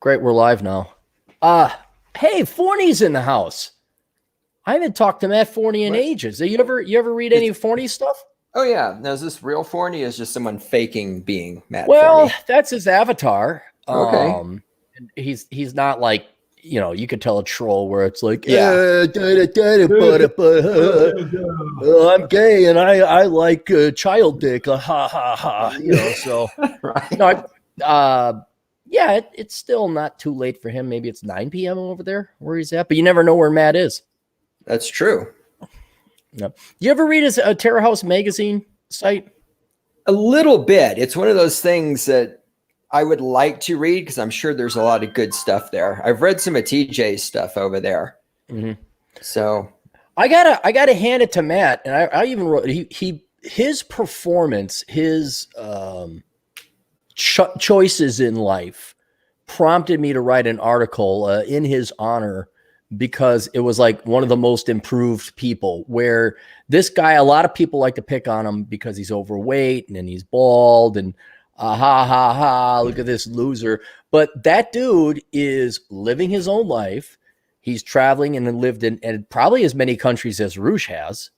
Great, we're live now. Hey, Forney's in the house. I haven't talked to Matt Forney in ages. You ever read any Forney stuff? Oh yeah. Now is this real Forney? Or is just someone faking being Matt Well, Forney? that's his avatar. Okay. He's not like, you could tell a troll where it's like, Yeah. I'm gay and I like child dick. Ha ha ha. So Right. no, yeah, it's still not too late for him. Maybe it's 9 p.m. over there where he's at, but you never know where Matt is. That's true. No. You ever read his Terror House magazine site? A little bit. It's one of those things that I would like to read because I'm sure there's a lot of good stuff there. I've read some of TJ's stuff over there. Mm-hmm. So I gotta hand it to Matt, and I even wrote his performance, his choices in life prompted me to write an article in his honor, because it was like one of the most improved people, where this guy, a lot of people like to pick on him because he's overweight and then he's bald and ha ha ha, look at this loser. But that dude is living his own life. He's traveling and lived in probably as many countries as Roosh has.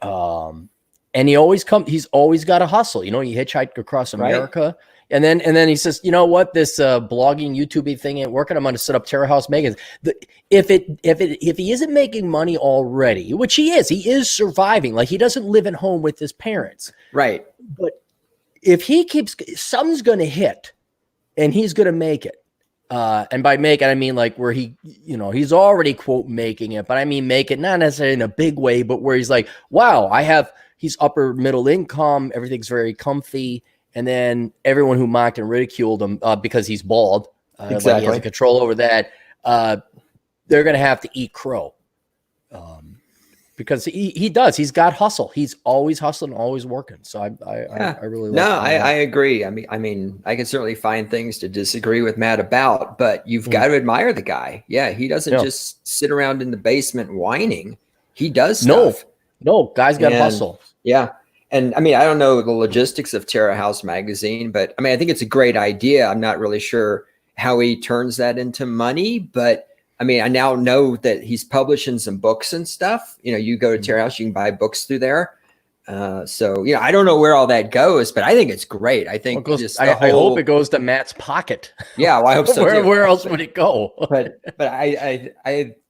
And he's always got a hustle. He hitchhiked across America. Right. And then he says, you know what, this blogging YouTube thing ain't working. I'm going to set up Terror House Magazine. If he isn't making money already, which he is surviving. Like, he doesn't live at home with his parents. Right. But if he keeps, something's going to hit and he's going to make it. And by make it, I mean like where he's already quote making it, but I mean make it not necessarily in a big way, but where he's like, wow, he's upper middle income. Everything's very comfy. And then everyone who mocked and ridiculed him because he's bald, exactly. Like he has control over that, they're going to have to eat crow. Because he does. He's got hustle. He's always hustling, always working. So I really like I agree. I mean, I can certainly find things to disagree with Matt about, but you've got to admire the guy. Yeah, he doesn't just sit around in the basement whining. He does stuff. No, guy's got hustle. Yeah. And I mean, I don't know the logistics of Terror House magazine, but I mean, I think it's a great idea. I'm not really sure how he turns that into money, but I mean, I now know that he's publishing some books and stuff. You go to Terror House, you can buy books through there. So, I don't know where all that goes, but I think it's great. I think I hope it goes to Matt's pocket. Yeah, well, I hope so. Where else would it go? but I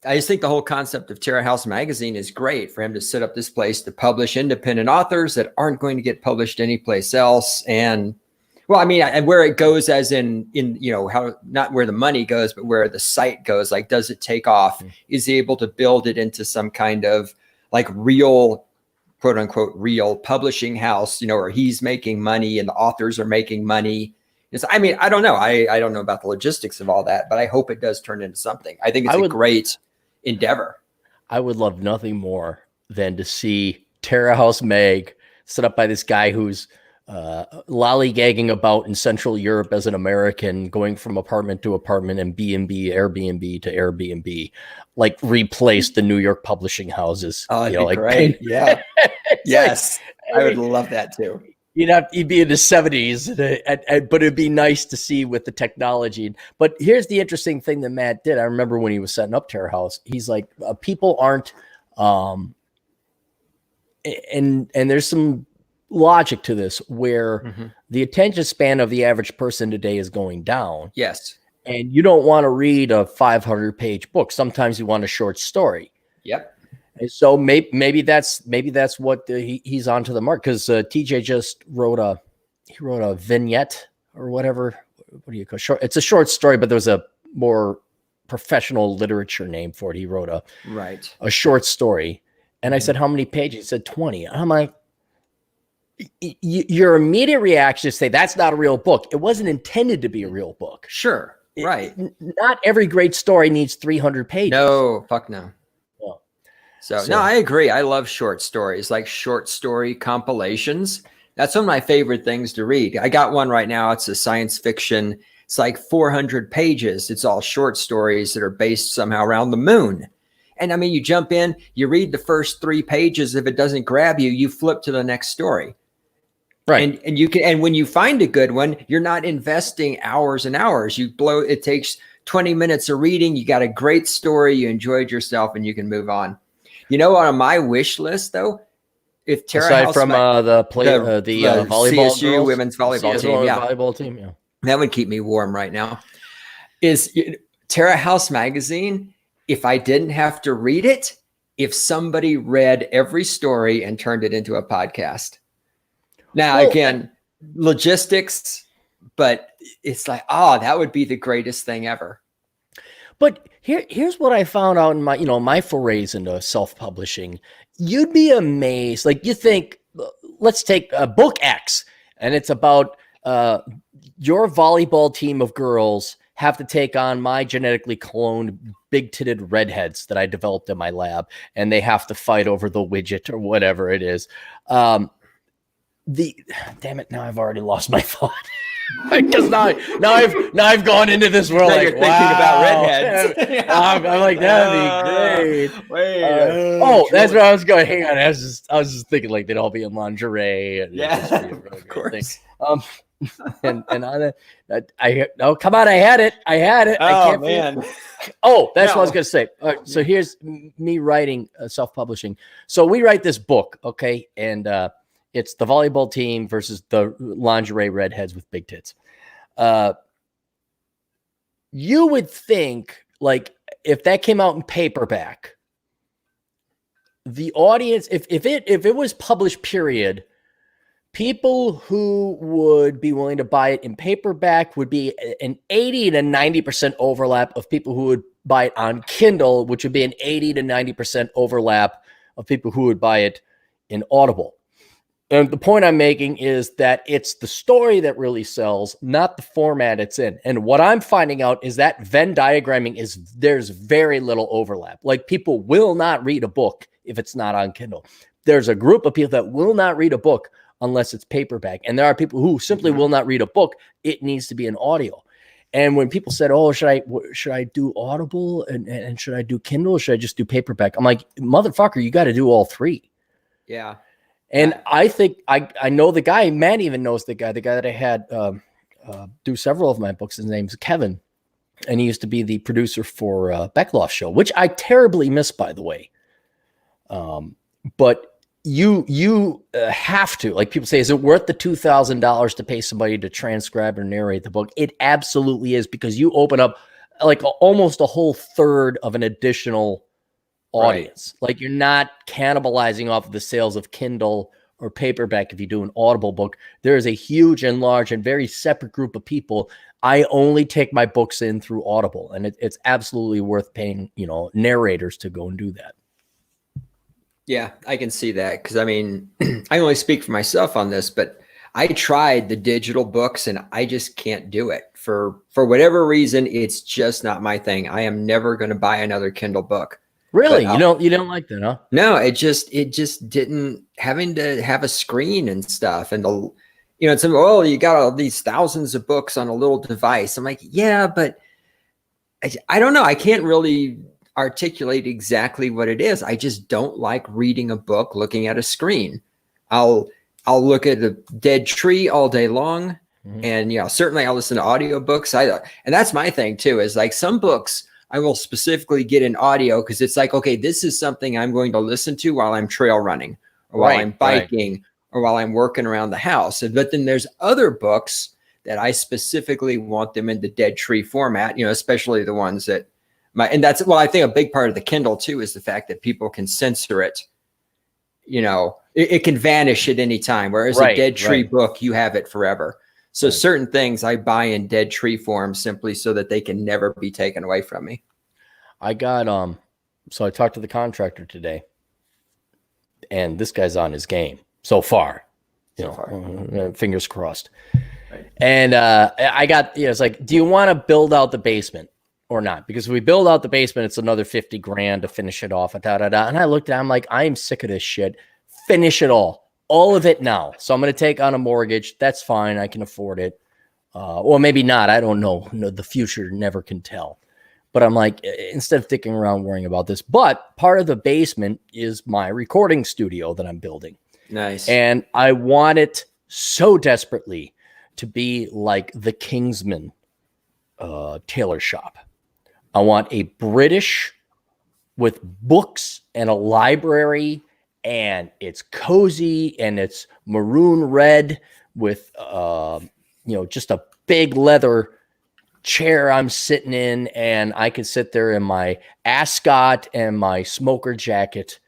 just think the whole concept of Terror House magazine is great for him to set up this place to publish independent authors that aren't going to get published anyplace else. And well, I mean, and where it goes as in how, not where the money goes, but where the site goes, like, does it take off? Is he able to build it into some kind of like real, quote unquote, real publishing house, where he's making money and the authors are making money? I mean, I don't know. I don't know about the logistics of all that, but I hope it does turn into something. I think it's a great endeavor. I would love nothing more than to see Terror House Mag set up by this guy who's lollygagging about in Central Europe as an American, going from apartment to apartment and B&B, Airbnb to Airbnb, like replace the New York publishing houses. Oh, that'd be great. Yeah. Yes. I would love that too. You'd be in the 70s, but it'd be nice to see with the technology. But here's the interesting thing that Matt did. I remember when he was setting up Terror House, he's like, people aren't, and there's some logic to this where the attention span of the average person today is going down. Yes. And you don't want to read a 500-page book. Sometimes you want a short story. Yep. And so maybe that's what he's onto the mark, because TJ just wrote a vignette or whatever. What do you call it? It's a short story, but there's a more professional literature name for it. He wrote a short story, and I said, how many pages? He said 20. I'm like, your immediate reaction is say that's not a real book. It wasn't intended to be a real book. Sure, right. Not every great story needs 300 pages. No, fuck no. So no, I agree. I love short stories, like short story compilations. That's one of my favorite things to read. I got one right now. It's a science fiction. It's like 400 pages. It's all short stories that are based somehow around the moon. And I mean, you jump in, you read the first 3 pages. If it doesn't grab you, you flip to the next story. Right. And you can, and when you find a good one, you're not investing hours and hours. It takes 20 minutes of reading. You got a great story. You enjoyed yourself and you can move on. You know, on my wish list though, if Tara Aside House, from the volleyball CSU girls, women's volleyball team, yeah, volleyball team, yeah, that would keep me warm right now. Is Tara House magazine? If I didn't have to read it, if somebody read every story and turned it into a podcast. Now, again, logistics, but it's like, oh, that would be the greatest thing ever. But here's what I found out in my, my forays into self-publishing. You'd be amazed. Like, you think, let's take book X, and it's about your volleyball team of girls have to take on my genetically cloned big-titted redheads that I developed in my lab, and they have to fight over the widget or whatever it is. Damn it! Now I've already lost my thought. Because now I've gone into this world. Now like, you're thinking about redheads. I'm like, that'd be great. That's where I was going. Hang on, I was just thinking like they'd all be in lingerie. And yeah, really of course. And on it, come on, I had it. Oh man. That's what I was gonna say. So here's me writing self-publishing. So we write this book, okay, and it's the volleyball team versus the lingerie redheads with big tits. You would think, like, if that came out in paperback, the audience, if it was published, period, people who would be willing to buy it in paperback would be an 80 to 90% overlap of people who would buy it on Kindle, which would be an 80 to 90% overlap of people who would buy it in Audible. And the point I'm making is that it's the story that really sells, not the format it's in. And what I'm finding out is that Venn diagramming there's very little overlap. Like, people will not read a book if it's not on Kindle. There's a group of people that will not read a book unless it's paperback. And there are people who simply will not read a book. It needs to be an audio. And when people said, oh, should I do Audible and should I do Kindle or should I just do paperback? I'm like, motherfucker, you got to do all three. Yeah. And I think I know the guy. Matt even knows the guy that I had do several of my books. His name's Kevin, and he used to be the producer for Beckloff Show, which I terribly miss, by the way. But you have to, like, people say, is it worth the $2,000 to pay somebody to transcribe or narrate the book? It absolutely is, because you open up like almost a whole third of an additional audience. Right. Like, you're not cannibalizing off of the sales of Kindle or paperback. If you do an Audible book, there is a huge and large and very separate group of people. I only take my books in through Audible, and it's absolutely worth paying, narrators to go and do that. Yeah, I can see that, because I mean, I only speak for myself on this, but I tried the digital books and I just can't do it for whatever reason. It's just not my thing. I am never going to buy another Kindle book. Really? You don't like that, huh? No, it just didn't, having to have a screen and stuff, and it's you got all these thousands of books on a little device. I'm like, yeah, but I don't know. I can't really articulate exactly what it is. I just don't like reading a book looking at a screen. I'll look at a dead tree all day long, and certainly I'll listen to audiobooks. And that's my thing too, is like, some books I will specifically get in audio because it's like, okay, this is something I'm going to listen to while I'm trail running or while I'm biking or while I'm working around the house. But then there's other books that I specifically want them in the dead tree format, especially the ones that and that's, well, I think a big part of the Kindle too is the fact that people can censor it. It can vanish at any time. Whereas a dead tree book, you have it forever. So certain things I buy in dead tree form simply so that they can never be taken away from me. I got, so I talked to the contractor today, and this guy's on his game so far, fingers crossed. Right. And I got, it's like, do you want to build out the basement or not? Because if we build out the basement, it's another $50,000 to finish it off. And I looked at it, I'm like, I am sick of this shit. Finish it all of it now. So I'm going to take on a mortgage. That's fine. I can afford it. Or maybe not. I don't know. The future never can tell. But I'm like, instead of sticking around worrying about this, but part of the basement is my recording studio that I'm building. Nice. And I want it so desperately to be like the Kingsman tailor shop. I want a British with books and a library, and it's cozy and it's maroon red with just a big leather chair I'm sitting in, and I can sit there in my ascot and my smoker jacket.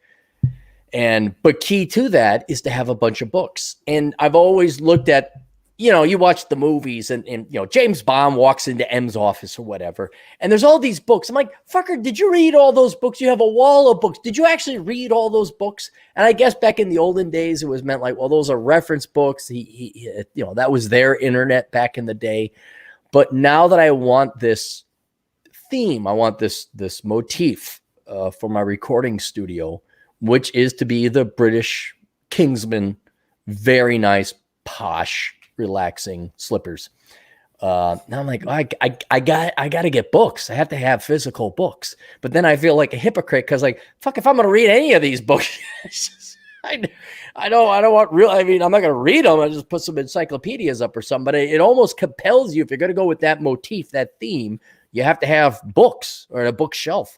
But key to that is to have a bunch of books. And I've always looked at, you watch the movies and James Bond walks into M's office or whatever, and there's all these books. I'm like, fucker, did you read all those books? You have a wall of books. Did you actually read all those books? And I guess back in the olden days, it was meant like, well, those are reference books. He that was their internet back in the day. But now that I want this theme, I want this motif for my recording studio, which is to be the British Kingsman, very nice, posh, relaxing slippers. Now I'm like, I got to get books. I have to have physical books. But then I feel like a hypocrite because, like, fuck, if I'm going to read any of these books, I don't want real. I mean, I'm not going to read them. I just put some encyclopedias up or something. But it almost compels you, if you're going to go with that motif, that theme, you have to have books or a bookshelf.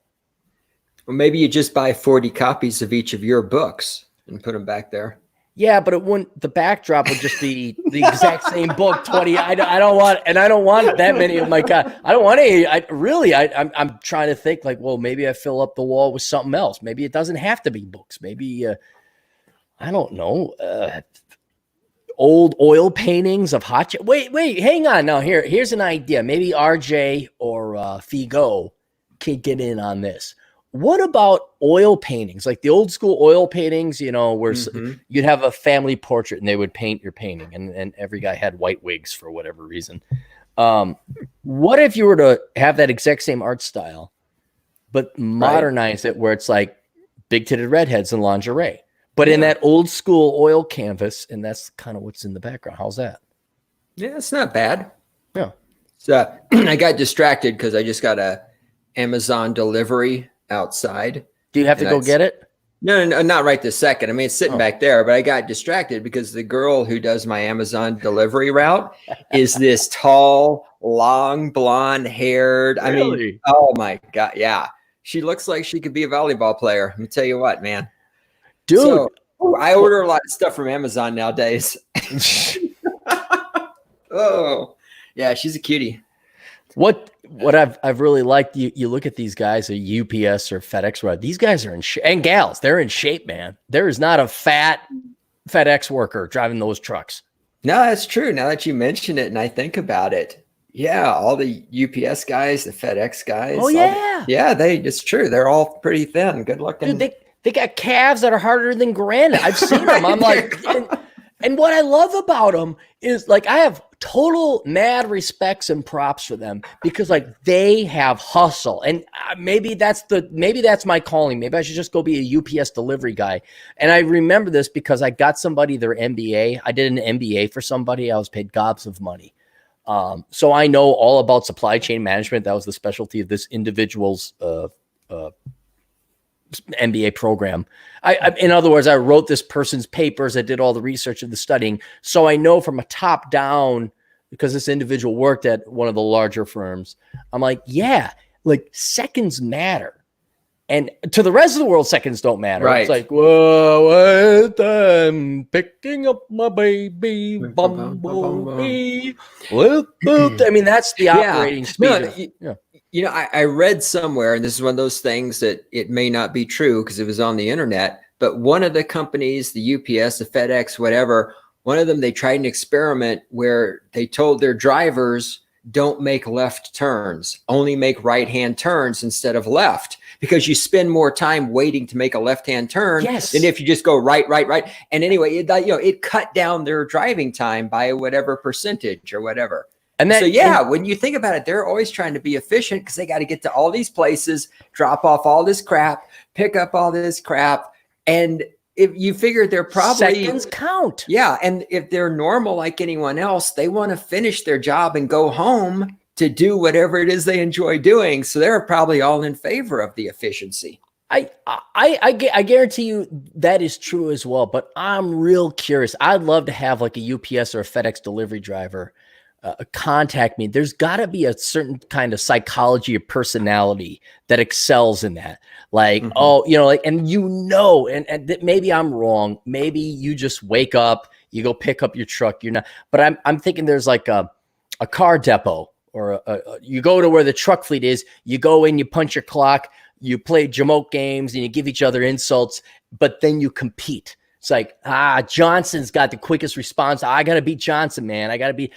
Well, maybe you just buy 40 copies of each of your books and put them back there. Yeah, but it wouldn't. The backdrop would just be the exact same book. 20. I don't want that many of my. I don't want any. I'm trying to think like, well, maybe I fill up the wall with something else. Maybe it doesn't have to be books. Maybe I don't know. Old oil paintings of hot. Wait, hang on. Now here's an idea. Maybe RJ or Figo can get in on this. What about oil paintings, like the old school oil paintings, where you'd have a family portrait and they would paint your painting, and every guy had white wigs for whatever reason. What if you were to have that exact same art style, but modernize it where it's like big-titted redheads and lingerie, but in that old school oil canvas, and that's kind of what's in the background. How's that? Yeah, it's not bad. Yeah. So I got distracted because I just got a Amazon delivery outside. Do you have to go get it? No, not right this second. I mean, it's sitting back there, but I got distracted because the girl who does my Amazon delivery route is this tall, long, blonde haired. Really? I mean, oh my God. Yeah. She looks like she could be a volleyball player. Let me tell you what, man. Dude. So, I order a lot of stuff from Amazon nowadays. Oh, yeah. She's a cutie. What I've really liked, you look at these guys at UPS or FedEx, right? These guys are in shape, and gals, they're in shape, man. There is not a fat FedEx worker driving those trucks. No, that's true. Now that you mention it and I think about it, yeah, all the UPS guys, the FedEx guys. Oh yeah, it's true. They're all pretty thin, good looking. Dude, they got calves that are harder than granite. I've seen them. I'm like, and what I love about them is like I have total mad respects and props for them because like they have hustle, and maybe that's my calling. Maybe I should just go be a UPS delivery guy. And I remember this because I got somebody their MBA. I did an MBA for somebody. I was paid gobs of money. So I know all about supply chain management. That was the specialty of this individual's MBA program. In other words, I wrote this person's papers. I did all the research and the studying. So I know from a top down, because this individual worked at one of the larger firms. I'm like, yeah, like seconds matter. And to the rest of the world, seconds don't matter. Right. It's like, whoa, I'm picking up my baby, bumblebee. I mean, that's the operating speed. You know, I read somewhere, and this is one of those things that it may not be true because it was on the internet, but one of the companies, the UPS, the FedEx, whatever, one of them, they tried an experiment where they told their drivers, don't make left turns, only make right-hand turns instead of left, because you spend more time waiting to make a left-hand turn than if you just go right. And anyway, it cut down their driving time by whatever percentage or whatever. And then, when you think about it, they're always trying to be efficient because they got to get to all these places, drop off all this crap, pick up all this crap. And if you figure they're probably seconds count. Yeah. And if they're normal like anyone else, they want to finish their job and go home to do whatever it is they enjoy doing. So they're probably all in favor of the efficiency. I guarantee you that is true as well. But I'm real curious. I'd love to have like a UPS or a FedEx delivery driver contact me. There's got to be a certain kind of psychology or personality that excels in that. Like, oh, like, and maybe I'm wrong. Maybe you just wake up, you go pick up your truck. You're not, but I'm thinking there's like a car depot or you go to where the truck fleet is. You go in, you punch your clock, you play jamoke games, and you give each other insults. But then you compete. It's like, Johnson's got the quickest response. I got to beat Johnson, man. I got to be.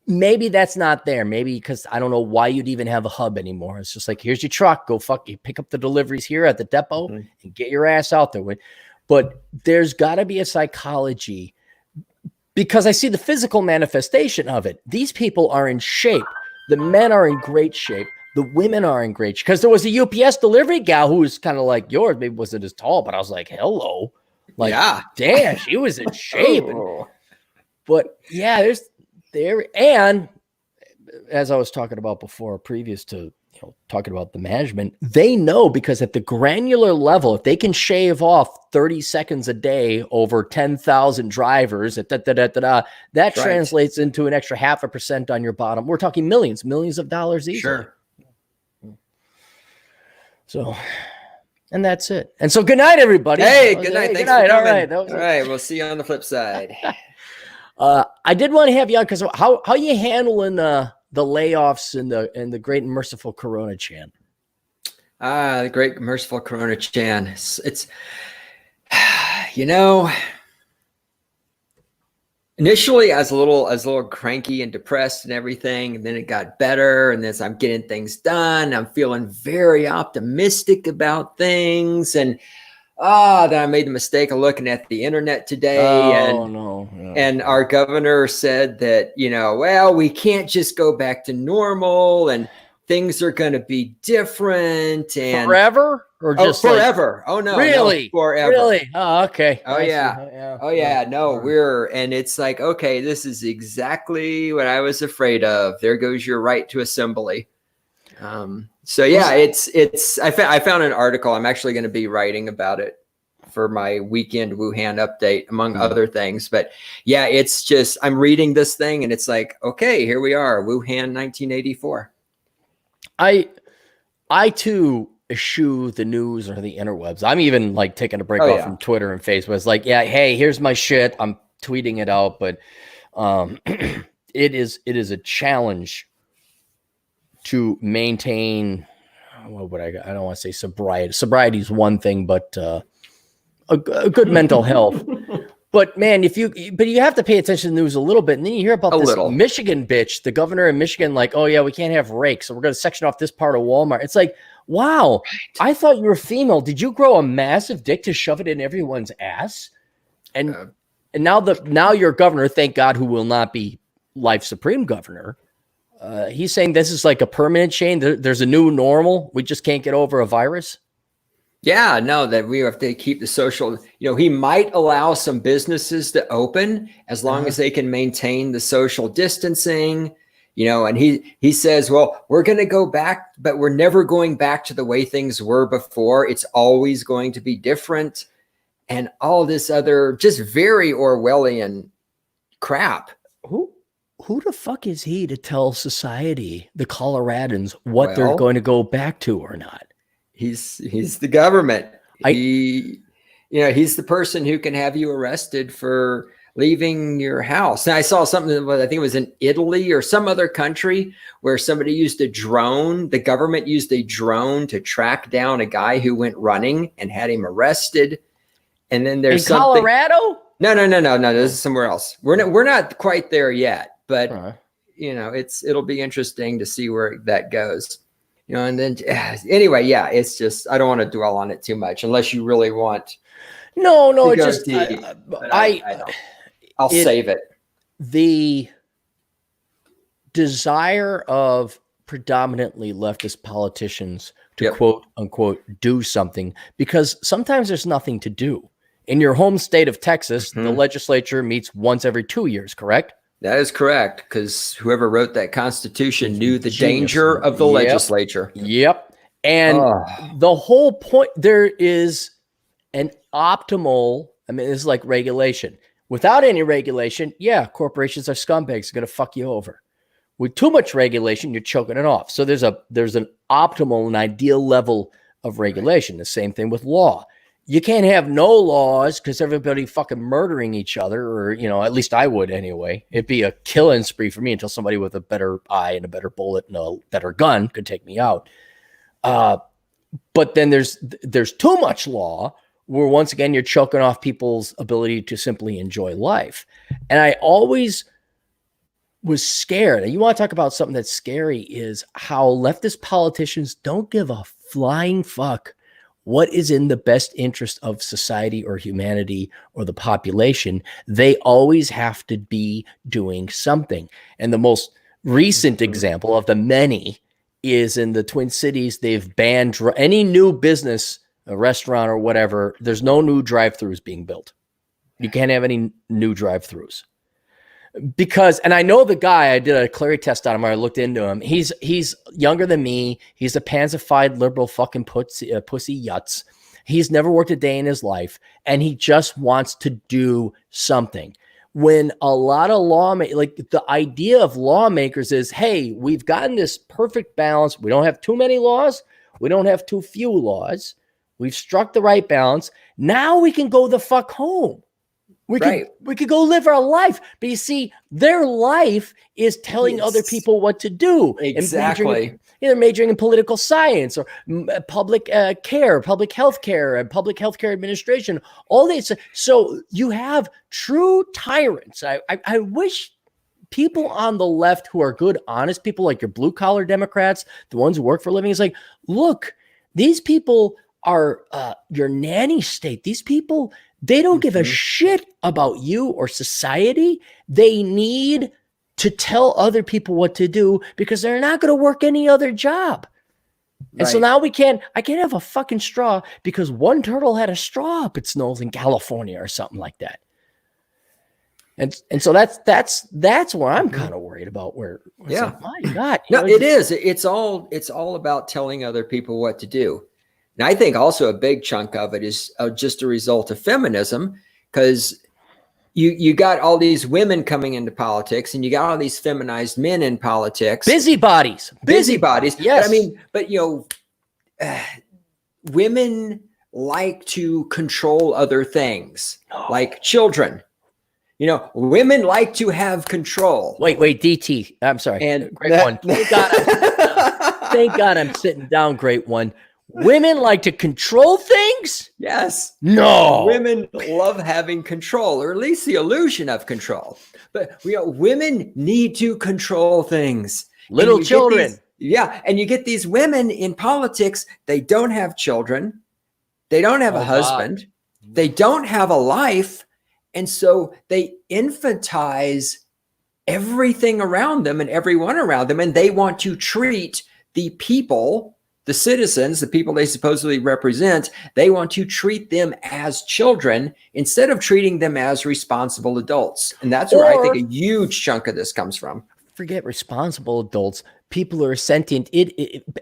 Maybe that's not there. Maybe because I don't know why you'd even have a hub anymore. It's just like, here's your truck. Go fuck you. Pick up the deliveries here at the depot and get your ass out there. But there's got to be a psychology because I see the physical manifestation of it. These people are in shape. The men are in great shape. The women are in great shape. Because there was a UPS delivery gal who was kind of like yours. Maybe wasn't as tall, but I was like, hello. Like, damn, she was in shape. But yeah, and as I was talking about before, previous to talking about the management, they know because at the granular level, if they can shave off 30 seconds a day over 10,000 drivers, that translates into an extra 0.5% on your bottom. We're talking millions of dollars easily. Sure. So, and that's it. And so, good night, everybody. Hey, good night. Thanks for coming. All right. We'll see you on the flip side. I did want to have you on because how you handling the layoffs and the great and merciful Corona Chan? The great merciful Corona Chan. It's initially I was a little cranky and depressed and everything, and then it got better. And as I'm getting things done, I'm feeling very optimistic about things. And then I made the mistake of looking at the internet today. And our governor said that, well, we can't just go back to normal and things are going to be different. And forever or just forever. Oh, no. Really? No, forever. Really? Oh, okay. Oh, yeah. Oh, yeah. No, and it's like, okay, this is exactly what I was afraid of. There goes your right to assembly. So yeah, I found an article. I'm actually going to be writing about it for my weekend Wuhan update, among other things. But yeah, it's just, I'm reading this thing and it's like, okay, here we are, Wuhan, 1984. I too eschew the news or the interwebs. I'm even like taking a break off from Twitter and Facebook. It's like, yeah, hey, here's my shit. I'm tweeting it out, but it is a challenge to maintain, I don't want to say sobriety. Sobriety is one thing, but a good mental health. But man, but you have to pay attention to the news a little bit. And then you hear about this Michigan bitch, the governor of Michigan, like, oh yeah, we can't have rakes, so we're going to section off this part of Walmart. It's like, wow, I thought you were female. Did you grow a massive dick to shove it in everyone's ass? And now your governor, thank God, who will not be life supreme governor, he's saying this is like a permanent change. There's a new normal. We just can't get over a virus. Yeah, no, that we have to keep the social, he might allow some businesses to open as long as they can maintain the social distancing, and he says, well, we're going to go back, but we're never going back to the way things were before. It's always going to be different. And all this other just very Orwellian crap. Who the fuck is he to tell society, the Coloradans, what they're going to go back to or not? He's the government. He's the person who can have you arrested for leaving your house. And I saw something, I think it was in Italy or some other country where somebody used a drone. The government used a drone to track down a guy who went running and had him arrested. And then there's something. Colorado? No. This is somewhere else. We're not quite there yet, but it'll be interesting to see where that goes. And then anyway, yeah, it's just, I don't want to dwell on it too much unless you really want. No, it's just, I'll save it. The desire of predominantly leftist politicians to quote unquote do something, because sometimes there's nothing to do. In your home state of Texas, the legislature meets once every 2 years, correct? That is correct, because whoever wrote that Constitution knew the danger of the legislature. Yep. And the whole point, there is an optimal, I mean, it's like regulation. Without any regulation, yeah, corporations are scumbags, going to fuck you over. With too much regulation, you're choking it off. So there's an optimal and ideal level of regulation. The same thing with law. You can't have no laws because everybody fucking murdering each other, or, you know, at least I would anyway. It'd be a killing spree for me until somebody with a better eye and a better bullet and a better gun could take me out. But then there's too much law, where once again, you're choking off people's ability to simply enjoy life. And I always was scared. And you want to talk about something that's scary, is how leftist politicians don't give a flying fuck what is in the best interest of society or humanity or the population. They always have to be doing something. And the most recent example of the many is in the Twin Cities. They've banned any new business, a restaurant or whatever. There's no new drive-throughs being built. You can't have any new drive-throughs. Because, and I know the guy, I did a Clary test on him, I looked into him. He's younger than me. He's a pansified liberal fucking pussy yutz. He's never worked a day in his life, and he just wants to do something. When a lot of like the idea of lawmakers is, hey, we've gotten this perfect balance. We don't have too many laws. We don't have too few laws. We've struck the right balance. Now we can go the fuck home. We could go live our life. But you see, their life is telling other people what to do. Exactly. Either majoring in political science or public care, public health care, and public healthcare administration. All this. So you have true tyrants. I wish people on the left who are good, honest people, like your blue collar Democrats, the ones who work for a living, is like, look, these people are your nanny state. These people, they don't give a shit about you or society. They need to tell other people what to do because they're not going to work any other job. And so now I can't have a fucking straw because one turtle had a straw up its nose in California or something like that. And so that's where I'm kind of worried about, where like, my God. No, it is. It's all about telling other people what to do. And I think also a big chunk of it is just a result of feminism, because you got all these women coming into politics and you got all these feminized men in politics. Busybodies. Yes. But women like to control other things, like children. Women like to have control. Wait, DT. I'm sorry. And great one. Thank God I'm sitting down. Great one. Women like to control things? Yes. No. Women love having control, or at least the illusion of control. But women need to control things. Little children. And you get these women in politics, they don't have children. They don't have a husband. God. They don't have a life. And so they infantize everything around them and everyone around them. And they want to treat the people, the citizens, the people they supposedly represent, they want to treat them as children instead of treating them as responsible adults. And that's where I think a huge chunk of this comes from. Forget responsible adults. People are sentient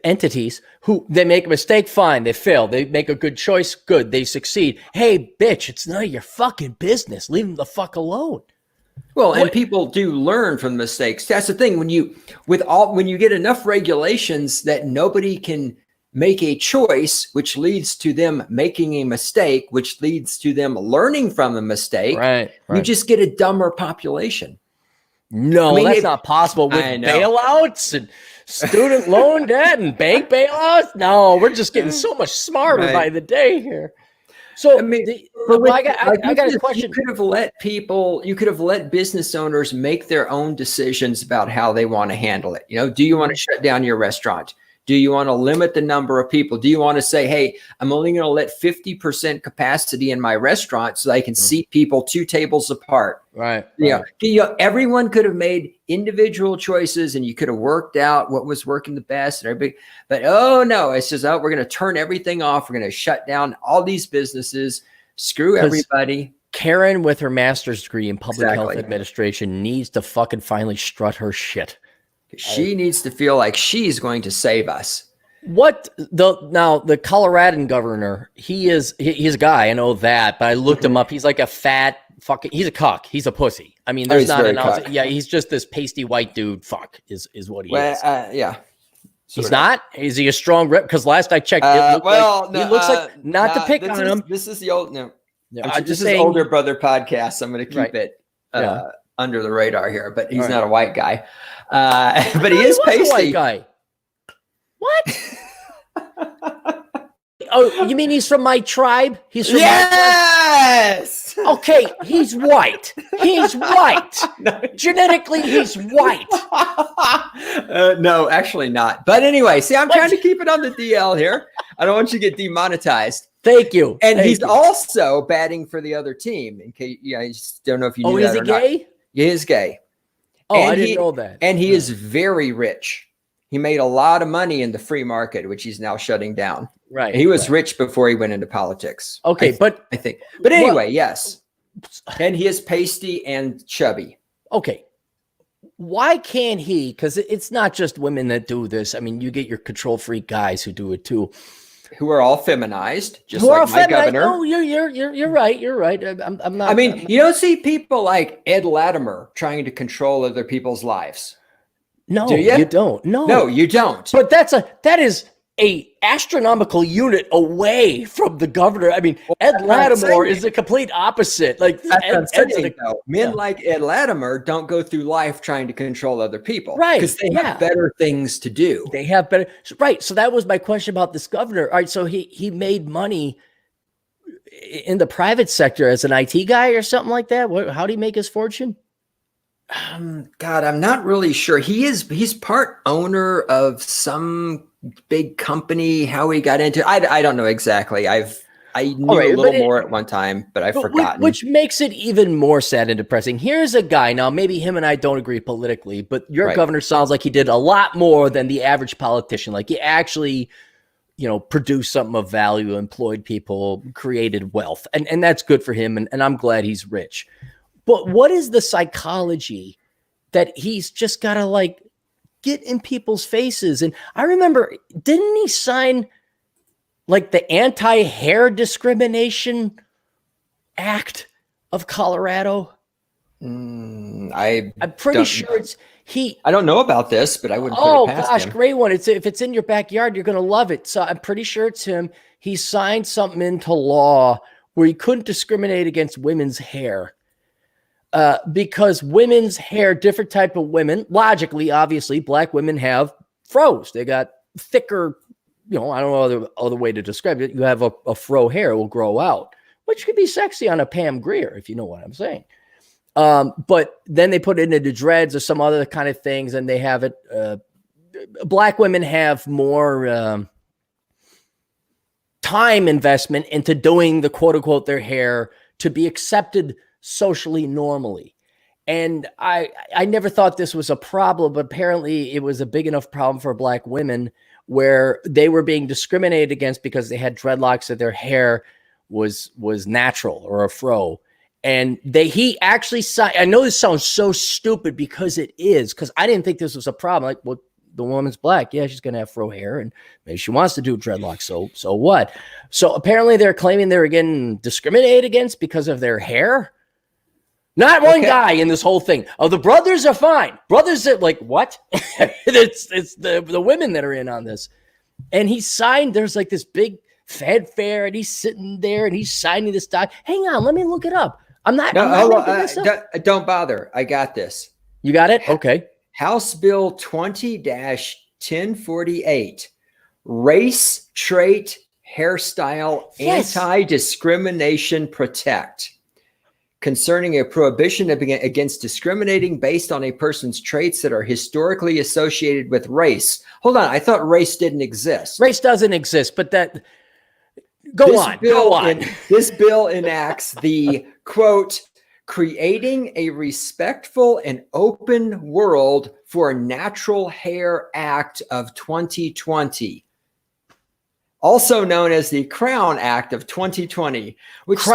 entities who, they make a mistake, fine. They fail. They make a good choice, good. They succeed. Hey, bitch, it's none of your fucking business. Leave them the fuck alone. Well, and people do learn from mistakes. That's the thing. When you get enough regulations that nobody can make a choice, which leads to them making a mistake, which leads to them learning from the mistake, you just get a dumber population. No, that's not possible with bailouts and student loan debt and bank bailouts. No, we're just getting so much smarter by the day here. So I got a question. You could have let business owners make their own decisions about how they want to handle it. Do you want to shut down your restaurant? Do you want to limit the number of people? Do you want to say, hey, I'm only going to let 50% capacity in my restaurant so I can seat people 2 tables apart? Right. Everyone could have made individual choices and you could have worked out what was working the best and everybody. But no, it says, we're going to turn everything off. We're going to shut down all these businesses. Screw everybody. Karen with her master's degree in public health administration needs to fucking finally strut her shit. She needs to feel like she's going to save us. the Coloradan governor, he's a guy, I know that, but I looked him up. He's like a fat he's a cuck. He's a pussy. I mean, there's not an yeah, he's just this pasty white dude. Is what he is. Yeah. He's not? Is he a strong rep? Because last I checked, he looks like not to pick on him. This is the old this is older brother podcast. I'm going to keep it under the radar here, but he's not a white guy. But he is pasty. A white guy. What? Oh, you mean he's from my tribe? He's from my tribe? Okay, he's white. He's white. No. Genetically, he's white. No, actually not. But anyway, see, I'm trying to keep it on the DL here. I don't want you to get demonetized. Thank you. And he's also batting for the other team. In case, I just don't know if you knew that or not. Oh, is he gay? He is gay. Oh, I didn't know that. And he is very rich. He made a lot of money in the free market, which he's now shutting down. Right. He was rich before he went into politics. Okay, I think. But anyway, yes. And he is pasty and chubby. Okay. Why can't he? Because it's not just women that do this. I mean, you get your control freak guys who do it too, who are all feminized, just like my governor. No, you're right. You're right. I'm not. I mean, you don't see people like Ed Latimer trying to control other people's lives. No, you don't. No, you don't. But that is a astronomical unit away from the governor. I mean, Ed Latimer is the complete opposite. Like men like Ed Latimer don't go through life trying to control other people, right? Because they have better things to do. They have better, right? So that was my question about this governor. All right, so he made money in the private sector as an IT guy or something like that. How did he make his fortune? God, I'm not really sure. He's part owner of some big company. How he got into I don't know exactly. I knew a little more at one time, but I've forgotten. Which makes it even more sad and depressing. Here's a guy, now maybe him and I don't agree politically, but your governor sounds like he did a lot more than the average politician. Like he actually, produced something of value, employed people, created wealth, and that's good for him. And I'm glad he's rich. But what is the psychology that he's just got to get in people's faces? And I remember, didn't he sign the Anti-Hair Discrimination Act of Colorado? I'm pretty sure it's he. I don't know about this, but I wouldn't put it past him. Great one. If it's in your backyard, you're going to love it. So I'm pretty sure it's him. He signed something into law where he couldn't discriminate against women's hair. Because women's hair, different type of women, logically, obviously, black women have froze. They got thicker, I don't know other way to describe it. You have a fro hair, it will grow out, which could be sexy on a Pam Grier, if you know what I'm saying. But then they put it into dreads or some other kind of things, and they have it. Black women have more time investment into doing the quote unquote their hair to be accepted socially normally. And I never thought this was a problem, but apparently it was a big enough problem for black women where they were being discriminated against because they had dreadlocks, that their hair was natural or a fro. And he actually signed, I know this sounds so stupid because it is, because I didn't think this was a problem. Well, the woman's black. Yeah, she's going to have fro hair and maybe she wants to do dreadlocks. So what? So apparently they're claiming they're getting discriminated against because of their hair. Not one guy in this whole thing. Oh, the brothers are fine. Brothers are what? it's the women that are in on this. And he signed, there's this big fanfare and he's sitting there and he's signing this doc. Hang on, let me look it up. I'm not don't bother. I got this. You got it? Okay. House Bill 20-1048, Race, Trait, Hairstyle, Anti-Discrimination Protect. Concerning a prohibition against discriminating based on a person's traits that are historically associated with race. Hold on, I thought race didn't exist. Race doesn't exist, but go on. This bill enacts the, quote, creating a respectful and open world for Natural Hair Act of 2020. Also known as the Crown Act of 2020, which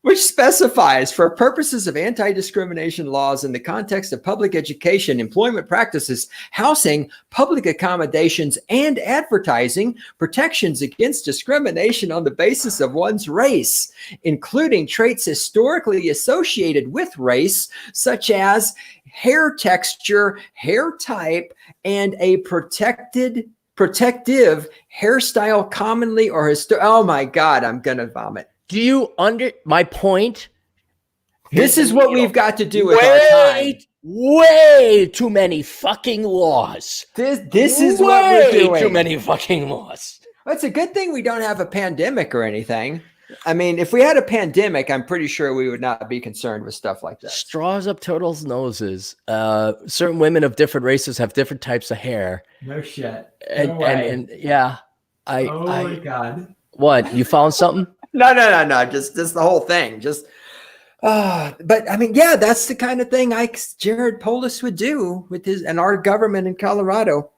which specifies for purposes of anti-discrimination laws in the context of public education, employment practices, housing, public accommodations, and advertising, protections against discrimination on the basis of one's race, including traits historically associated with race, such as hair texture, hair type, and a protective hairstyle commonly or oh my God, I'm going to vomit. Do you my point? This is what we've got to do with our time. Way too many fucking laws. This is what we're doing. Too many fucking laws. Well, it's a good thing we don't have a pandemic or anything. I mean, if we had a pandemic, I'm pretty sure we would not be concerned with stuff like that. Straws up turtles' noses. Certain women of different races have different types of hair. No shit. No way. And yeah, oh my God. What? You found something? No. Just the whole thing. But I mean, yeah, that's the kind of thing Jared Polis would do with our government in Colorado.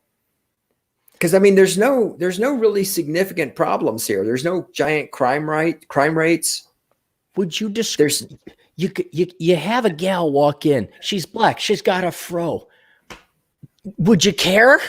Because I mean, there's no really significant problems here. There's no giant crime rates. Would you you have a gal walk in? She's black. She's got a fro. Would you care?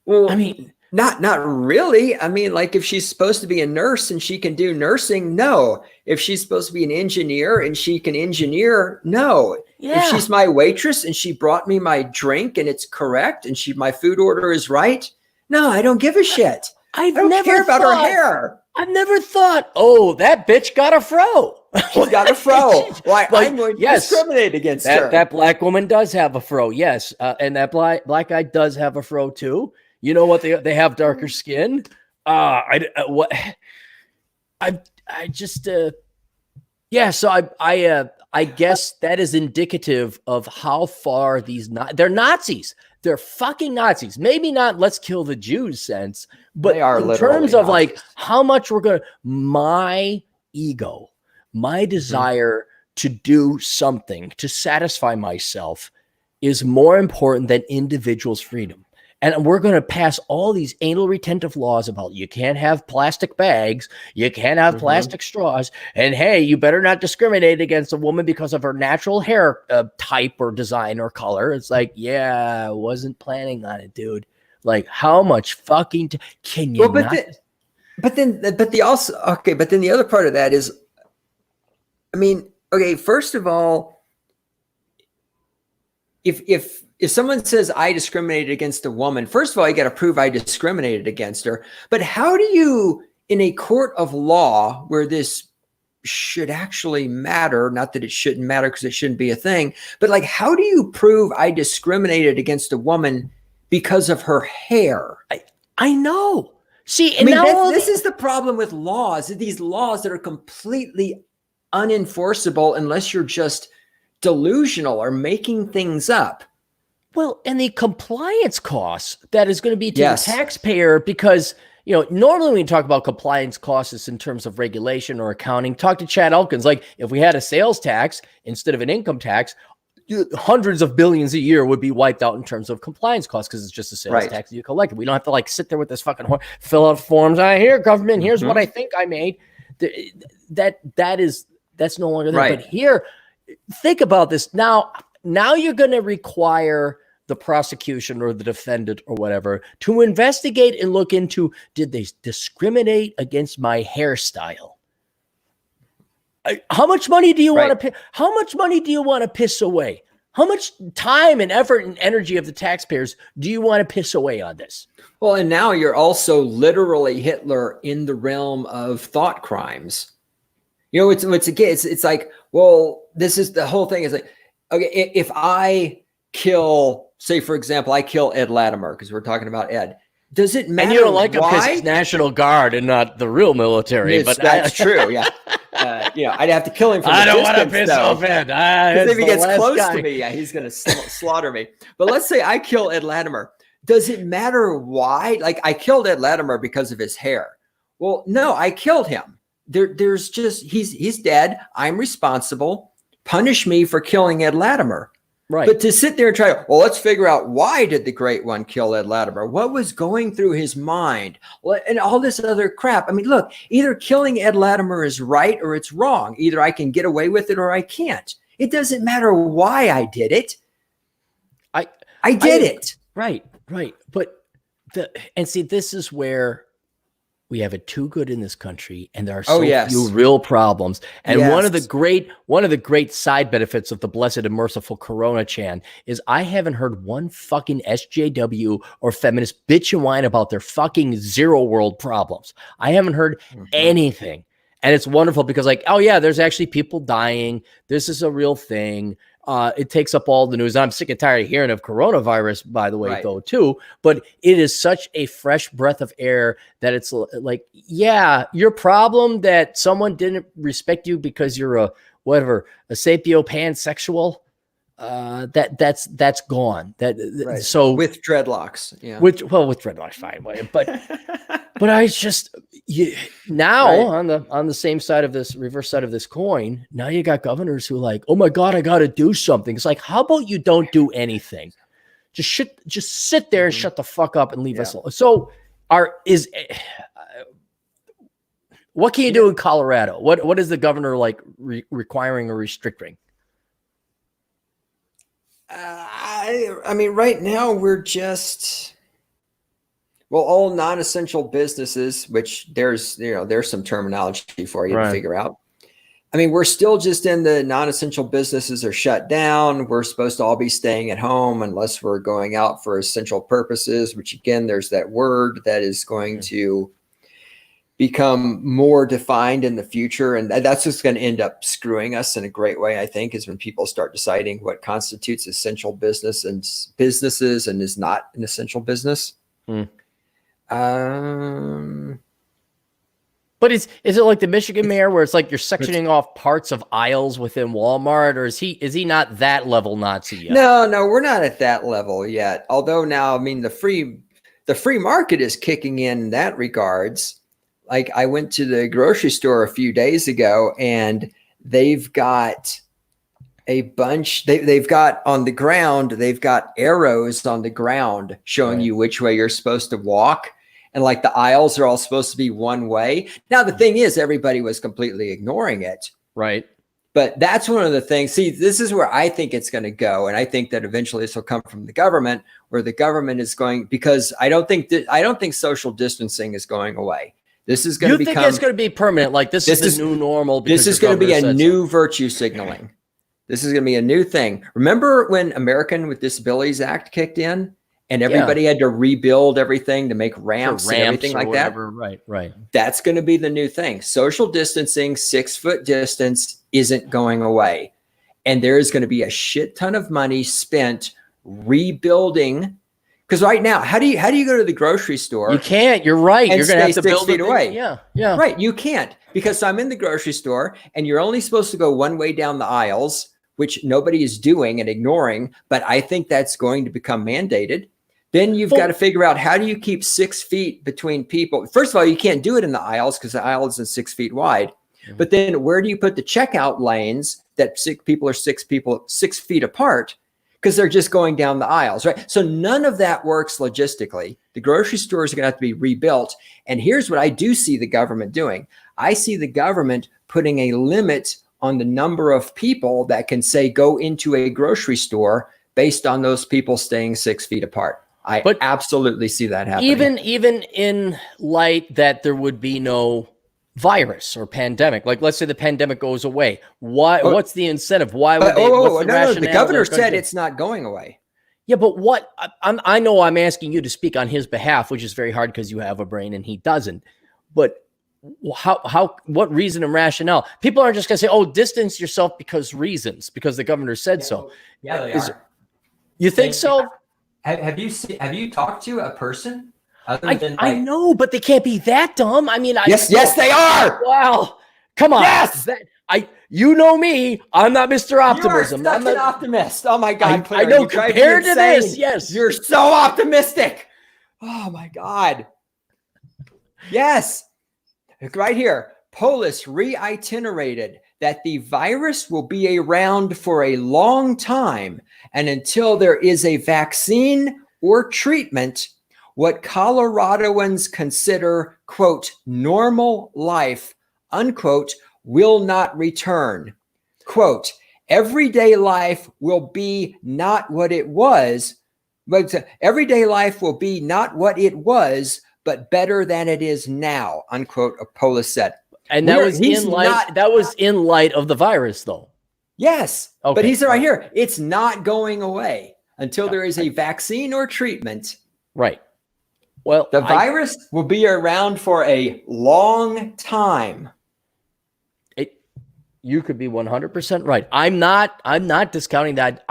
Well, I mean, not really. I mean, like if she's supposed to be a nurse and she can do nursing, no. If she's supposed to be an engineer and she can engineer, no. Yeah. If she's my waitress and she brought me my drink and it's correct and my food order is right, no, I don't give a shit. I don't care about her hair. I've never thought, oh, that bitch got a fro. She's got a fro. Why? I'm going to discriminate against her. That black woman does have a fro, yes. And that black guy does have a fro too. You know what? They have darker skin. So I guess that is indicative of how far they're Nazis. They're fucking Nazis. Maybe not let's kill the Jews sense, but they are in terms of like how much my ego, my desire to do something to satisfy myself is more important than individuals' freedom. And we're going to pass all these anal retentive laws about you can't have plastic bags, you can't have plastic straws, and hey, you better not discriminate against a woman because of her natural hair type or design or color. It's like, yeah, I wasn't planning on it, dude. Like, how much fucking can you? Well, but then the other part of that is, I mean, okay, first of all, if someone says I discriminated against a woman, first of all, you got to prove I discriminated against her. But how do you, in a court of law where this should actually matter, not that it shouldn't matter because it shouldn't be a thing, but like, how do you prove I discriminated against a woman because of her hair? I know. See, and this is the problem with laws, these laws that are completely unenforceable unless you're just delusional or making things up. Well, and the compliance costs that is going to be to the taxpayer, because, you know, normally when you talk about compliance costs, it's in terms of regulation or accounting. Talk to Chad Elkins. Like, if we had a sales tax instead of an income tax, hundreds of billions a year would be wiped out in terms of compliance costs because it's just a sales tax that you collect. We don't have to like sit there with this fucking fill out forms. Here, government, here's what I think I made. That's no longer there. But here, think about this. Now you're going to require the prosecution or the defendant or whatever to investigate and look into, did they discriminate against my hairstyle? How much money do you want to pay? How much money do you want to piss away? How much time and effort and energy of the taxpayers do you want to piss away on this? Well, and now you're also literally Hitler in the realm of thought crimes. You know, it's like, well, this is the whole thing is like, okay, if I kill, say, for example, I kill Ed Latimer, because we're talking about Ed. Does it matter? And you don't like him because he's National Guard and not the real military. But that's true, yeah. I'd have to kill him from I the don't want to piss off Ed. Because if he gets close to me, he's going to slaughter me. But let's say I kill Ed Latimer. Does it matter why? Like, I killed Ed Latimer because of his hair. Well, no, I killed him. There's just, he's dead. I'm responsible. Punish me for killing Ed Latimer. Right. But to sit there and try, well, let's figure out why did the great one kill Ed Latimer? What was going through his mind? And all this other crap. I mean, look, either killing Ed Latimer is right or it's wrong. Either I can get away with it or I can't. It doesn't matter why I did it. I did it. Right. But and see, this is where we have it too good in this country, and there are so few real problems. And one of the great side benefits of the blessed and merciful Corona, Chan, is I haven't heard one fucking SJW or feminist bitch and whine about their fucking zero world problems. I haven't heard anything. And it's wonderful because, like, oh yeah, there's actually people dying. This is a real thing. It takes up all the news. I'm sick and tired of hearing of coronavirus, by the way, though, too. But it is such a fresh breath of air that it's like, yeah, your problem that someone didn't respect you because you're a sapio-pansexual, that's gone. So with dreadlocks, with dreadlocks, fine, but I just on the same side of this reverse side of this coin, now you got governors who are like, oh my God, I got to do something. It's like, how about you don't do anything? Just sit there and shut the fuck up and leave us alone. So what can you do in Colorado? What is the governor like requiring or restricting? I mean, right now we're just, all non-essential businesses, which there's some terminology for you to figure out. I mean, we're still just in the non-essential businesses are shut down. We're supposed to all be staying at home unless we're going out for essential purposes, which again, there's that word that is going to become more defined in the future. And that's just going to end up screwing us in a great way, I think, is when people start deciding what constitutes essential business and businesses and is not an essential business. But is it like the Michigan mayor where it's like you're sectioning off parts of aisles within Walmart, or is he not that level Nazi yet? No, we're not at that level yet. Although now, I mean, the free market is kicking in that regards. Like I went to the grocery store a few days ago and they've got a bunch, they've got on the ground, they've got arrows on the ground showing you which way you're supposed to walk. And like the aisles are all supposed to be one way. Now, the thing is, everybody was completely ignoring it. Right. But that's one of the things. See, this is where I think it's going to go. And I think that eventually this will come from the government, where the government is going, because I don't think social distancing is going away. This is going to become. You think it's going to be permanent? Like this is the new normal? This is going to be a new virtue signaling. This is going to be a new thing. Remember when American with Disabilities Act kicked in and everybody had to rebuild everything to make ramps and everything like whatever. That? Right. That's going to be the new thing. Social distancing, 6 foot distance isn't going away. And there is going to be a shit ton of money spent rebuilding. Because right now, how do you go to the grocery store? You can't. You're right. You're going to have to 6 feet away. Yeah. Right. You can't, because I'm in the grocery store and you're only supposed to go one way down the aisles, which nobody is doing and ignoring. But I think that's going to become mandated. Then you've got to figure out, how do you keep 6 feet between people? First of all, you can't do it in the aisles because the aisle isn't 6 feet wide. But then where do you put the checkout lanes that people are 6 feet apart? Because they're just going down the aisles, right? So none of that works logistically. The grocery stores are going to have to be rebuilt. And here's what I do see the government doing. I see the government putting a limit on the number of people that can say go into a grocery store based on those people staying 6 feet apart. I absolutely see that happening. Even in light that there would be no virus or pandemic, like let's say the pandemic goes away, what's the incentive? Why would no, the governor said it's not going away. Yeah, but I know I'm asking you to speak on his behalf, which is very hard because you have a brain and he doesn't. But what reason and rationale? People aren't just going to say, oh, distance yourself because the governor said so. Yeah, they are. You think so? Have you talked to a person? I know, but they can't be that dumb. I mean, yes, they are. Wow, come on. Yes, you know me. I'm not Mr. Optimism. I'm an optimist. Oh my God, I know. Compared to this, yes, you're so optimistic. Oh my God. Yes, right here. Polis re-itinerated. that the virus will be around for a long time, and until there is a vaccine or treatment, what Coloradoans consider, quote, normal life, unquote, will not return. Quote, everyday life will be not what it was, but everyday life will be not what it was, but better than it is now, unquote, Polis said. And that was in light of the virus, though. Yes, okay. But he said right here, it's not going away until there is a vaccine or treatment. Right. Well, the virus will be around for a long time. You could be 100% right. I'm not discounting that.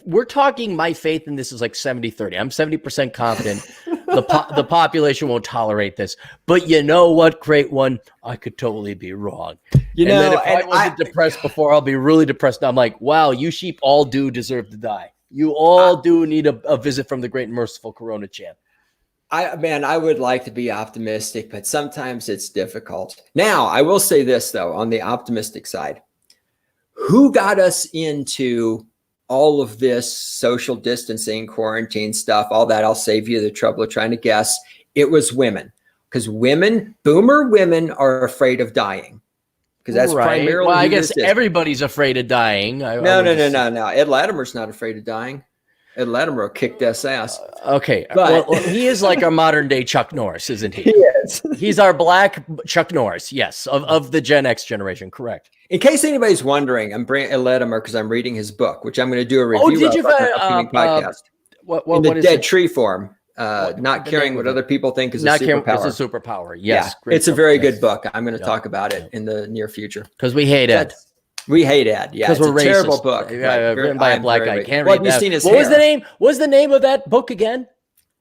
We're talking my faith in this is like 70-30. I'm 70% confident the population won't tolerate this. But you know what, great one? I could totally be wrong. Then if I wasn't depressed before, I'll be really depressed now. I'm like, wow, you sheep all do deserve to die. You all do need a visit from the great and merciful Corona champ. I would like to be optimistic, but sometimes it's difficult. Now, I will say this, though, on the optimistic side. Who got us into all of this social distancing, quarantine stuff, all that? I'll save you the trouble of trying to guess. It was women. Because boomer women are afraid of dying. Because that's primarily well, I guess everybody's afraid of dying. No. Ed Latimer's not afraid of dying. Ed Latimer kicked ass. Okay. Well, he is like our modern day Chuck Norris, isn't he? He is. He's our black Chuck Norris. Yes. Of the Gen X generation. Correct. In case anybody's wondering, I'm bringing Ed Latimer because I'm reading his book, which I'm going to do a review of on an upcoming podcast. In the dead tree form. Not caring what other people think is a superpower. It's a superpower. Yes. Yeah, it's a very good book. I'm going to talk about it in the near future. Because we hate Ed. We hate Ed. Yeah, it's a racist. Terrible book. Written by a black guy. Can't read that. What was the name? What was the name of that book again?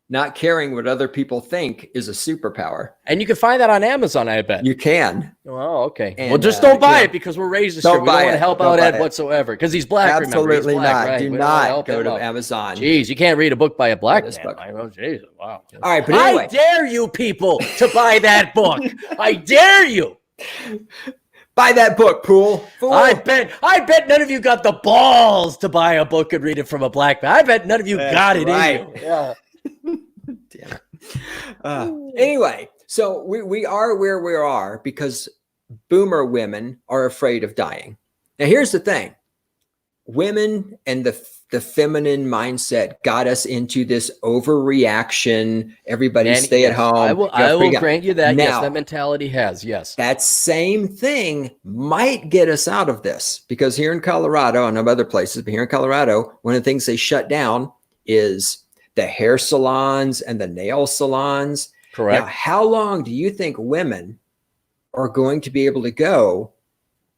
Not caring what other people think is a superpower. And you can find that on Amazon, I bet. You can. Oh, okay. And, well, just don't buy it because we're racist here. We don't want to help out Ed whatsoever because he's black. Absolutely not. Right? Do not go to Amazon. Jeez, you can't read a book by a black man. Oh, Jesus, wow. All right, but anyway. I dare you people to buy that book. I dare you. Buy that book, fool. I bet none of you got the balls to buy a book and read it from a black man. I bet none of you got it in you. Yeah. Damn. Anyway, so we are where we are because boomer women are afraid of dying. Now, here's the thing. Women and the feminine mindset got us into this overreaction. Everybody stay at home. I will grant you that. Now, yes, that mentality has. Yes. That same thing might get us out of this because here in Colorado and other places, but here in Colorado, one of the things they shut down is the hair salons and the nail salons. Correct. Now, how long do you think women are going to be able to go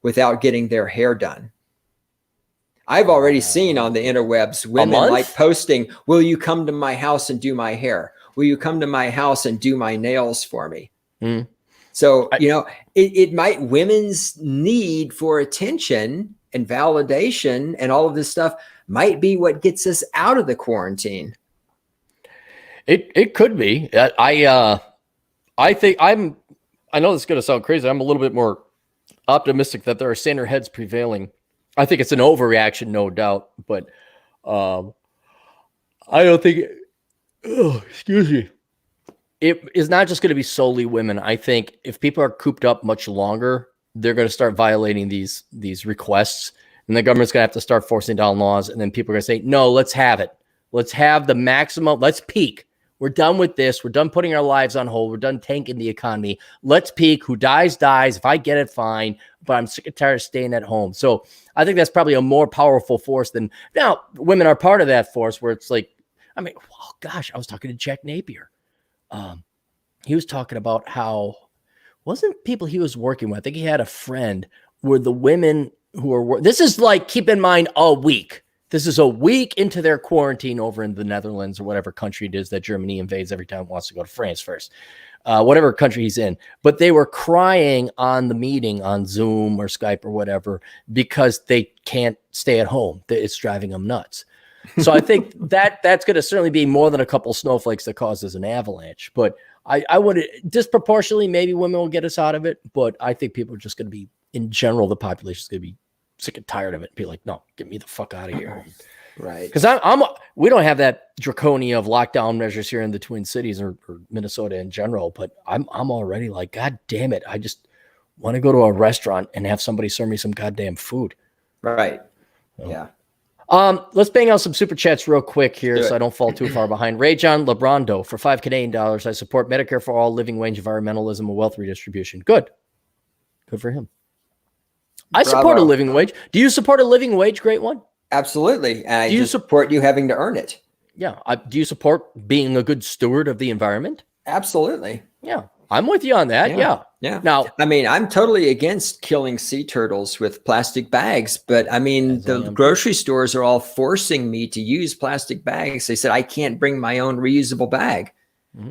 without getting their hair done? I've already seen on the interwebs women like posting, will you come to my house and do my hair? Will you come to my house and do my nails for me? Mm. So, it might, women's need for attention and validation and all of this stuff might be what gets us out of the quarantine. It could be. I think I know this is going to sound crazy. I'm a little bit more optimistic that there are saner heads prevailing. I think it's an overreaction, no doubt, but I don't think excuse me. It is not just going to be solely women. I think if people are cooped up much longer, they're going to start violating these requests, and the government's going to have to start forcing down laws, and then people are going to say, no, let's have it. Let's have the maximum. Let's peak. We're done with this. We're done putting our lives on hold. We're done tanking the economy. Let's peak. Who dies, dies. If I get it, fine. But I'm sick and tired of staying at home. So I think that's probably a more powerful force than now. Women are part of that force where it's like, I mean, oh gosh, I was talking to Jack Napier. He was talking about how wasn't people he was working with. I think he had a friend where the women who are, this is like, keep in mind a week. This is a week into their quarantine over in the Netherlands or whatever country it is that Germany invades every time it wants to go to France first, whatever country he's in. But they were crying on the meeting on Zoom or Skype or whatever because they can't stay at home. It's driving them nuts. So I think that's going to certainly be more than a couple snowflakes that causes an avalanche. But I would disproportionately, maybe women will get us out of it. But I think people are just going to be in general, the population is going to be sick and tired of it. Be like, no, get me the fuck out of here. Right. Because we don't have that draconia of lockdown measures here in the Twin Cities or Minnesota in general, but I'm already like, God damn it. I just want to go to a restaurant and have somebody serve me some goddamn food. Right. So, yeah. Let's bang out some super chats real quick here Do so it. I don't fall too far behind. Ray John Lebrondo for $5 Canadian. I support Medicare for all, living wage, environmentalism, and wealth redistribution. Good for him. I support a living wage. Do you support a living wage, Great One? Absolutely. And I support you having to earn it. Yeah. Do you support being a good steward of the environment? Absolutely. Yeah. I'm with you on that. Yeah. Now, I mean, I'm totally against killing sea turtles with plastic bags, but I mean, the grocery stores are all forcing me to use plastic bags. They said I can't bring my own reusable bag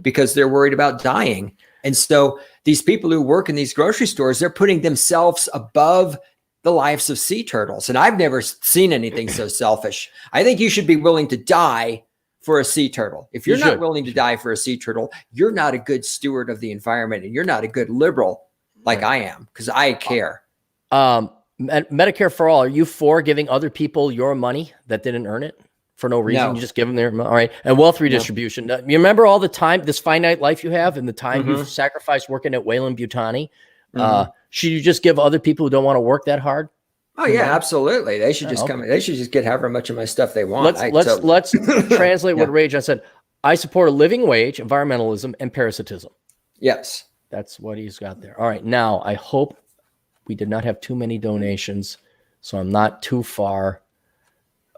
because they're worried about dying. And so these people who work in these grocery stores, they're putting themselves above the lives of sea turtles. And I've never seen anything so selfish. I think you should be willing to die for a sea turtle. If you're not willing to die for a sea turtle, you're not a good steward of the environment, and you're not a good liberal like I am, because I care. Medicare for all, are you for giving other people your money that didn't earn it for no reason? No. You just give them their money. All right. And wealth redistribution. You remember all the time, this finite life you have and the time you've sacrificed working at Wayland-Butani? Should you just give other people who don't want to work that hard? Oh yeah, absolutely. They should just come. They should just get however much of my stuff they want. Let's translate what Ray John said. I support a living wage, environmentalism, and parasitism. Yes, that's what he's got there. All right, now I hope we did not have too many donations, so I'm not too far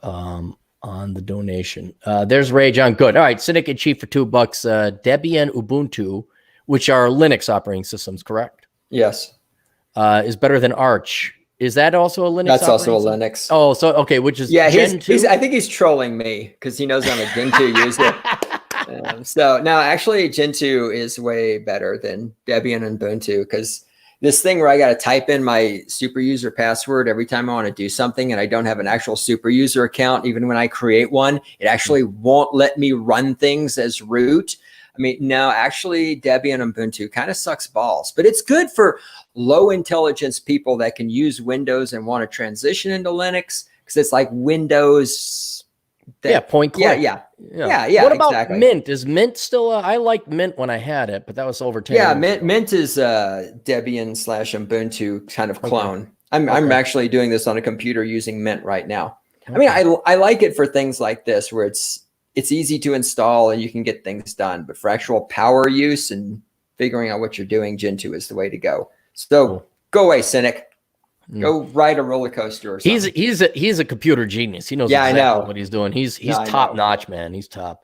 on the donation. There's Ray John. Good. All right, Cynic in Chief for $2. Debian Ubuntu, which are Linux operating systems, correct? Yes. Is better than Arch. Is that also a Linux? That's also a Linux. Oh, so okay, which is Gen 2? I think he's trolling me because he knows I'm a Gen 2 user. So now actually Gen 2 is way better than Debian and Ubuntu, because this thing where I got to type in my super user password every time I want to do something and I don't have an actual super user account, even when I create one, it actually won't let me run things as root. I mean, no, actually Debian and Ubuntu kind of sucks balls, but it's good for low intelligence people that can use Windows and want to transition into Linux, because it's like Windows. Point click. Yeah. What about Mint? Is Mint still? I liked Mint when I had it, but that was over 10 years ago. Mint is Debian/Ubuntu kind of clone. I'm actually doing this on a computer using Mint right now. I mean, I like it for things like this where it's easy to install and you can get things done, but for actual power use and figuring out what you're doing, Gen 2 is the way to go. So go away, Cynic. Go ride a roller coaster or something. He's a computer genius. He knows exactly what he's doing. He's top notch, man. He's top.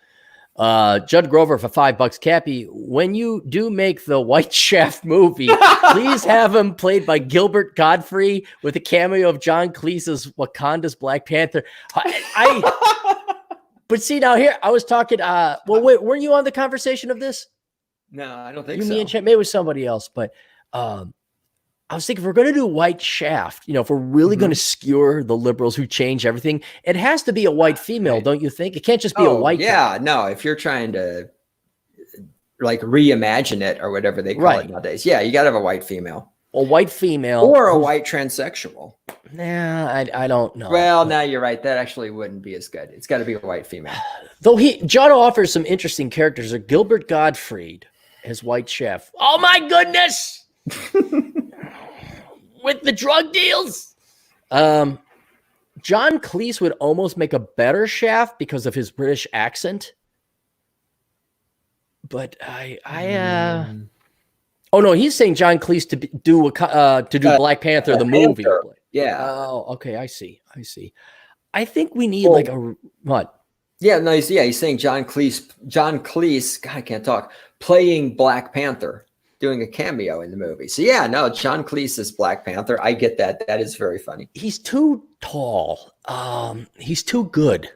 Judd Grover for $5. Cappy, when you do make the White Shaft movie, please have him played by Gilbert Godfrey with a cameo of John Cleese as Wakanda's Black Panther. But see, now here I was talking. Wait, weren't you on the conversation of this? No, I don't think so. Me and Chet, maybe it was somebody else, but I was thinking, if we're going to do White Shaft, if we're really going to skewer the liberals who change everything, it has to be a white female, don't you think? It can't just be a white guy. No. If you're trying to like reimagine it or whatever they call it nowadays, you got to have a white female. A white female. Or a white transsexual. Nah, I don't know. Well, now you're right. That actually wouldn't be as good. It's got to be a white female. Though John offers some interesting characters. Gilbert Gottfried as White Shaft. Oh my goodness! With the drug deals. John Cleese would almost make a better Shaft because of his British accent. But oh no, he's saying John Cleese to do Black Panther the movie. Yeah. Oh, okay. I see. I think we need like a what? Yeah, no, he's saying John Cleese, God, I can't talk, playing Black Panther, doing a cameo in the movie. So John Cleese is Black Panther. I get that. That is very funny. He's too tall. He's too good.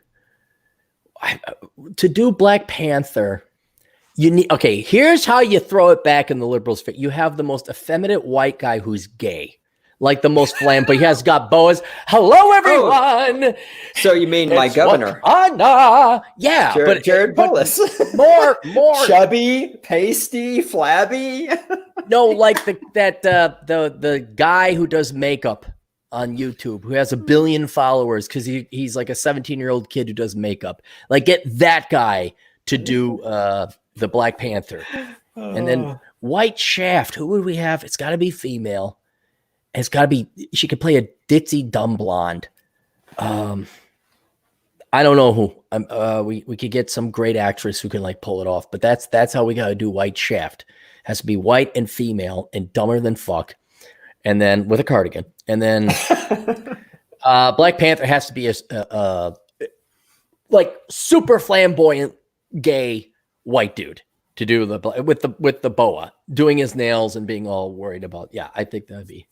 To do Black Panther, you need, here's how you throw it back in the liberals' face. You have the most effeminate white guy who's gay. like the most flamboyant. He has got boas. Hello, everyone. So you mean my governor? Yeah, Jared Polis. more chubby, pasty, flabby. No, like the guy who does makeup on YouTube, who has 1 billion followers because he's like a 17-year-old kid who does makeup. Like, get that guy to do the Black Panther. And then White Shaft. Who would we have? It's got to be female. It's got to be. She could play a ditzy dumb blonde. I don't know who. We could get some great actress who can like pull it off. But that's how we got to do White Shaft. Has to be white and female and dumber than fuck, and then with a cardigan. And then Black Panther has to be a like super flamboyant gay white dude to do with the boa, doing his nails and being all worried about. Yeah, I think that'd be.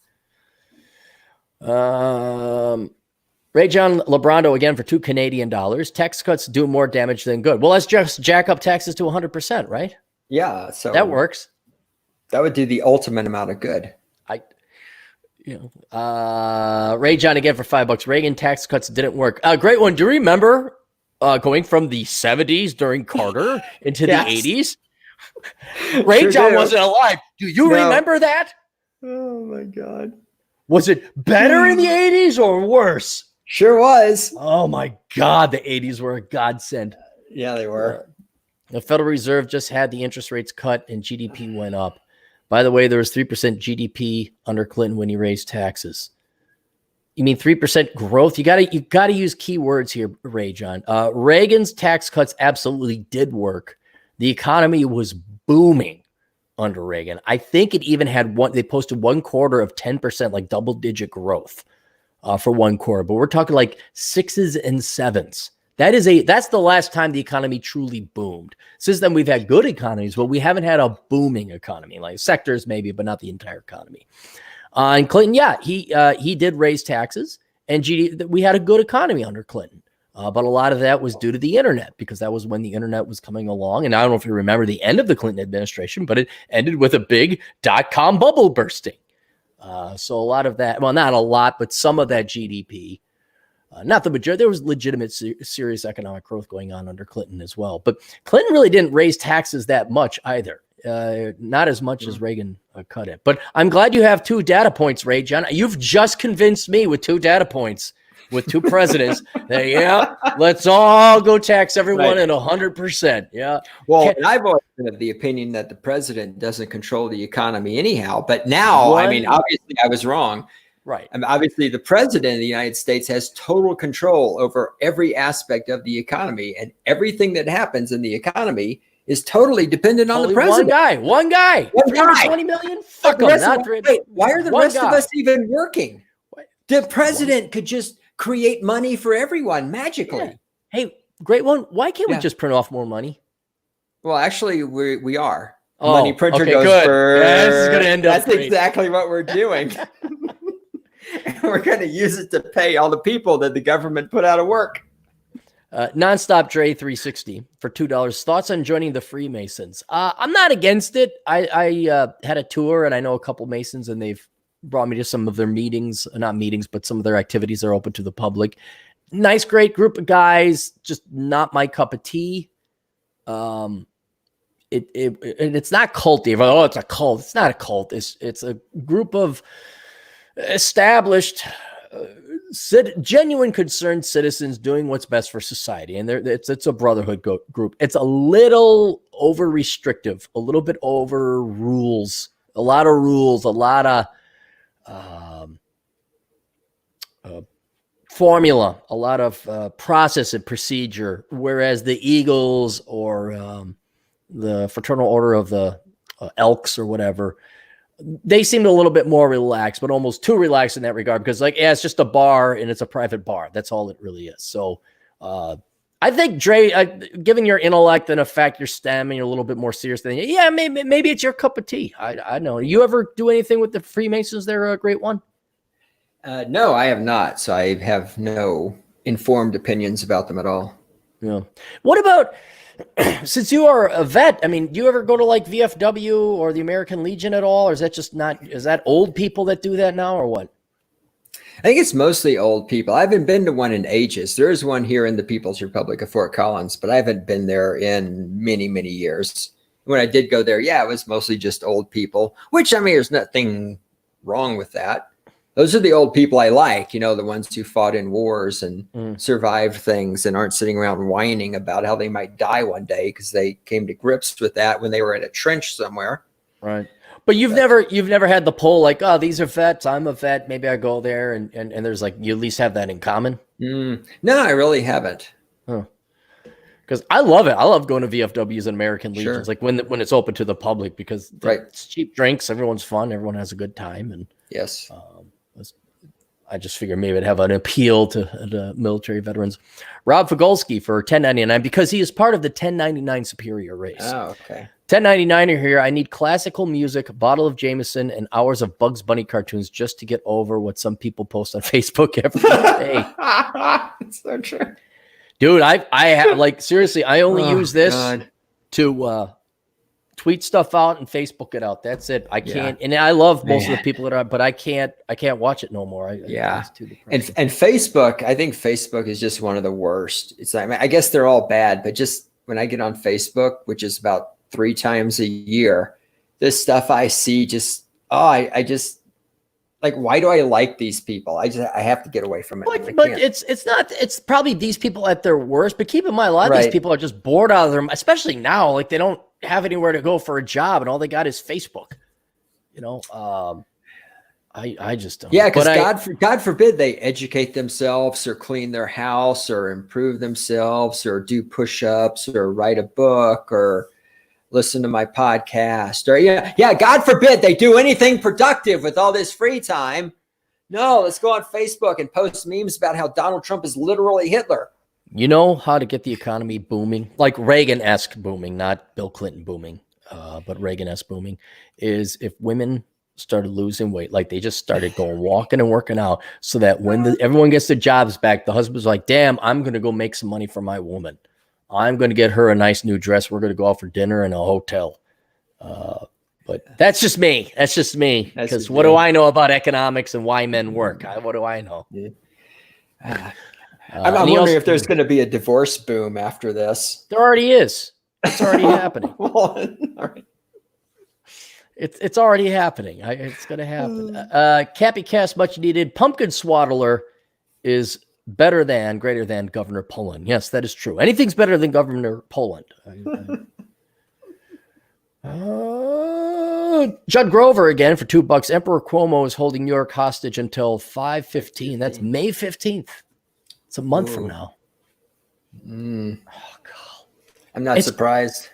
Ray John Lebrando again for $2 Canadian. Tax cuts do more damage than good. Well, let's just jack up taxes to 100%, right? Yeah, so that works. That would do the ultimate amount of good. Ray John again for $5. Reagan tax cuts didn't work. Great one. Do you remember going from the 70s during Carter into the 80s? Ray John wasn't alive. Do you remember that? Oh my God. Was it better in the 80s or worse? Sure was. Oh my God, the 80s were a godsend. Yeah, they were. The Federal Reserve just had the interest rates cut and GDP went up. By the way, there was 3% GDP under Clinton when he raised taxes. You mean 3% growth? You gotta use key words here, Ray John. Reagan's tax cuts absolutely did work. The economy was booming under Reagan. I think it even had they posted 1 quarter of 10%, like double-digit growth for 1 quarter. But we're talking like 6s and 7s. That's the last time the economy truly boomed. Since then, we've had good economies, but we haven't had a booming economy, like sectors maybe, but not the entire economy. And Clinton, he did raise taxes, and we had a good economy under Clinton. But a lot of that was due to the internet, because that was when the internet was coming along. And I don't know if you remember the end of the Clinton administration, but it ended with a big .com bubble bursting. So a lot of that, well, not a lot, but some of that GDP, not the majority, there was legitimate serious economic growth going on under Clinton as well. But Clinton really didn't raise taxes that much either. Not as much as Reagan cut it. But I'm glad you have 2 data points, Ray John. You've just convinced me with 2 data points. With 2 presidents, let's all go tax everyone at 100%. Yeah. Well, and I've always been of the opinion that the president doesn't control the economy anyhow. But now, I mean, obviously, I was wrong. Right. I mean, obviously, the president of the United States has total control over every aspect of the economy, and everything that happens in the economy is totally dependent on the president. One guy. 320 million. Fuck him. Wait, why are the rest of us even working? The president could just create money for everyone magically. Yeah. Hey, great one. Why can't we just print off more money? Well, actually, we are. Money printer goes good. Yeah, this is going to end up. That's exactly what we're doing. We're going to use it to pay all the people that the government put out of work. Nonstop Dre 360 for $2. Thoughts on joining the Freemasons? I'm not against it. I had a tour, and I know a couple Masons, and they've brought me to some of their meetings, not meetings, but some of their activities are open to the public. Nice, great group of guys, just not my cup of tea. It's not culty. Oh, it's a cult. It's not a cult. It's a group of established, genuine concerned citizens doing what's best for society. And it's a brotherhood group. It's a little over restrictive, a little bit over rules, a lot of rules, a lot of formula, a lot of process and procedure, whereas the Eagles or the Fraternal Order of the Elks or whatever, they seemed a little bit more relaxed, but almost too relaxed in that regard, because it's just a bar and it's a private bar. That's all it really is. So I think, Dre, given your intellect and the fact you're STEM and you're a little bit more serious than maybe it's your cup of tea. I know. You ever do anything with the Freemasons? They're a great one. No, I have not. So I have no informed opinions about them at all. Yeah. What about, since you are a vet, I mean, do you ever go to VFW or the American Legion at all? Or is that just not, is that old people that do that now or what? I think it's mostly old people. I haven't been to one in ages. There is one here in the People's Republic of Fort Collins, but I haven't been there in many, many years. When I did go there, yeah, it was mostly just old people, which, I mean, there's nothing wrong with that. Those are the old people I like, the ones who fought in wars and survived things and aren't sitting around whining about how they might die one day because they came to grips with that when they were in a trench somewhere. Right. But you've never had the poll like, oh, these are vets, I'm a vet, maybe I go there, and there's like, you at least have that in common? No, I really haven't. Because I love it. I love going to VFWs and American Legions, like when it's open to the public, because it's cheap drinks, everyone's fun, everyone has a good time, and yes, I just figure maybe it'd have an appeal to the military veterans. Rob Fagolski for $10.99 because he is part of the 1099 superior race. Oh, okay. 1099 here. I need classical music, a bottle of Jameson, and hours of Bugs Bunny cartoons just to get over what some people post on Facebook every day. It's so true. Dude, I have, like, seriously, I only use this to tweet stuff out and Facebook it out. That's it. I can't, and I love most of the people that are, but I can't watch it no more. And Facebook, I think Facebook is just one of the worst. It's like, I guess they're all bad, but just when I get on Facebook, which is about 3 times a year, this stuff I see I just like, why do I like these people? I have to get away from it. But it's probably these people at their worst, but keep in mind, a lot of these people are just bored out of their, especially now, like they don't have anywhere to go for a job and all they got is Facebook, I just don't. Yeah. Cause God forbid they educate themselves or clean their house or improve themselves or do push-ups or write a book or listen to my podcast or God forbid they do anything productive with all this free time. No, let's go on Facebook and post memes about how Donald Trump is literally Hitler. You know how to get the economy booming, like Reagan-esque booming, not Bill Clinton booming, but Reagan-esque booming, is if women started losing weight, like they just started going walking and working out, so that when everyone gets their jobs back, the husband's like, damn, I'm going to go make some money for my woman. I'm going to get her a nice new dress. We're going to go out for dinner in a hotel. But that's just me. That's just me. Because what do I know about economics and why men work? What do I know? Yeah. I'm wondering if there's going to be a divorce boom after this. There already is. It's already happening. All right. It's already happening. It's going to happen. Cappy Cast, much needed. Pumpkin Swaddler is greater than Governor Poland. Yes, that is true. Anything's better than Governor Poland. Judd Grover again for $2. Emperor Cuomo is holding New York hostage until 5/15. That's May 15th. It's a month from now. Oh, God. I'm not surprised.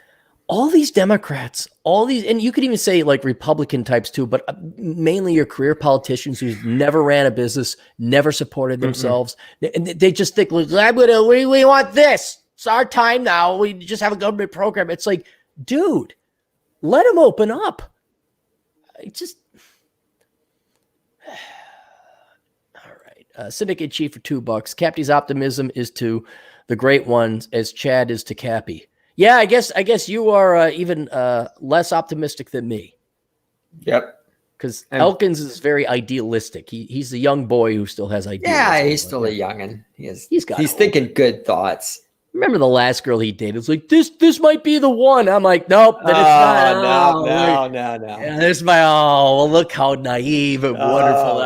All these Democrats, and you could even say like Republican types too, but mainly your career politicians who never ran a business, never supported themselves. And they just think, we want this. It's our time now. We just have a government program. It's like, dude, let them open up. Syndicate Chief for $2. Cappy's optimism is to the great ones as Chad is to Cappy. Yeah, I guess you are even less optimistic than me. Yep. Because Elkins is very idealistic. He's a young boy who still has ideas. Yeah, he's still a youngin'. He's hope. Thinking good thoughts. Remember the last girl he dated was like, this might be the one. I'm like, nope, that is not. No. Yeah, well, look how naive and wonderful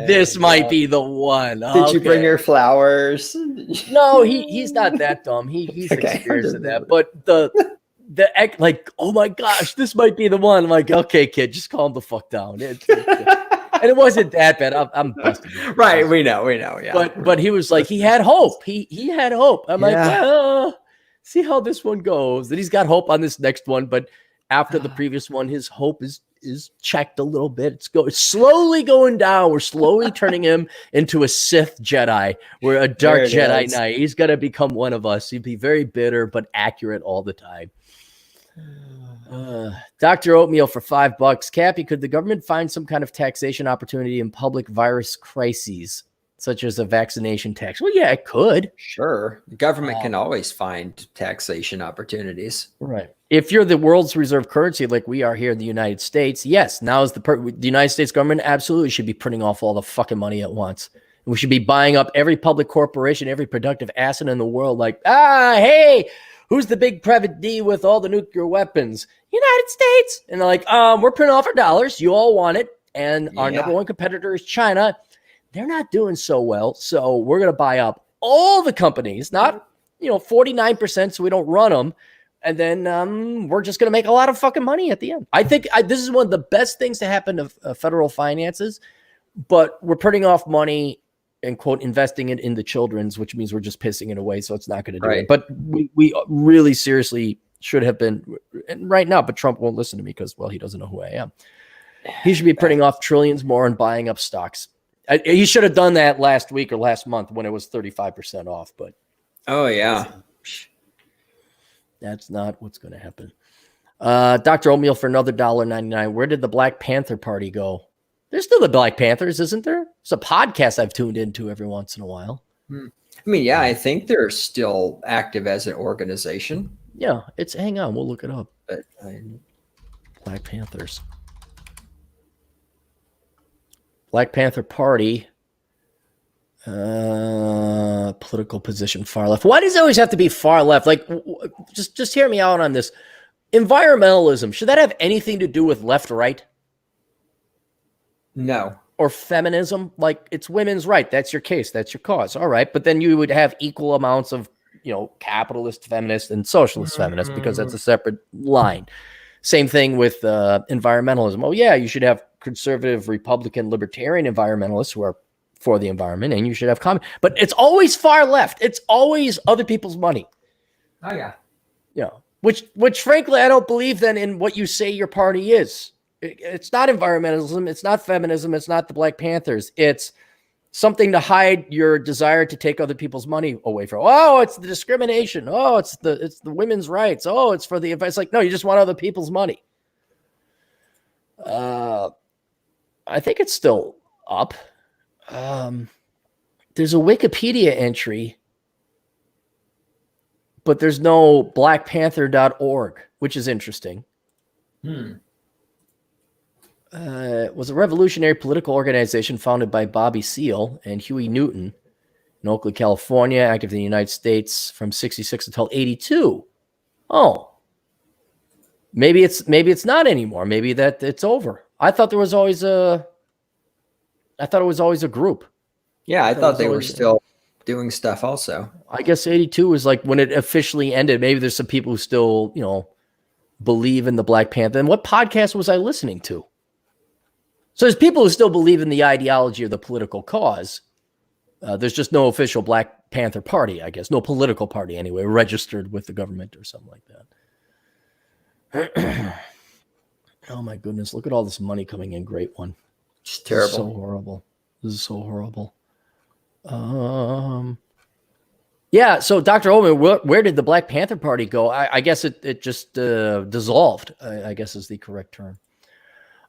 this might be the one. Did you bring her flowers? No, he's not that dumb. He's experienced in that. But the like, oh my gosh, this might be the one. I'm like, okay, kid, just calm the fuck down. And it wasn't that bad. I'm busting. Right. We know. Yeah. But he was like, he had hope. He had hope. I'm like, well, see how this one goes. And he's got hope on this next one. But after the previous one, his hope is checked a little bit. It's slowly going down. We're slowly turning him into a Sith Jedi. We're a dark Jedi Knight. He's going to become one of us. He'd be very bitter, but accurate all the time. Dr. Oatmeal for $5. Cappy, could the government find some kind of taxation opportunity in public virus crises, such as a vaccination tax? Well, yeah, it could. Sure. The government can always find taxation opportunities. Right. If you're the world's reserve currency like we are here in the United States, yes, now is the United States government absolutely should be printing off all the fucking money at once We should be buying up every public corporation, every productive asset in the world. Like, hey, who's the big private D with all the nuclear weapons? United States. And they're like, we're printing off our dollars. You all want it. And our number one competitor is China. They're not doing so well. So we're going to buy up all the companies, not, 49%, so we don't run them. And then we're just going to make a lot of fucking money at the end. I think this is one of the best things to happen to federal finances, but we're putting off money and, quote, investing it in the children's, which means we're just pissing it away. So it's not going to do it. But we really seriously should have been, and right now, but Trump won't listen to me because, well, he doesn't know who I am. He should be putting off trillions more and buying up stocks. He should have done that last week or last month when it was 35% off. But that's not what's going to happen. Dr. Oatmeal for another $1.99. Where did the Black Panther Party go? There's still the Black Panthers, isn't there? It's a podcast I've tuned into every once in a while. I think they're still active as an organization. Yeah, hang on, we'll look it up. But Black Panthers. Black Panther Party. Political position, far left. Why does it always have to be far left? Like, just hear me out on this. Environmentalism, should that have anything to do with left, right? No. Or feminism? Like, it's women's right. That's your case. That's your cause. All right. But then you would have equal amounts of, capitalist feminists and socialist feminists because that's a separate line. Same thing with environmentalism. Oh, yeah, you should have conservative, Republican, libertarian environmentalists who are for the environment, and you should have common. But it's always far left. It's always other people's money. Oh, yeah. Which frankly, I don't believe then in what you say your party is. It's not environmentalism. It's not feminism. It's not the Black Panthers. It's something to hide your desire to take other people's money away from. Oh, it's the discrimination. Oh, it's the women's rights. Oh, it's for the advice. Like, no, you just want other people's money. I think it's still up. There's a Wikipedia entry, but there's no blackpanther.org, which is interesting. It was a revolutionary political organization founded by Bobby Seale and Huey Newton in Oakland, California, active in the United States from 1966 until 1982. Oh, maybe it's not anymore. Maybe that it's over. I thought it was always a group. Yeah, I thought they were still doing stuff also. I guess 1982 was like when it officially ended. Maybe there's some people who still, believe in the Black Panther. And what podcast was I listening to? So there's people who still believe in the ideology of the political cause. There's just no official Black Panther Party, I guess. No political party anyway, registered with the government or something like that. Oh my goodness, look at all this money coming in. Great one. It's terrible. So horrible. This is so horrible. Yeah, so Dr. Oldman, where did the Black Panther Party go? I guess it just dissolved, I guess is the correct term.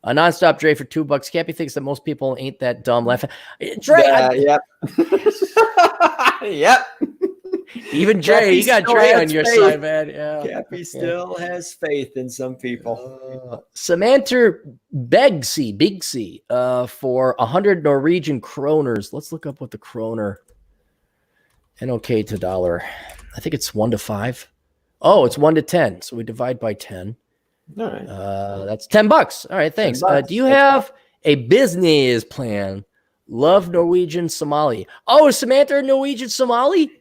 A nonstop Dre for $2. Cappy thinks that most people ain't that dumb. Laughing. Dre. Yep. Yep. Even Dre, Cappy, you got Dre on your side, man. Yeah. Cappy still has faith in some people. Samantha Bigsy, for 100 Norwegian kroners. Let's look up what the kroner NOK to dollar. I think it's 1 to 5. Oh, it's 1 to 10. So we divide by 10. All right. That's $10. All right, thanks. Do you have a business plan? Love Norwegian Somali. Oh, is Samantha a Norwegian Somali?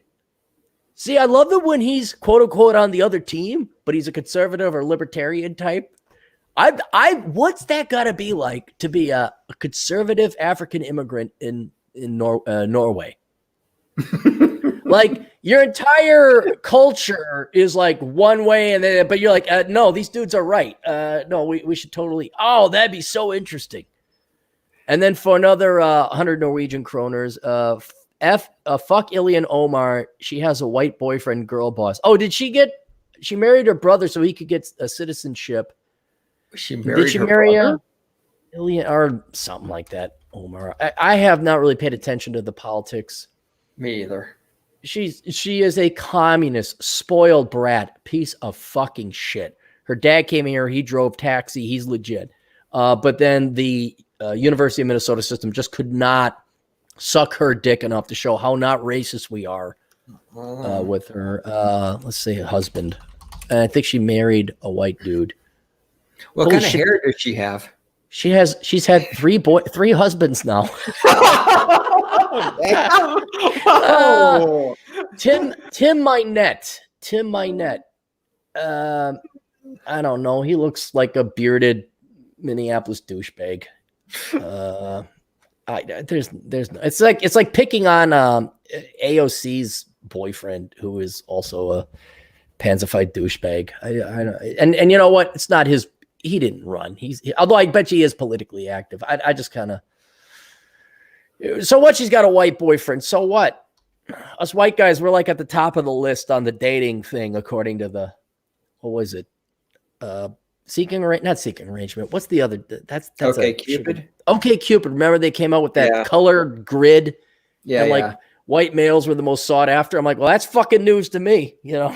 See, I love it when he's quote unquote on the other team, but he's a conservative or libertarian type. What's that got to be like to be a conservative African immigrant in Norway? Like your entire culture is like one way, but you're like, no, these dudes are right. No, we should totally. Oh, that'd be so interesting. And then for another 100 Norwegian kroners, fuck Ilian Omar. She has a white boyfriend, girl boss. Oh, she married her brother so he could get a citizenship. Did she marry Ilian or something like that? Omar. I have not really paid attention to the politics. Me either. She is a communist, spoiled brat, piece of fucking shit. Her dad came here. He drove taxi. He's legit. But then the University of Minnesota system just could not suck her dick enough to show how not racist we are with her. Let's say husband. And I think she married a white dude. What kind of hair does she have? She's had three husbands now. Tim Minette. I don't know. He looks like a bearded Minneapolis douchebag. It's like picking on AOC's boyfriend, who is also a pansified douchebag. And you know what? It's not his. He didn't run. Although I bet he is politically active. I just kind of. So what? She's got a white boyfriend. So what? Us white guys, we're like at the top of the list on the dating thing, according to the. What was it? Not seeking arrangement. What's the other? That's Okay, Cupid. Okay, Cupid. Remember they came out with that colored grid. Yeah, and like white males were the most sought after. I'm like, well, that's fucking news to me. You know.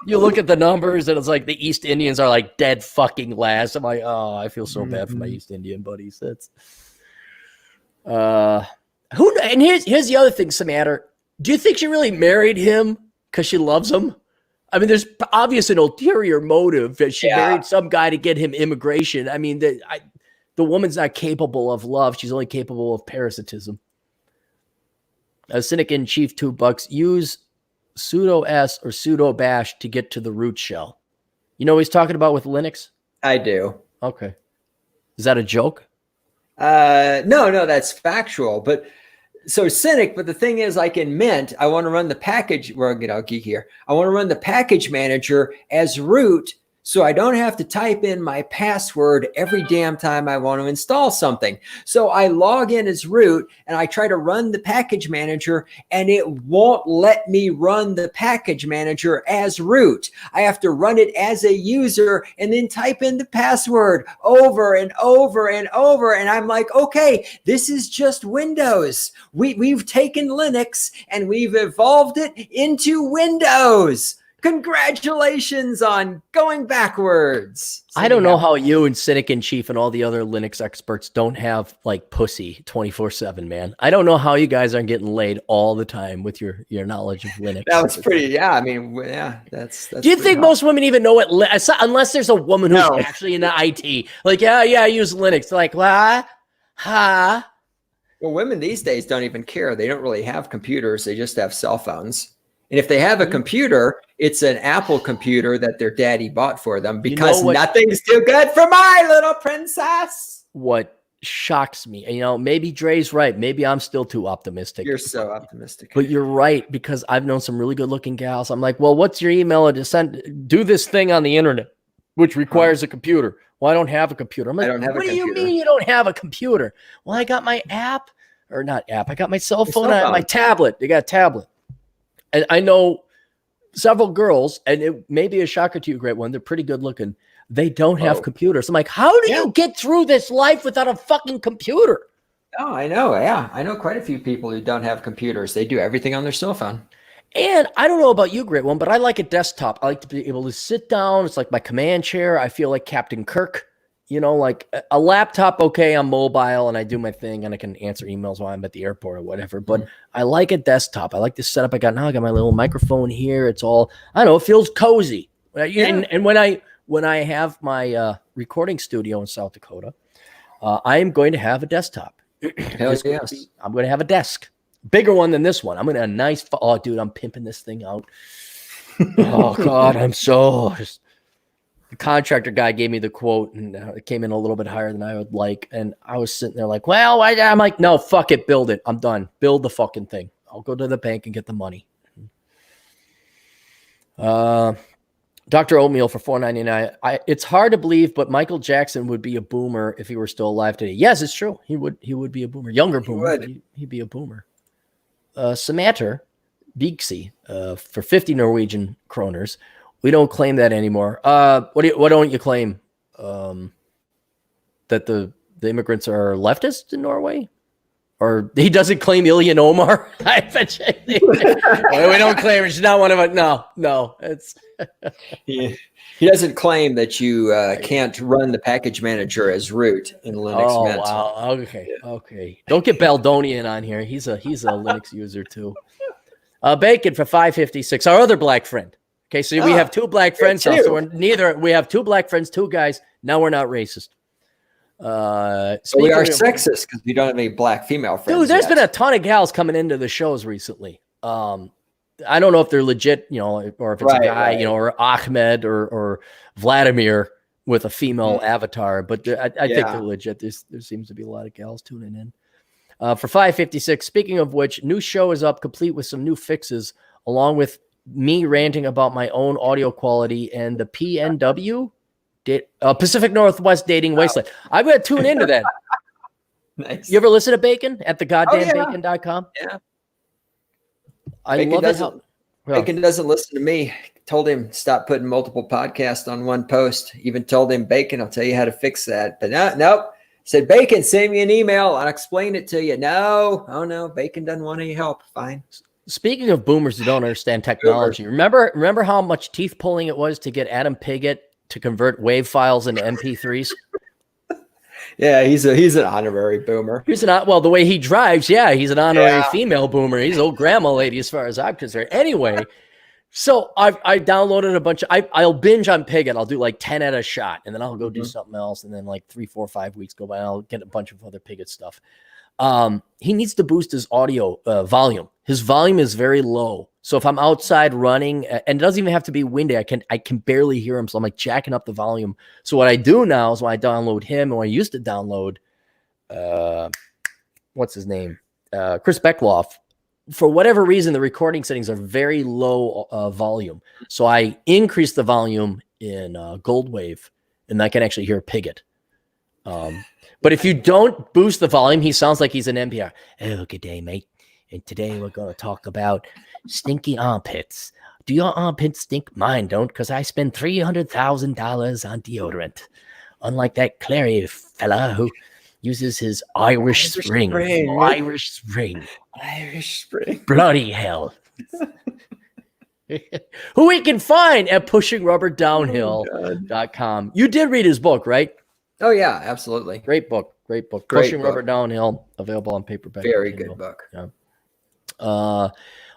You look at the numbers and it's like the East Indians are like dead fucking last. I'm like, oh, I feel so bad for my East Indian buddies. That's and here's the other thing, Samantha. Do you think she really married him because she loves him? I mean, there's obvious an ulterior motive that she married some guy to get him immigration. I mean, the woman's not capable of love. She's only capable of parasitism. Cynic in Chief $2. Use sudo s or sudo bash to get to the root shell. You know what he's talking about with Linux? I do. Okay. Is that a joke? No, that's factual. But so Cynic, but the thing is, like in Mint, I want to run the package. We're gonna get all geeky here. I want to run the package manager as root, so I don't have to type in my password every damn time I want to install something. So I log in as root and I try to run the package manager and it won't let me run the package manager as root. I have to run it as a user and then type in the password over and over and over. And I'm like, okay, this is just Windows. We've taken Linux and we've evolved it into Windows. Congratulations on going backwards. I don't know how you and Cynic in Chief and all the other Linux experts don't have like pussy 24/7, man. I don't know how you guys aren't getting laid all the time with your knowledge of Linux. That was pretty, I mean, that's Do you think most women even know what, unless there's a woman who's actually in the IT? Like, I use Linux. Like, what? Huh? Well, women these days don't even care. They don't really have computers. They just have cell phones. And if they have a computer, it's an Apple computer that their daddy bought for them because nothing's too good for my little princess. What shocks me, maybe Dre's right. Maybe I'm still too optimistic. You're so optimistic. But you're right, because I've known some really good looking gals. I'm like, well, what's your email to do this thing on the internet, which requires a computer? Well, I don't have a computer. I'm like, what do you mean you don't have a computer? Well, I got my I got my cell phone on my tablet. They got a tablet. And I know several girls, and it may be a shocker to you, Great One. They're pretty good looking. They don't have computers. I'm like, how do you get through this life without a fucking computer? Oh, I know. Yeah. I know quite a few people who don't have computers. They do everything on their cell phone. And I don't know about you, Great One, but I like a desktop. I like to be able to sit down. It's like my command chair. I feel like Captain Kirk. Like a laptop, okay, I'm mobile and I do my thing and I can answer emails while I'm at the airport or whatever. But I like a desktop. I like the setup I got now. I got my little microphone here. It's all, I don't know, it feels cozy. And when I have my recording studio in South Dakota, I am going to have a desktop. Hell yes. I'm going to have a desk. Bigger one than this one. I'm going to have a nice, dude, I'm pimping this thing out. Oh, God, I'm so... The contractor guy gave me the quote and it came in a little bit higher than I would like. And I was sitting there like, well, I'm like, no, fuck it. Build it. I'm done. Build the fucking thing. I'll go to the bank and get the money. Dr. Oatmeal for $4.99. It's hard to believe, but Michael Jackson would be a boomer if he were still alive today. Yes, it's true. He would be a boomer. Younger boomer. He'd be a boomer. Samantha Beaksy for 50 Norwegian kroners. We don't claim that anymore. What don't you claim? That the immigrants are leftists in Norway? Or he doesn't claim Ilyan Omar. I bet you. We don't claim it. She's not one of it. No, it's. He doesn't claim that you can't run the package manager as root in Linux. Oh, Mint. wow. Okay. Don't get Baldonian on here. He's a Linux user too. Bacon for $5.56. Our other black friend. Okay, so we have two black friends now. So we have two black friends, two guys. Now we're not racist. So we are sexist because we don't have any black female friends. Dude, there's been a ton of gals coming into the shows recently. I don't know if they're legit, or if it's a guy, or Ahmed or Vladimir with a female avatar, but I think they're legit. There seems to be a lot of gals tuning in. For $5.56, speaking of which, new show is up, complete with some new fixes, along with me ranting about my own audio quality and the PNW, Pacific Northwest Dating Wasteland. I'm going to tune into that. Nice. You ever listen to Bacon at thegoddamnbacon.com? Yeah. I love it. Bacon doesn't listen to me. Told him stop putting multiple podcasts on one post. Even told him, Bacon, I'll tell you how to fix that. But nope. Said, Bacon, send me an email. I'll explain it to you. No. Oh, no. Bacon doesn't want any help. Fine. Speaking of boomers who don't understand technology, remember how much teeth pulling it was to get Adam Piggott to convert WAV files into MP3s? Yeah, he's an honorary boomer. The way he drives, he's an honorary female boomer. He's an old grandma lady as far as I'm concerned. Anyway, so I downloaded a bunch of, I'll binge on Piggott. I'll do like 10 at a shot, and then I'll go do something else. And then like 3, 4, 5 weeks go by, and I'll get a bunch of other Piggott stuff. He needs to boost his audio volume. His volume is very low. So if I'm outside running, and it doesn't even have to be windy, I can barely hear him. So I'm like jacking up the volume. So what I do now is when I download him, or I used to download, what's his name? Chris Beckloff. For whatever reason, the recording settings are very low volume. So I increase the volume in Gold Wave, and I can actually hear Piggott. But if you don't boost the volume, he sounds like he's an NPR. Oh, good day, mate. And today we're going to talk about stinky armpits. Do your armpits stink? Mine don't, because I spend $300,000 on deodorant. Unlike that Clary fella who uses his Irish Spring. Irish Spring. Bloody hell. Who we can find at pushingrubberdownhill.com. You did read his book, right? Oh, yeah, absolutely. Great book. Pushing Rubber Downhill, available on paperback. Very good book. Yeah.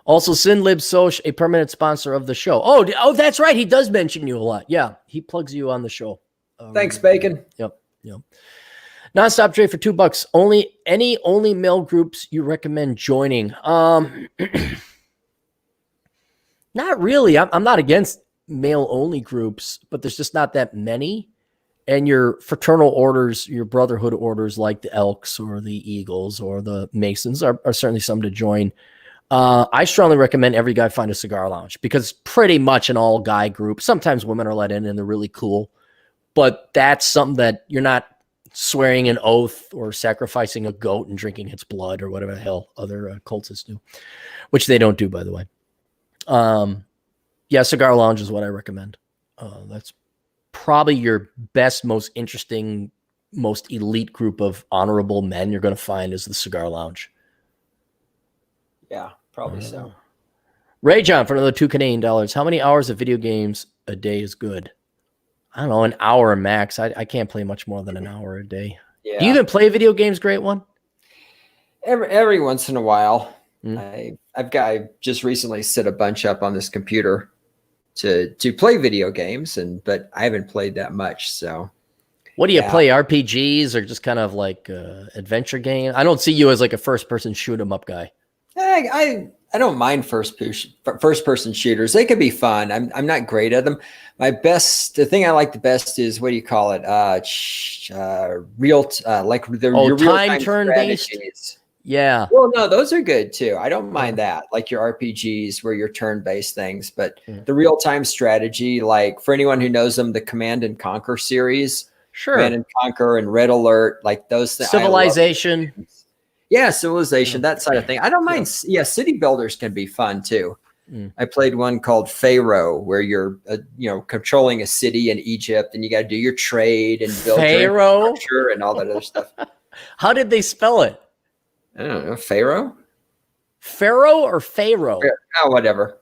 Also, SynLib Soch, a permanent sponsor of the show. Oh, that's right. He does mention you a lot. Yeah, he plugs you on the show. Thanks, Bacon. Yep. Nonstop trade for $2. Only male groups you recommend joining? Not really. I'm not against male only groups, but there's just not that many. And your fraternal orders, your brotherhood orders, like the Elks or the Eagles or the Masons, are certainly some to join. I strongly recommend every guy find a cigar lounge, because it's pretty much an all guy group. Sometimes women are let in and they're really cool, but that's something that you're not swearing an oath or sacrificing a goat and drinking its blood or whatever the hell other cultists do, which they don't do, by the way. Cigar lounge is what I recommend. That's probably your best, most interesting, most elite group of honorable men you're going to find is the cigar lounge. Yeah, probably so. Ray John for another $2 Canadian. How many hours of video games a day is good? I don't know, an hour max. I can't play much more than an hour a day. Yeah. Do you even play video games, Great One? Every once in a while. I've just recently set a bunch up on this computer to play video games, but I haven't played that much. So what do you play, RPGs or just kind of like adventure game? I don't see you as like a first person shoot 'em up guy. I don't mind first person shooters. They can be fun. I'm not great at them. The thing I like the best is, what do you call it? Real time turn based. Yeah. Well, no, those are good too. I don't mind that, like your RPGs where you're turn-based things, but the real-time strategy, like for anyone who knows them, the Command and Conquer series, Command and Conquer and Red Alert, like those things. Civilization. Civilization, that side of thing. I don't mind. Yeah, city builders can be fun too. I played one called Pharaoh, where you're controlling a city in Egypt, and you got to do your trade and build Pharaoh and all that other stuff. How did they spell it? I don't know, Pharaoh? Pharaoh or Pharaoh? Oh, whatever.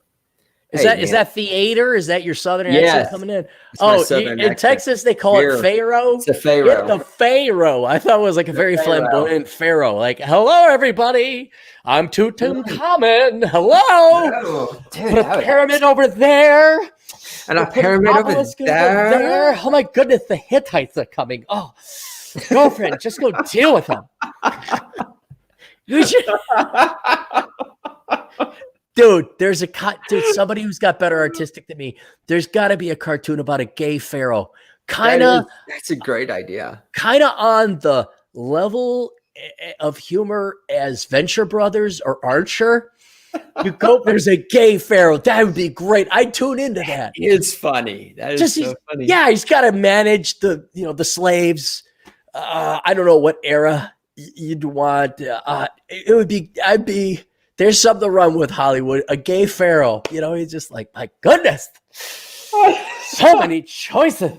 Is that theater? Is that your southern accent coming in? Oh, in accent. Texas they call it Pharaoh. It's a Pharaoh. It's the Pharaoh. I thought it was like a very flamboyant Pharaoh. Like, hello everybody, I'm Tutankhamun. Hello. Oh, dude, put a pyramid over there. And a pyramid over there. Oh my goodness, the Hittites are coming. Oh, girlfriend, just go deal with them. You should. Dude, there's somebody who's got better artistic than me. There's got to be a cartoon about a gay pharaoh. That's a great idea. Kind of on the level of humor as Venture Brothers or Archer. You go, there's a gay pharaoh. That would be great. I'd tune into that. It's funny. That is so funny. Yeah, he's got to manage the slaves. I don't know what era you'd want. There's something wrong with Hollywood. A gay pharaoh, he's just like, my goodness, so many choices.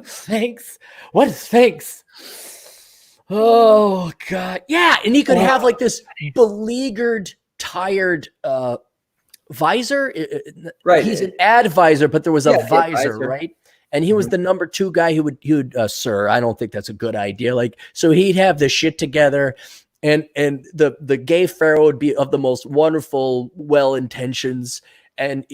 Thanks. What is thanks? Oh God, yeah, and he could have like this beleaguered, tired visor. Right, he's an advisor, but there was a visor, right? And he was the number 2 guy who would, sir, I don't think that's a good idea. Like, so he'd have the shit together. And the gay pharaoh would be of the most wonderful, well intentions, and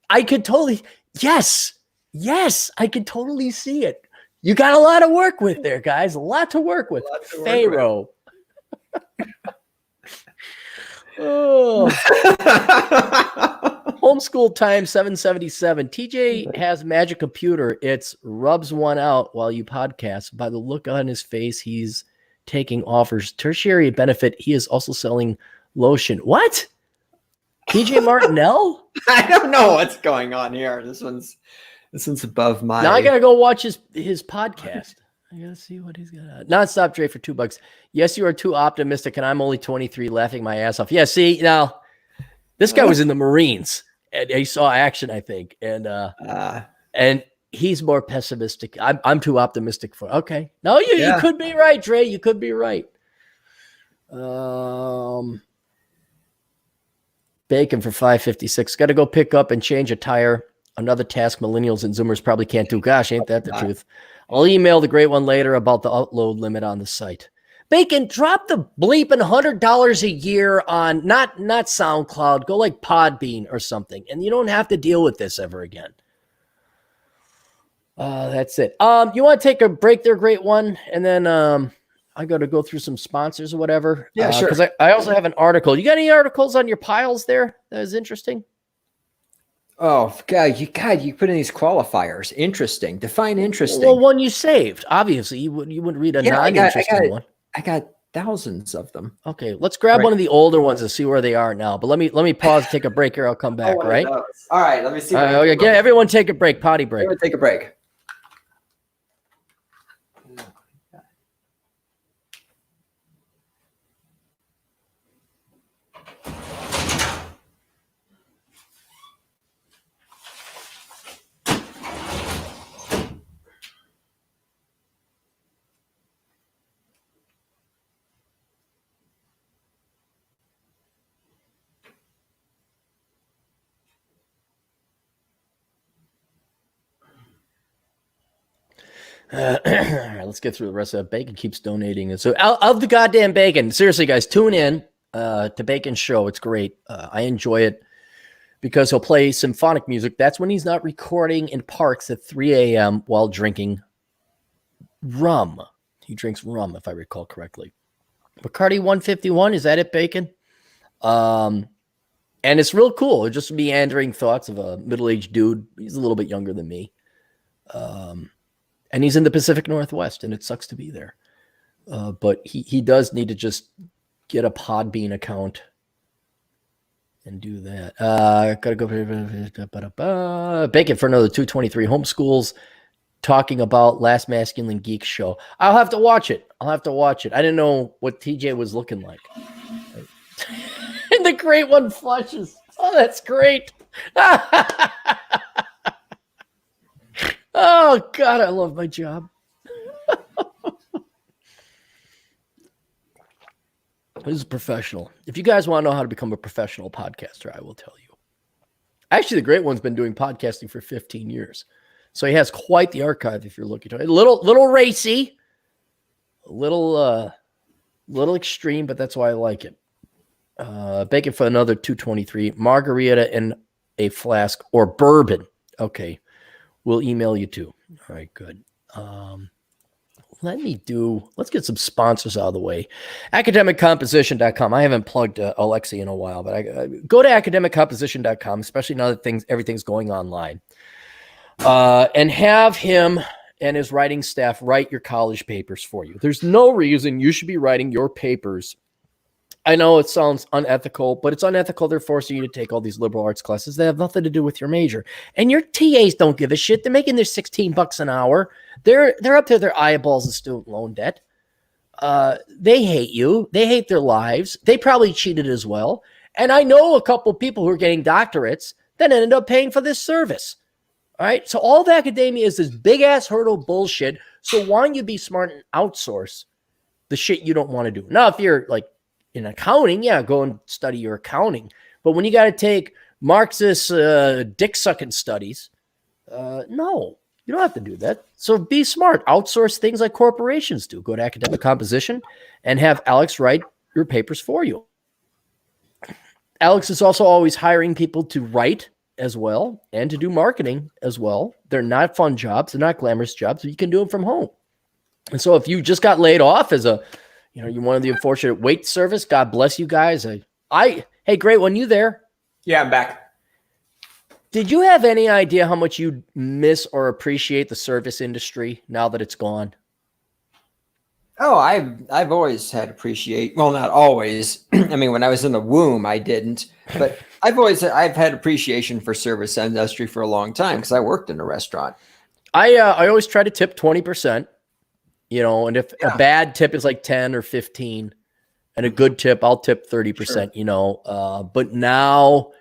I could totally I could totally see it. You got a lot of work with there, guys. A lot to work with. Pharaoh. Oh. Homeschool time 777. TJ has magic computer. It's rubs one out while you podcast. By the look on his face, he's taking offers. Tertiary benefit. He is also selling lotion. What? TJ Martinell? I don't know what's going on here. This one's above my. Now I gotta go watch his podcast. I gotta see what he's got. Nonstop Dre for $2. Yes, you are too optimistic, and I'm only 23, laughing my ass off. Yeah, see, now this guy was in the Marines, and he saw action, I think, and he's more pessimistic. I'm too optimistic for. Okay, no, you could be right, Dre. You could be right. Bacon for $5.56. Got to go pick up and change a tire. Another task millennials and Zoomers probably can't do. Gosh, ain't that the truth? I'll email the great one later about the upload limit on the site. Bacon, drop the bleeping $100 a year on not SoundCloud. Go like Podbean or something, and you don't have to deal with this ever again. That's it. You want to take a break there, great one, and then I got to go through some sponsors or whatever. Yeah, sure. Because I also have an article. You got any articles on your piles there that is interesting? Oh God, you put in these qualifiers. Interesting. Define interesting. Well, one you saved. Obviously, you wouldn't read a non-interesting one. I got thousands of them. Okay, let's grab one of the older ones and see where they are now. But let me pause, take a break here. I'll come back. Right? All right. Let me see. Okay, everyone, take a break. Potty break. Everyone take a break. All right, let's get through the rest of that. Bacon keeps donating. And so of the goddamn Bacon, seriously, guys, tune in to Bacon's show. It's great. I enjoy it because he'll play symphonic music. That's when he's not recording in parks at 3 a.m. while drinking rum. He drinks rum, if I recall correctly. Bacardi 151, is that it, Bacon? And it's real cool. Just meandering thoughts of a middle-aged dude. He's a little bit younger than me. And he's in the Pacific Northwest, and it sucks to be there. But he does need to just get a Podbean account and do that. Gotta go Bacon for another 223 homeschools talking about Last Masculine Geek show. I'll have to watch it. I didn't know what TJ was looking like. And the great one flushes. Oh, that's great. Oh, God, I love my job. This is professional. If you guys want to know how to become a professional podcaster, I will tell you. Actually, the great one's been doing podcasting for 15 years. So he has quite the archive if you're looking to it. A little racy, a little extreme, but that's why I like it. Bacon for another 223, margarita and a flask or bourbon. Okay. We'll email you too. All right, good. Let's get some sponsors out of the way. Academiccomposition.com. I haven't plugged Alexi in a while, but I go to academiccomposition.com, especially now that everything's going online, and have him and his writing staff write your college papers for you. There's no reason you should be writing your papers. I know it sounds unethical, but it's unethical. They're forcing you to take all these liberal arts classes that have nothing to do with your major. And your TAs don't give a shit. They're making their $16 an hour. They're up to their eyeballs in student loan debt. They hate you. They hate their lives. They probably cheated as well. And I know a couple people who are getting doctorates that ended up paying for this service. All right. So all of academia is this big ass hurdle bullshit. So why don't you be smart and outsource the shit you don't want to do? Now, if you're like, in accounting, yeah, go and study your accounting. But when you got to take Marxist dick-sucking studies, no, you don't have to do that. So be smart. Outsource things like corporations do. Go to Academic Composition and have Alex write your papers for you. Alex is also always hiring people to write as well and to do marketing as well. They're not fun jobs. They're not glamorous jobs. But you can do them from home. And so if you just got laid off as you're one of the unfortunate wait service. God bless you guys. Hey, great one. You there? Yeah, I'm back. Did you have any idea how much you miss or appreciate the service industry now that it's gone? Oh, I've always had well, not always. I mean, when I was in the womb, I didn't, but I've had appreciation for service industry for a long time because I worked in a restaurant. I always try to tip 20%. And if a bad tip is like 10 or 15 and a good tip, I'll tip 30%, sure. But now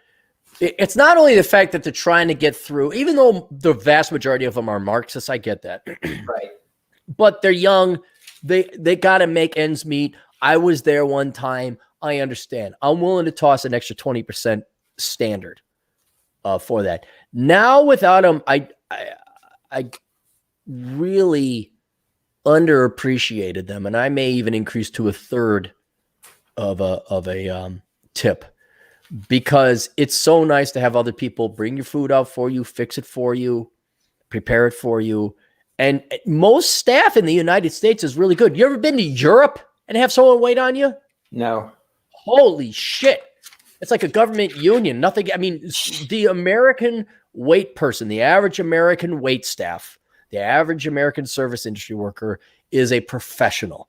it's not only the fact that they're trying to get through, even though the vast majority of them are Marxists, I get that. Right. But they're young. They got to make ends meet. I was there one time. I understand. I'm willing to toss an extra 20% standard for that. Now without them, I really underappreciated them, and I may even increase to a third of a tip because it's so nice to have other people bring your food out for you, fix it for you, prepare it for you. And most staff in the United States is really good. You ever been to Europe and have someone wait on you? No. Holy shit. It's like a government union. Nothing. I mean, the American wait person, the average American wait staff, the average American service industry worker is a professional.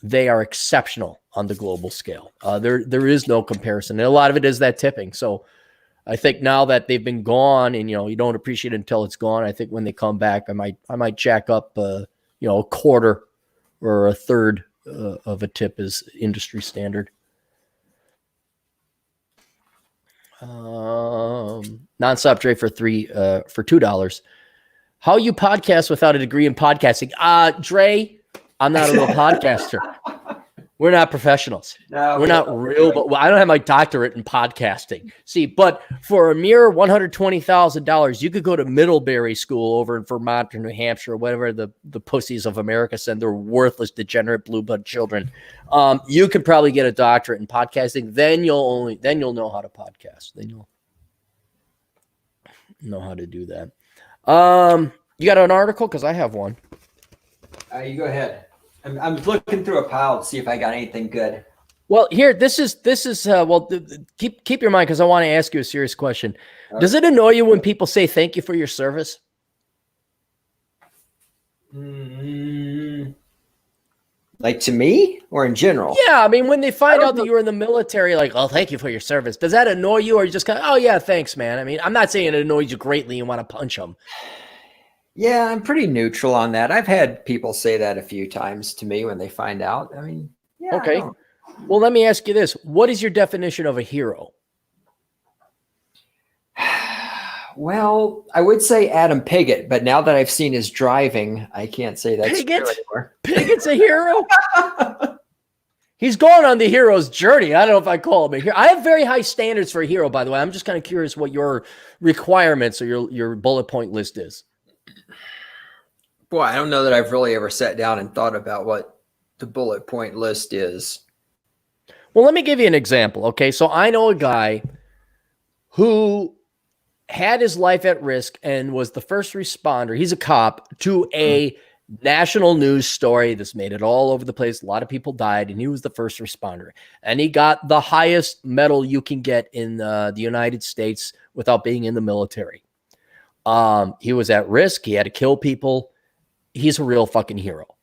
They are exceptional on the global scale. There is no comparison. And a lot of it is that tipping. So I think now that they've been gone and, you don't appreciate it until it's gone. I think when they come back, I might jack up, a quarter or a third of a tip is industry standard. Nonstop Dre for $2. How you podcast without a degree in podcasting? Dre, I'm not a real podcaster. We're not professionals. No, we're not real, but I don't have my doctorate in podcasting. See, but for a mere $120,000, you could go to Middlebury School over in Vermont or New Hampshire or whatever the pussies of America send their worthless, degenerate blue blood children. You could probably get a doctorate in podcasting. Then you'll know how to podcast. Then you'll know how to do that. You got an article? Because I have one. You go ahead. I'm looking through a pile to see if I got anything good. Well, here, this is keep your mind because I want to ask you a serious question. Okay. Does it annoy you when people say thank you for your service? Like to me or in general? Yeah, I mean, when they find out that you were in the military, like, oh, thank you for your service. Does that annoy you or you just kind of, oh, yeah, thanks, man? I mean, I'm not saying it annoys you greatly and want to punch them. Yeah, I'm pretty neutral on that. I've had people say that a few times to me when they find out. I mean, yeah. Okay. Well, let me ask you this. What is your definition of a hero? Well, I would say Adam Piggott, but now that I've seen his driving, I can't say that's true anymore. Piggott's a hero? He's going on the hero's journey. I don't know if I call him a hero. I have very high standards for a hero, by the way. I'm just kind of curious what your requirements or your bullet point list is. Boy, I don't know that I've really ever sat down and thought about what the bullet point list is. Well, let me give you an example. Okay. So I know a guy who had his life at risk and was the first responder. He's a cop to a national news story. This made it all over the place. A lot of people died, and he was the first responder. And he got the highest medal you can get in the United States without being in the military. He was at risk. He had to kill people. He's a real fucking hero.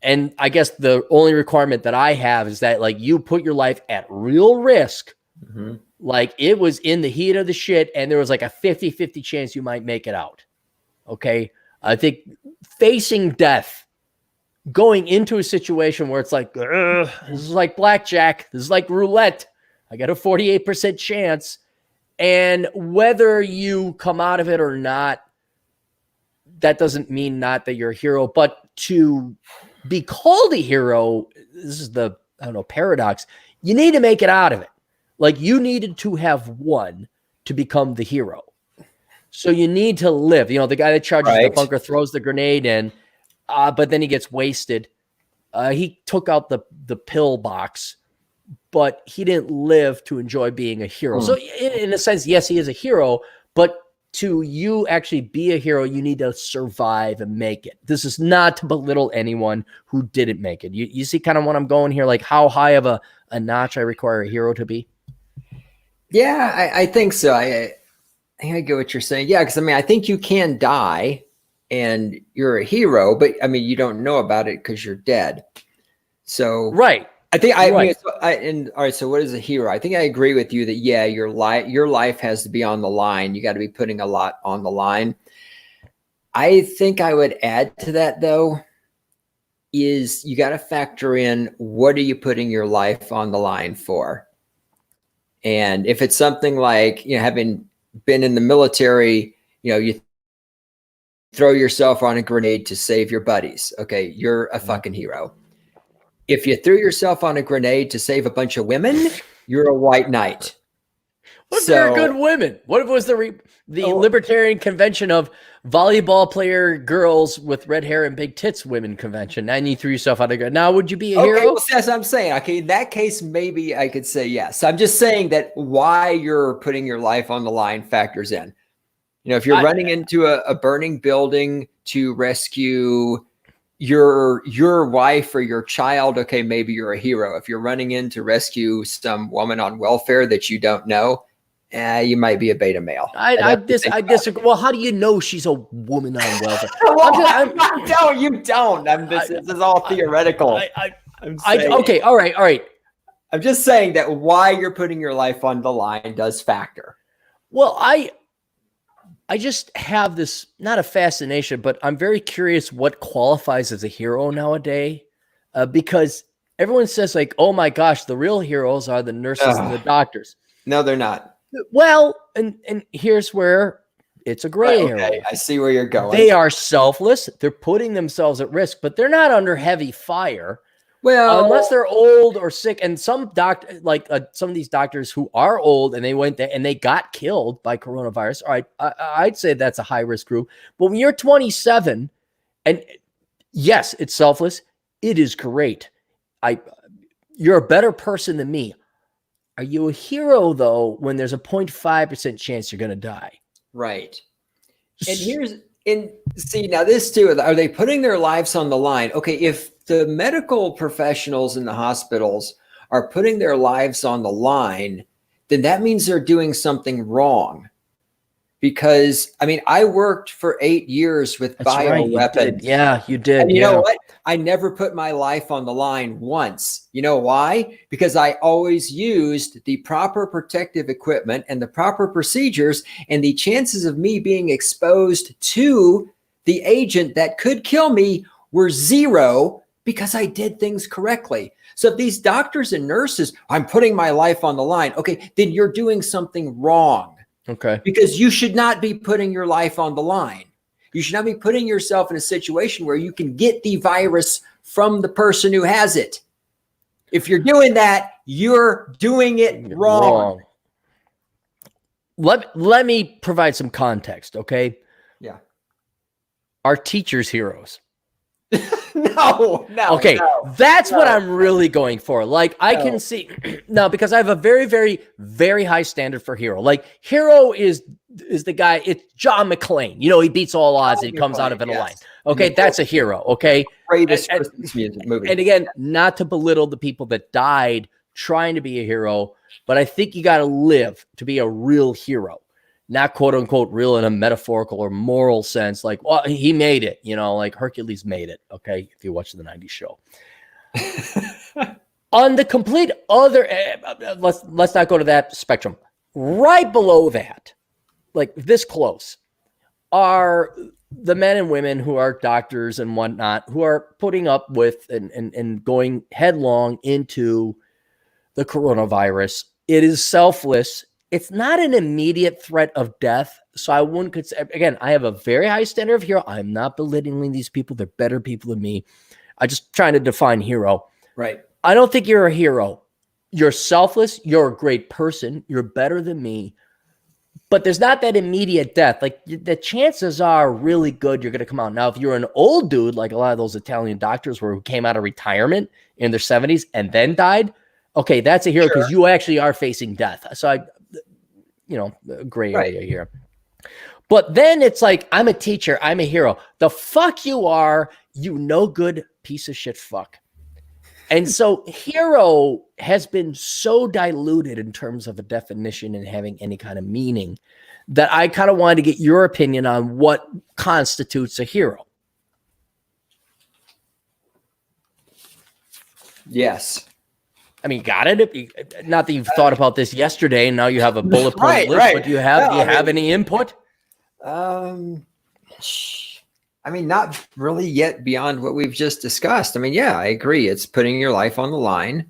And I guess the only requirement that I have is that, like, you put your life at real risk. Mm-hmm. Like, it was in the heat of the shit, and there was like a 50-50 chance you might make it out. Okay. I think facing death, going into a situation where it's like, this is like blackjack, this is like roulette. I got a 48% chance. And whether you come out of it or not, that doesn't mean not that you're a hero, but to be called a hero, this is the, I don't know, paradox. You need to make it out of it. Like, you needed to have won to become the hero. So you need to live. You know, the guy that charges the bunker throws the grenade in, but then he gets wasted. He took out the pill box, but he didn't live to enjoy being a hero. So in a sense, yes, he is a hero, but to you actually be a hero, you need to survive and make it. This is not to belittle anyone who didn't make it. You see kind of what I'm going here, like how high of a notch I require a hero to be? Yeah, I think so. I get what you're saying. Yeah, because I mean, I think you can die and you're a hero, but I mean, you don't know about it because you're dead. So right. I think all right. So what is a hero? I think I agree with you that, yeah, your life has to be on the line. You got to be putting a lot on the line. I think I would add to that, though, is you got to factor in, what are you putting your life on the line for? And if it's something like, you know, having been in the military, you know, you throw yourself on a grenade to save your buddies. Okay, you're a fucking hero. If you threw yourself on a grenade to save a bunch of women, you're a white knight. What if they're good women? What if it was the Libertarian Convention of volleyball player girls with red hair and big tits women convention, and you threw yourself on a grenade? Now, would you be a hero? Well, that's what I'm saying. Okay, in that case, maybe I could say yes. I'm just saying that why you're putting your life on the line factors in. You know, if you're running into a burning building to rescue your wife or your child, okay, maybe you're a hero. If you're running in to rescue some woman on welfare that you don't know, you might be a beta male. I disagree. Well, how do you know she's a woman on welfare? You don't. This is all theoretical. Okay, all right. I'm just saying that why you're putting your life on the line does factor. Well, I just have this, not a fascination, but I'm very curious what qualifies as a hero nowadays, because everyone says, like, oh my gosh, the real heroes are the nurses and the doctors. No, they're not. Well, and here's where it's a gray area. I see where you're going. They are selfless. They're putting themselves at risk, but they're not under heavy fire. Well, unless they're old or sick, and some some of these doctors who are old and they went there and they got killed by coronavirus. All right, I'd say that's a high risk group. But when you're 27, and yes, it's selfless, it is great. You're a better person than me. Are you a hero though when there's a 0.5% chance you're going to die? Right. And see now this too. Are they putting their lives on the line? Okay, if the medical professionals in the hospitals are putting their lives on the line, then that means they're doing something wrong. Because, I mean, I worked for 8 years with bioweapons. Yeah, you did. And you know what? I never put my life on the line once. You know why? Because I always used the proper protective equipment and the proper procedures, and the chances of me being exposed to the agent that could kill me were zero, because I did things correctly. So if these doctors and nurses, I'm putting my life on the line, okay, then you're doing something wrong. Okay. Because you should not be putting your life on the line. You should not be putting yourself in a situation where you can get the virus from the person who has it. If you're doing that, you're doing it wrong. Let me provide some context, okay? Yeah. Are teachers heroes? No. Okay, that's what I'm really going for. Like, I can see now, because I have a very, very, very high standard for hero. Like, hero is the guy. It's John McClane. You know, he beats all odds and he comes out of it alive. Okay, that's a hero. Okay, greatest Christmas music movie. And again, not to belittle the people that died trying to be a hero, but I think you got to live to be a real hero. Not quote unquote real in a metaphorical or moral sense. Like, well, he made it, you know, like Hercules made it. Okay. If you watch the 90s show. On the complete other, let's not go to that spectrum. Right below that, like this close, are the men and women who are doctors and whatnot, who are putting up with and going headlong into the coronavirus. It is selfless. It's not an immediate threat of death. So I wouldn't consider, again, I have a very high standard of hero. I'm not belittling these people. They're better people than me. I'm just trying to define hero. Right. I don't think you're a hero. You're selfless. You're a great person. You're better than me. But there's not that immediate death. Like, the chances are really good you're going to come out. Now, if you're an old dude, like a lot of those Italian doctors who came out of retirement in their 70s and then died, okay, that's a hero because you actually are facing death. So gray area here. But then it's like, I'm a teacher. I'm a hero. The fuck you are, you no good piece of shit fuck. And so hero has been so diluted in terms of a definition and having any kind of meaning that I kind of wanted to get your opinion on what constitutes a hero. Yes. I mean, got it? Not that you've thought about this yesterday and now you have a bullet point list, but do you have any input? I mean, not really yet beyond what we've just discussed. I mean, yeah, I agree. It's putting your life on the line.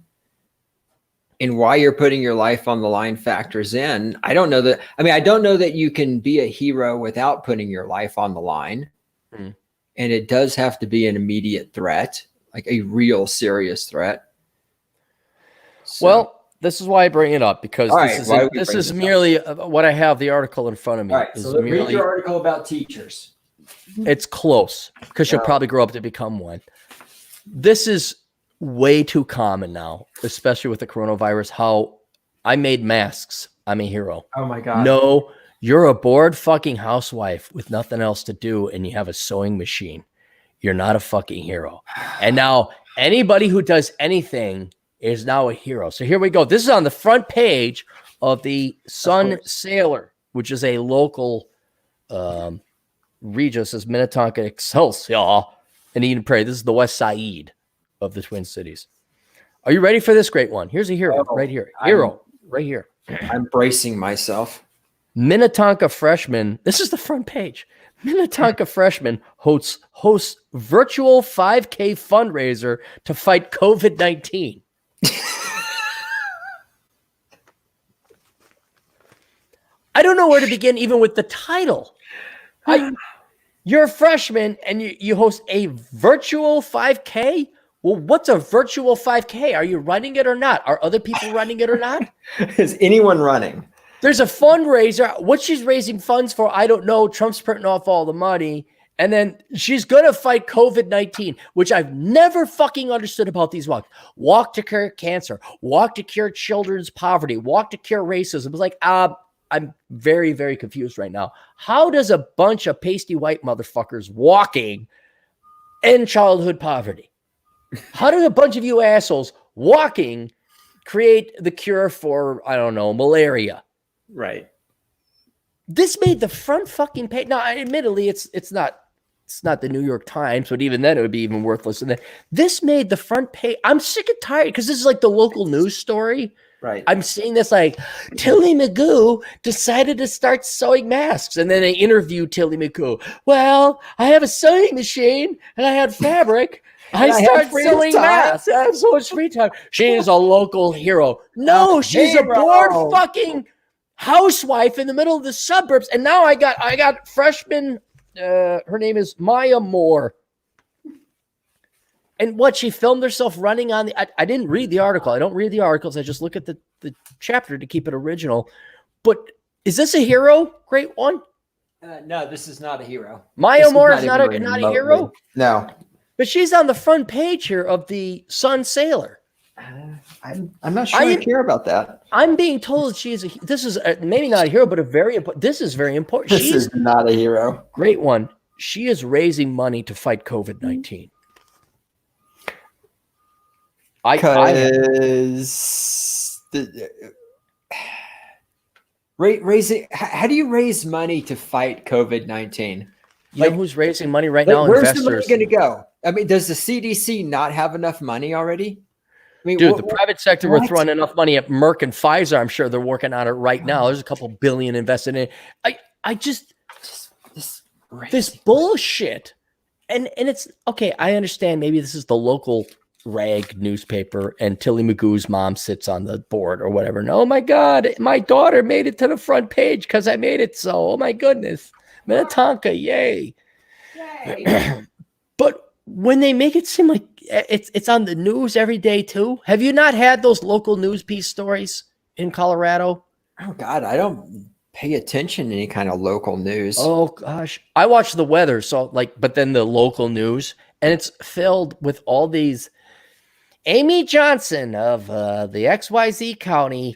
And why you're putting your life on the line factors in. I don't know that you can be a hero without putting your life on the line. And it does have to be an immediate threat, like a real serious threat. So, well, this is why I bring it up, because this is merely what I have the article in front of me. All right, so read your article about teachers. It's close because you'll probably grow up to become one. This is way too common now, especially with the coronavirus, how I made masks. I'm a hero. Oh my God. No, you're a bored fucking housewife with nothing else to do and you have a sewing machine. You're not a fucking hero. And now anybody who does anything is now a hero. So here we go. This is on the front page of the Sun Sailor, which is a local Regis, says Minnetonka Excelsior and Eden Prairie. This is the West Side of the Twin Cities. Are you ready for this great one? Here's a hero right here. Right here. I'm bracing myself. Minnetonka freshman. This is the front page. Minnetonka freshman hosts virtual 5K fundraiser to fight COVID-19. I don't know where to begin even with the title. You're a freshman and you host a virtual 5K? Well, what's a virtual 5K? Are you running it or not? Are other people running it or not? Is anyone running? There's a fundraiser. What she's raising funds for, I don't know. Trump's printing off all the money. And then she's going to fight COVID-19, which I've never fucking understood about these walks. Walk to cure cancer. Walk to cure children's poverty. Walk to cure racism. It's like, I'm very, very confused right now. How does a bunch of pasty white motherfuckers walking end childhood poverty? How does a bunch of you assholes walking create the cure for, I don't know, malaria? Right. This made the front fucking page. Now, admittedly, it's not the New York Times, but even then it would be even worthless. And then this made the front page. I'm sick and tired because this is like the local news story. Right. I'm seeing this like Tilly McGoo decided to start sewing masks. And then they interviewed Tilly McGoo. Well, I have a sewing machine and I had fabric. I started sewing masks. I have so much free time. She is a local hero. No, she's a bored fucking housewife in the middle of the suburbs. And now I got freshman. Her name is Maya Moore. And what, she filmed herself running on the, I didn't read the article. I don't read the articles. I just look at the chapter to keep it original. But is this a hero? Great one. No, this is not a hero. Maya Moore is not a hero? No. But she's on the front page here of the Sun Sailor. I'm not sure I care about that. I'm being told she is this is maybe not a hero, but a very important. This is very important. This is not a hero. Great one. She is raising money to fight COVID-19. Raising. How do you raise money to fight COVID-19? You know who's raising money right now? Where's Investors. the money going to go? I mean, does the CDC not have enough money already? I mean, dude, the private sector, we're throwing enough money at Merck and Pfizer. I'm sure they're working on it right now. There's a couple billion invested in it. I just this bullshit. And it's okay. I understand. Maybe this is the local rag newspaper and Tilly Magoo's mom sits on the board or whatever. And, oh my God, my daughter made it to the front page because I made it so. Oh my goodness. Minnetonka, yay. But when they make it seem like it's on the news every day too. Have you not had those local news piece stories in Colorado? Oh God, I don't pay attention to any kind of local news. Oh gosh. I watch the weather. So but then the local news, and it's filled with all these Amy Johnson of the XYZ County.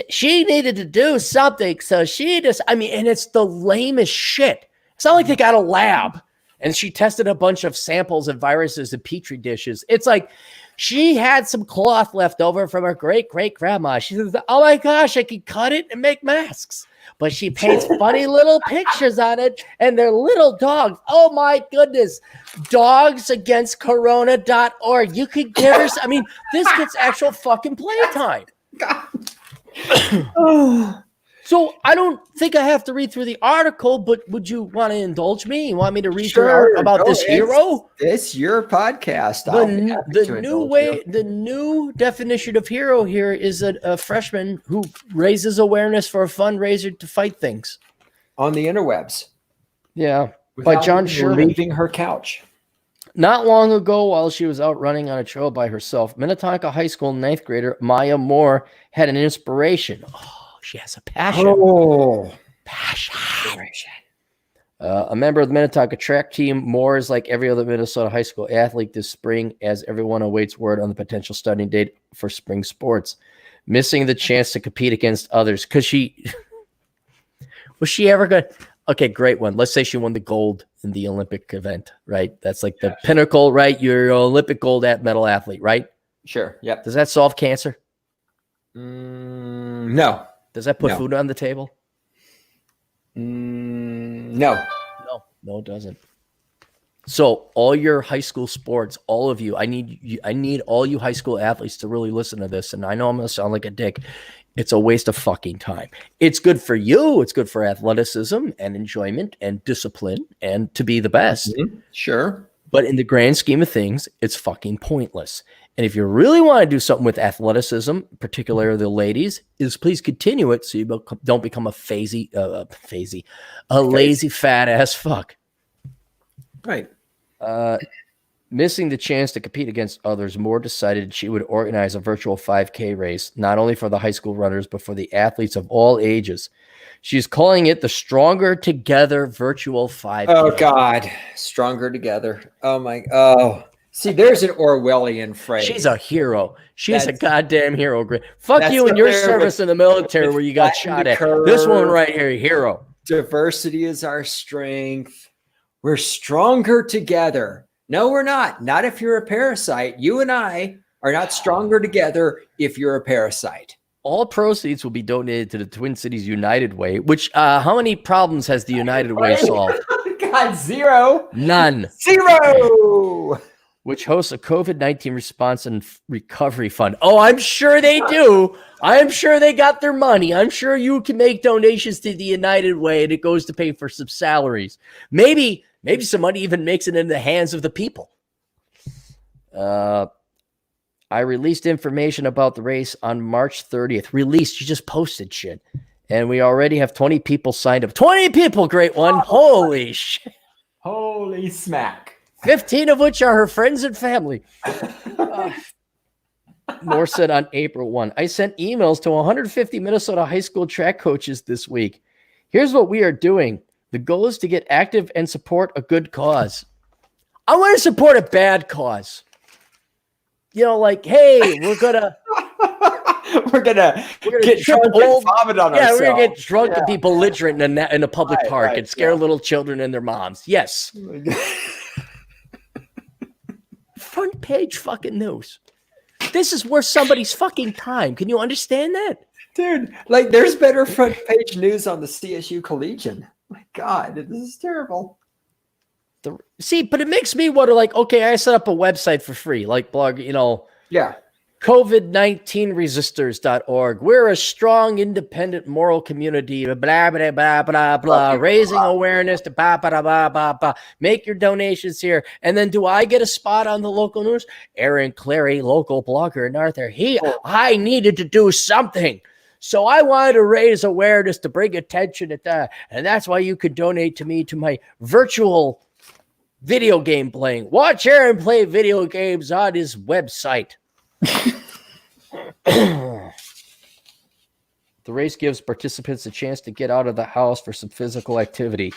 She needed to do something. So she just, and it's the lamest shit. It's not like they got a lab and she tested a bunch of samples of viruses in Petri dishes. It's like she had some cloth left over from her great-great-grandma. She says, oh my gosh, I could cut it and make masks. But she paints funny little pictures on it, and they're little dogs. Oh my goodness. Dogsagainstcorona.org. You could give her, this gets actual fucking playtime. So I don't think I have to read through the article, but would you want to indulge me? You want me to read through about this hero? It's your podcast. The new definition of hero here is a freshman who raises awareness for a fundraiser to fight things on the interwebs. Yeah, by John Sherman. Leaving her couch. Not long ago, while she was out running on a trail by herself, Minnetonka High School 9th grader Maya Moore had an inspiration. Oh, she has a passion. Oh, passion. A member of the Minnetonka track team, Moore is like every other Minnesota high school athlete this spring, as everyone awaits word on the potential starting date for spring sports, missing the chance to compete against others. Because was she ever going to? Okay, great one. Let's say she won the gold in the Olympic event, right? That's like the pinnacle, right? You're an Olympic gold medal athlete, right? Sure. Yep. Does that solve cancer? No. Does that put food on the table? No, it doesn't. So all your high school sports, all of you, I need all you high school athletes to really listen to this. And I know I'm going to sound like a dick. It's a waste of fucking time. It's good for you. It's good for athleticism and enjoyment and discipline and to be the best. Mm-hmm. Sure. But in the grand scheme of things, it's fucking pointless. And if you really want to do something with athleticism, particularly the ladies, is please continue it so you don't become a lazy fat ass fuck. Right. Missing the chance to compete against others, Moore decided she would organize a virtual 5K race, not only for the high school runners, but for the athletes of all ages. She's calling it the Stronger Together Virtual 5K. Oh, God. Stronger Together. Oh. See, there's an Orwellian phrase. She's a hero. She's a goddamn hero. Fuck you and your service in the military where you got shot at. This one right here, hero. Diversity is our strength. We're stronger together. No, we're not. Not if you're a parasite. You and I are not stronger together if you're a parasite. All proceeds will be donated to the Twin Cities United Way, which how many problems has the United Way solved? God, zero. None. Zero. Which hosts a COVID-19 response and recovery fund. Oh, I'm sure they do. I'm sure they got their money. I'm sure you can make donations to the United Way and it goes to pay for some salaries. Maybe some money even makes it into the hands of the people. I released information about the race on March 30th. Released, you just posted shit. And we already have 20 people signed up. 20 people, great one. Holy shit. Holy smack. 15 of which are her friends and family. Moore said on April 1, I sent emails to 150 Minnesota high school track coaches this week. Here's what we are doing. The goal is to get active and support a good cause. I want to support a bad cause. You know, like, hey, we're gonna get drunk and vomit on ourselves. We're gonna get drunk and be belligerent in a public park and scare little children and their moms. Yes. Front page fucking news. This is worth somebody's fucking time. Can you understand that? Dude, like there's better front page news on the CSU Collegian. My God, this is terrible. See, but it makes me wonder, like, okay, I set up a website for free, like blog, you know. Yeah. COVID19resistors.org. We're a strong, independent, moral community, blah, blah, blah, blah, blah, raising awareness to blah, blah, blah, blah, blah. Make your donations here. And then do I get a spot on the local news? Aaron Clary, local blogger in Arthur. I needed to do something. So I wanted to raise awareness to bring attention to that. And that's why you could donate to me to my virtual video game playing. Watch Aaron play video games on his website. The race gives participants a chance to get out of the house for some physical activity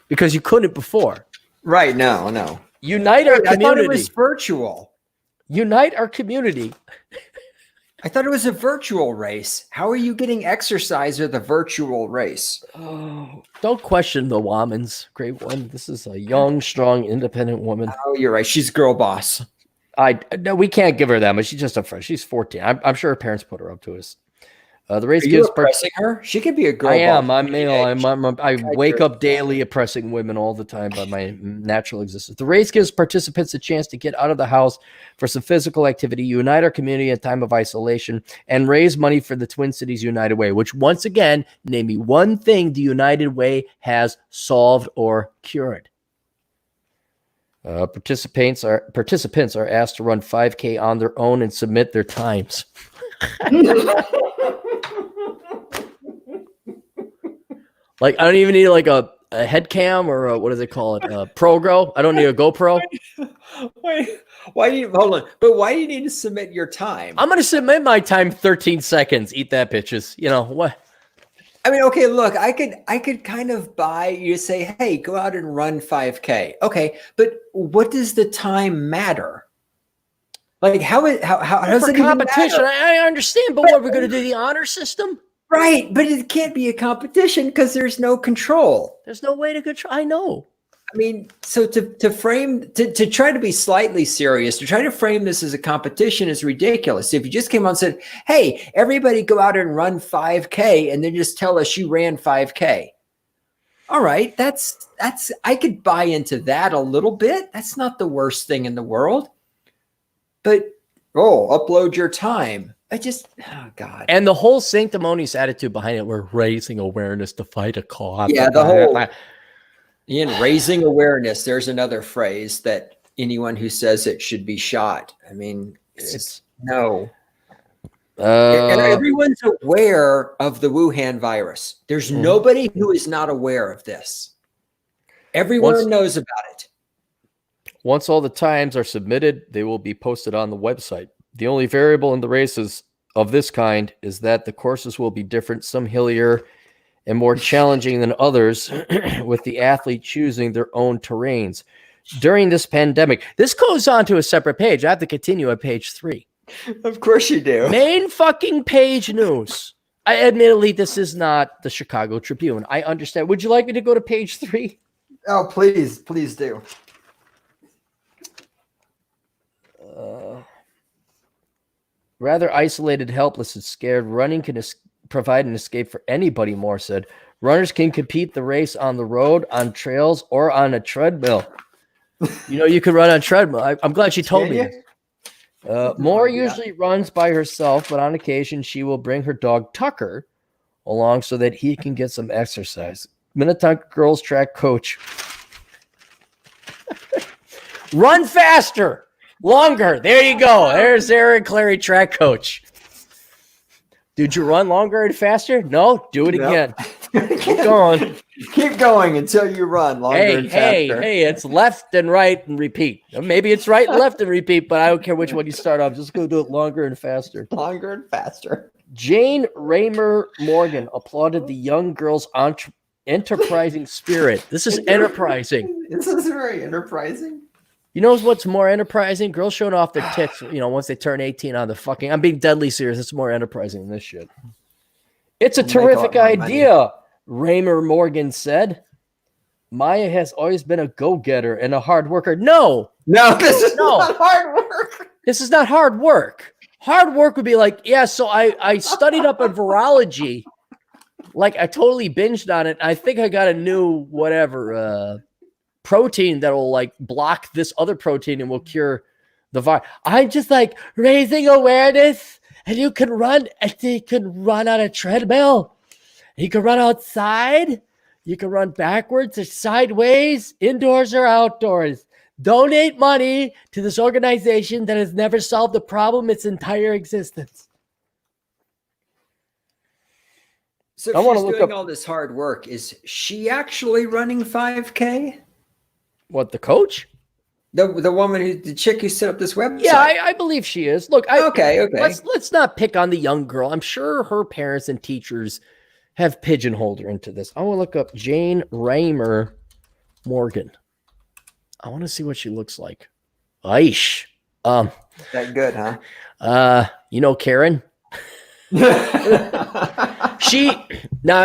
because you couldn't before. Right. No. Unite our community. I thought it was virtual. Unite our community. I thought it was a virtual race. How are you getting exercise with a virtual race? Oh, don't question the Womans, great one. This is a young, strong, independent woman. Oh, you're right. She's girl boss. No, we can't give her that much. She's just a friend. She's 14. I'm sure her parents put her up to us. The race gives oppressing her. She could be a girl. I am. I'm male. I wake up daily oppressing women all the time by my natural existence. The race gives participants a chance to get out of the house for some physical activity, unite our community in time of isolation, and raise money for the Twin Cities United Way. Which, once again, name me one thing the United Way has solved or cured. Participants are asked to run 5K on their own and submit their times. Like, I don't even need like a head cam or what do they call it? ProGo. I don't need a GoPro. Wait, why do you hold on? But why do you need to submit your time? I'm going to submit my time 13 seconds. Eat that, bitches. You know what? I mean, okay, look, I could kind of buy you say, hey, go out and run 5K. Okay, but what does the time matter? Like how does it competition? I understand, but what, we're going to do the honor system? Right, but it can't be a competition because there's no control. There's no way to control. I know. I mean, so to try to be slightly serious, to try to frame this as a competition is ridiculous. If you just came on and said, hey, everybody go out and run 5K and then just tell us you ran 5K. All right, that's I could buy into that a little bit. That's not the worst thing in the world. But upload your time. Oh God. And the whole sanctimonious attitude behind it, we're raising awareness to fight a cause. Yeah, the whole Ian, raising awareness. There's another phrase that anyone who says it should be shot. I mean, it's no. And everyone's aware of the Wuhan virus. There's nobody who is not aware of this. Everyone knows about it. Once all the times are submitted, they will be posted on the website. The only variable in the races of this kind is that the courses will be different, some hillier and more challenging than others, with the athlete choosing their own terrains. During this pandemic, this goes on to a separate page. I have to continue at page 3. Of course you do. Main fucking page news. Admittedly, this is not the Chicago Tribune. I understand. Would you like me to go to page 3? Oh, please do. Rather isolated, helpless, and scared, running can provide an escape for anybody, Moore said. Runners can compete the race on the road, on trails, or on a treadmill. You know, you could run on treadmill. I'm glad she told me this. Moore usually runs by herself, but on occasion she will bring her dog Tucker along so that he can get some exercise. Minnetonka girls track coach. Run faster, longer. There you go. There's Aaron Clary, track coach. Did you run longer and faster? No, do it again. Keep going. Keep going until you run longer and faster. Hey, it's left and right and repeat. Maybe it's right and left and repeat, but I don't care which one you start off. Just go do it longer and faster. Longer and faster. Jane Raymer Morgan applauded the young girl's enterprising spirit. This is enterprising. This is very enterprising. You know what's more enterprising? Girls showing off their tits, once they turn 18 on the fucking... I'm being deadly serious. It's more enterprising than this shit. It's a terrific idea, Raymer Morgan said. Maya has always been a go-getter and a hard worker. No, this is not hard work. This is not hard work. Hard work would be like, yeah, so I studied up on virology. Like, I totally binged on it. I think I got a new protein that will like block this other protein and will cure the virus. I'm just like raising awareness, and you can run on a treadmill. You can run outside. You can run backwards or sideways, indoors or outdoors. Donate money to this organization that has never solved a problem its entire existence. So if she's doing all this hard work, is she actually running 5K? What, the coach? The woman, the chick who set up this website? Yeah, I believe she is. Look, okay. Let's not pick on the young girl. I'm sure her parents and teachers have pigeonholed her into this. I want to look up Jane Raymer Morgan. I want to see what she looks like. Aish. That good, huh? Karen. I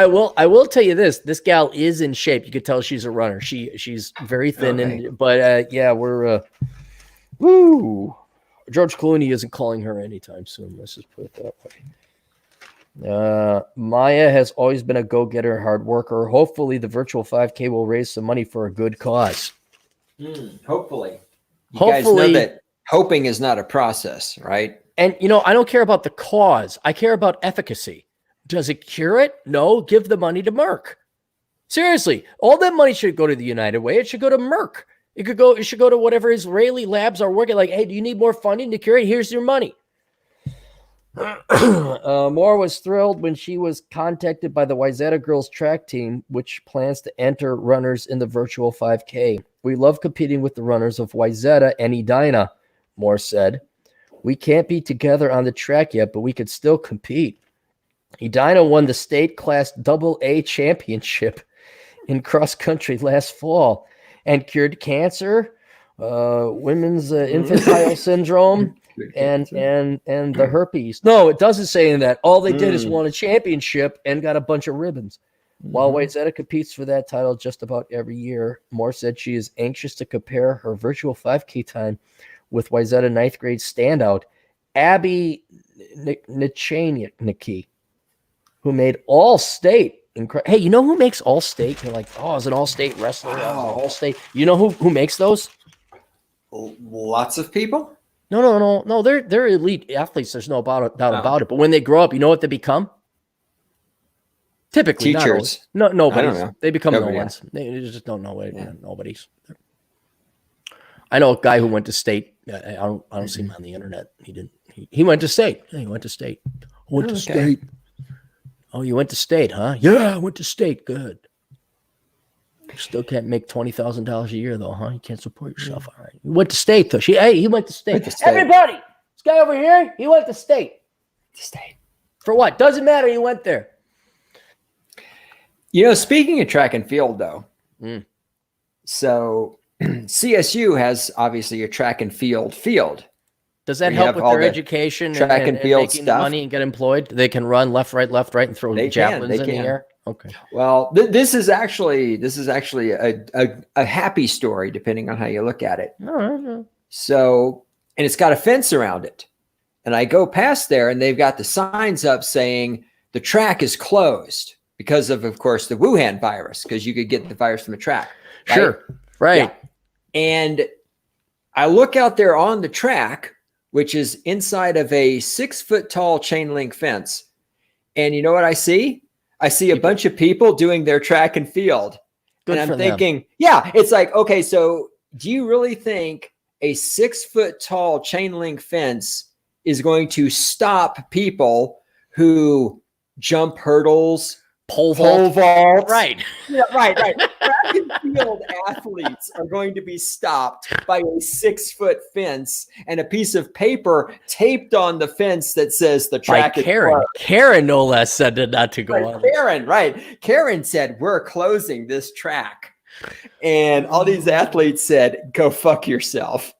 will tell you this gal is in shape. You could tell she's a runner. She's very thin, but we're George Clooney isn't calling her anytime soon. Let's just put it that way. Maya has always been a go-getter, hard worker. Hopefully the virtual 5K will raise some money for a good cause. Hopefully. You guys know that hoping is not a process, right? And, I don't care about the cause. I care about efficacy. Does it cure it? No. Give the money to Merck. Seriously. All that money should go to the United Way. It should go to Merck. It should go to whatever Israeli labs are working. Like, hey, do you need more funding to cure it? Here's your money. Moore was thrilled when she was contacted by the Wayzata girls track team, which plans to enter runners in the virtual 5K. We love competing with the runners of Wayzata and Edina, Moore said. We can't be together on the track yet, but we could still compete. Edina won the state class AA championship in cross country last fall and cured cancer, women's infantile syndrome, and the herpes. No, it doesn't say in that. All they did is won a championship and got a bunch of ribbons. While Wayzata competes for that title just about every year, Moore said she is anxious to compare her virtual 5K time with Wayzata 9th grade standout Abby Nichaniki, who made All-State. Hey, you know who makes All-State? You're like, oh, it's an All-State wrestler. Wow. All-State. You know who makes those? Lots of people? No. They're elite athletes. There's no doubt about it. But when they grow up, you know what they become? Typically, teachers. Nobody's. They become no ones. They just don't know it. Yeah. Nobody's. I know a guy who went to state. I don't see him on the internet. He didn't. He went to state. Yeah, he went to state. Went to state. Oh, you went to state, huh? Yeah, I went to state. Good. You still can't make $20,000 a year, though, huh? You can't support yourself. All right. You went to state, though. He went to state. Everybody, this guy over here, he went to state. For what? Doesn't matter. He went there. Speaking of track and field, though, so CSU has obviously a track and field. Does that help with their education track and field making stuff? Money and get employed? They can run left, right, and throw javelins in the air. Okay. Well, this is actually a happy story, depending on how you look at it. All right. So, and it's got a fence around it, and I go past there, and they've got the signs up saying the track is closed because of course, the Wuhan virus, because you could get the virus from a track. Right? Sure. Right. Yeah. And I look out there on the track, which is inside of a 6-foot tall chain link fence. And you know what I see? I see a bunch of people doing their track and field. Good and I'm thinking, it's like, okay, so do you really think a 6-foot tall chain link fence is going to stop people who jump hurdles, pole Pole vault. vaults. Right. Yeah, right. Track and field athletes are going to be stopped by a 6-foot fence and a piece of paper taped on the fence that says the By track is Karen. closed. Karen, no less, said not to go on. Karen, right. Karen said, we're closing this track. And all these athletes said, go fuck yourself.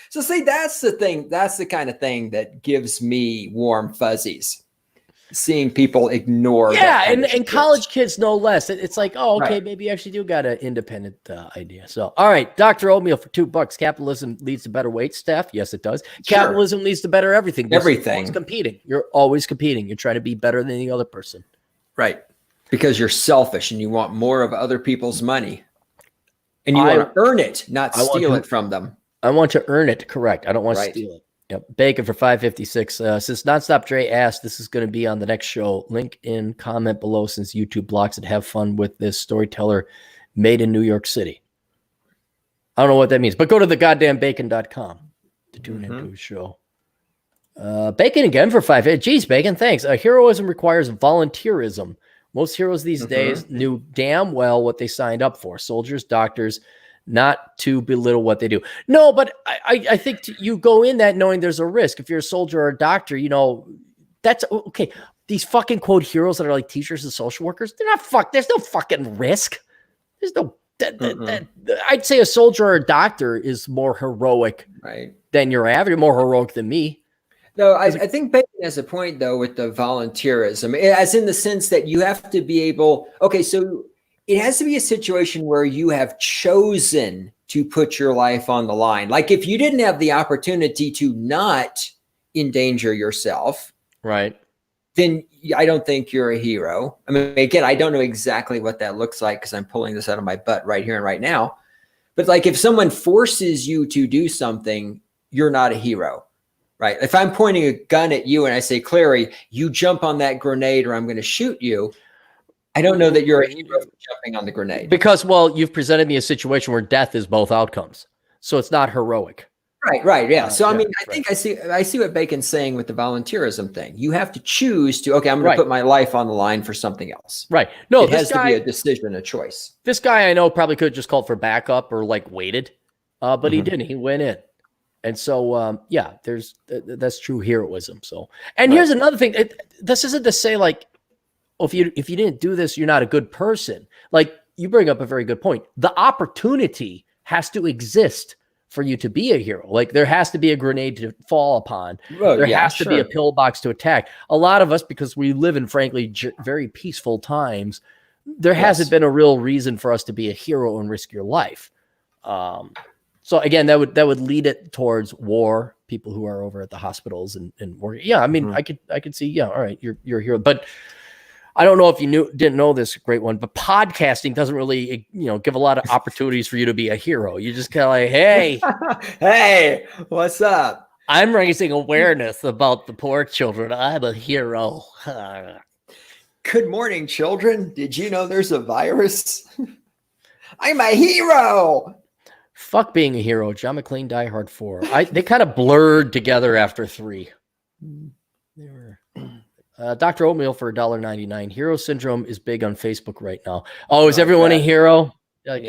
So see, that's the thing. That's the kind of thing that gives me warm fuzzies. Seeing people ignore Yeah, that and college kids no less. It's like, oh, okay, right. maybe you actually do got an independent idea. So, all right, Dr. Oatmeal for $2. Capitalism leads to better wait staff. Yes, it does. Sure. Capitalism leads to better everything. Everything. You're competing. You're always competing. You're trying to be better than the other person. Right. Because you're selfish and you want more of other people's money. And you want to earn it, not steal it from them. I want to earn it. Correct. I don't want to steal it. Yep. Bacon for $5.56. Since Nonstop Dre asked, this is going to be on the next show. Link in comment below since YouTube blocks it. Have fun with this storyteller made in New York City. I don't know what that means, but go to thegoddamnbacon.com to tune into his show. Bacon again for $5. Geez, Bacon, thanks. Heroism requires volunteerism. Most heroes these days knew damn well what they signed up for. Soldiers, doctors, not to belittle what they do. No, but I think you go in that knowing there's a risk. If you're a soldier or a doctor, you know, that's okay. These fucking quote heroes that are like teachers and social workers, they're not there's no fucking risk. There's no, I'd say a soldier or a doctor is more heroic than your average, more heroic than me. No, I think Bacon has a point though with the volunteerism, as in the sense that you have to be able, okay, so it has to be a situation where you have chosen to put your life on the line. Like if you didn't have the opportunity to not endanger yourself, right, then I don't think you're a hero. I mean, again, I don't know exactly what that looks like because I'm pulling this out of my butt right here and right now. But like if someone forces you to do something, you're not a hero, right? If I'm pointing a gun at you and I say, Clary, you jump on that grenade or I'm going to shoot you, I don't know that you're a hero for jumping on the grenade. Because, well, you've presented me a situation where death is both outcomes. So it's not heroic. Right. Yeah. So, I mean, I think I see what Bacon's saying with the volunteerism thing. You have to choose to, okay, I'm going to put my life on the line for something else. Right. No, it has to be a decision, a choice. This guy I know probably could have just called for backup or like waited, but he didn't. He went in. And so, yeah, that's true heroism. So, and here's another thing. This isn't to say like, if you didn't do this, you're not a good person. Like you bring up a very good point. The opportunity has to exist for you to be a hero. Like there has to be a grenade to fall upon. There has to be a pillbox to attack. A lot of us, because we live in frankly very peaceful times, there hasn't been a real reason for us to be a hero and risk your life. So again, that would lead it towards war. People who are over at the hospitals and war. Yeah, I mean, I could see. Yeah, all right, you're a hero, but I don't know if you didn't know this great one, but podcasting doesn't really, give a lot of opportunities for you to be a hero. You just kind of like, hey, hey, what's up? I'm raising awareness about the poor children. I'm a hero. Good morning, children. Did you know there's a virus? I'm a hero. Fuck being a hero. John McClane, Die Hard 4. They kind of blurred together after 3. They were. Dr. Oatmeal for $1.99. Hero syndrome is big on Facebook right now. Oh, is everyone a hero? Like,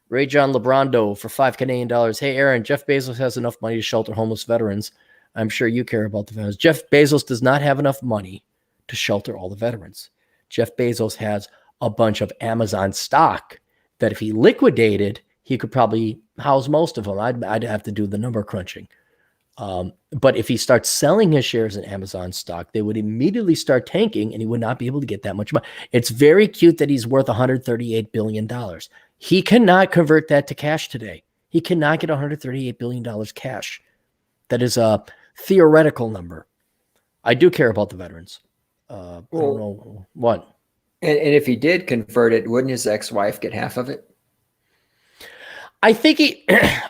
Ray John Lebrando for $5 Canadian. Hey, Aaron, Jeff Bezos has enough money to shelter homeless veterans. I'm sure you care about the veterans. Jeff Bezos does not have enough money to shelter all the veterans. Jeff Bezos has a bunch of Amazon stock that if he liquidated, he could probably house most of them. I'd have to do the number crunching. But if he starts selling his shares in Amazon stock, they would immediately start tanking and he would not be able to get that much money. It's very cute that he's worth $138 billion. He cannot convert that to cash today. He cannot get $138 billion cash. That is a theoretical number. I do care about the veterans. I don't know what. And if he did convert it, wouldn't his ex-wife get half of it? I think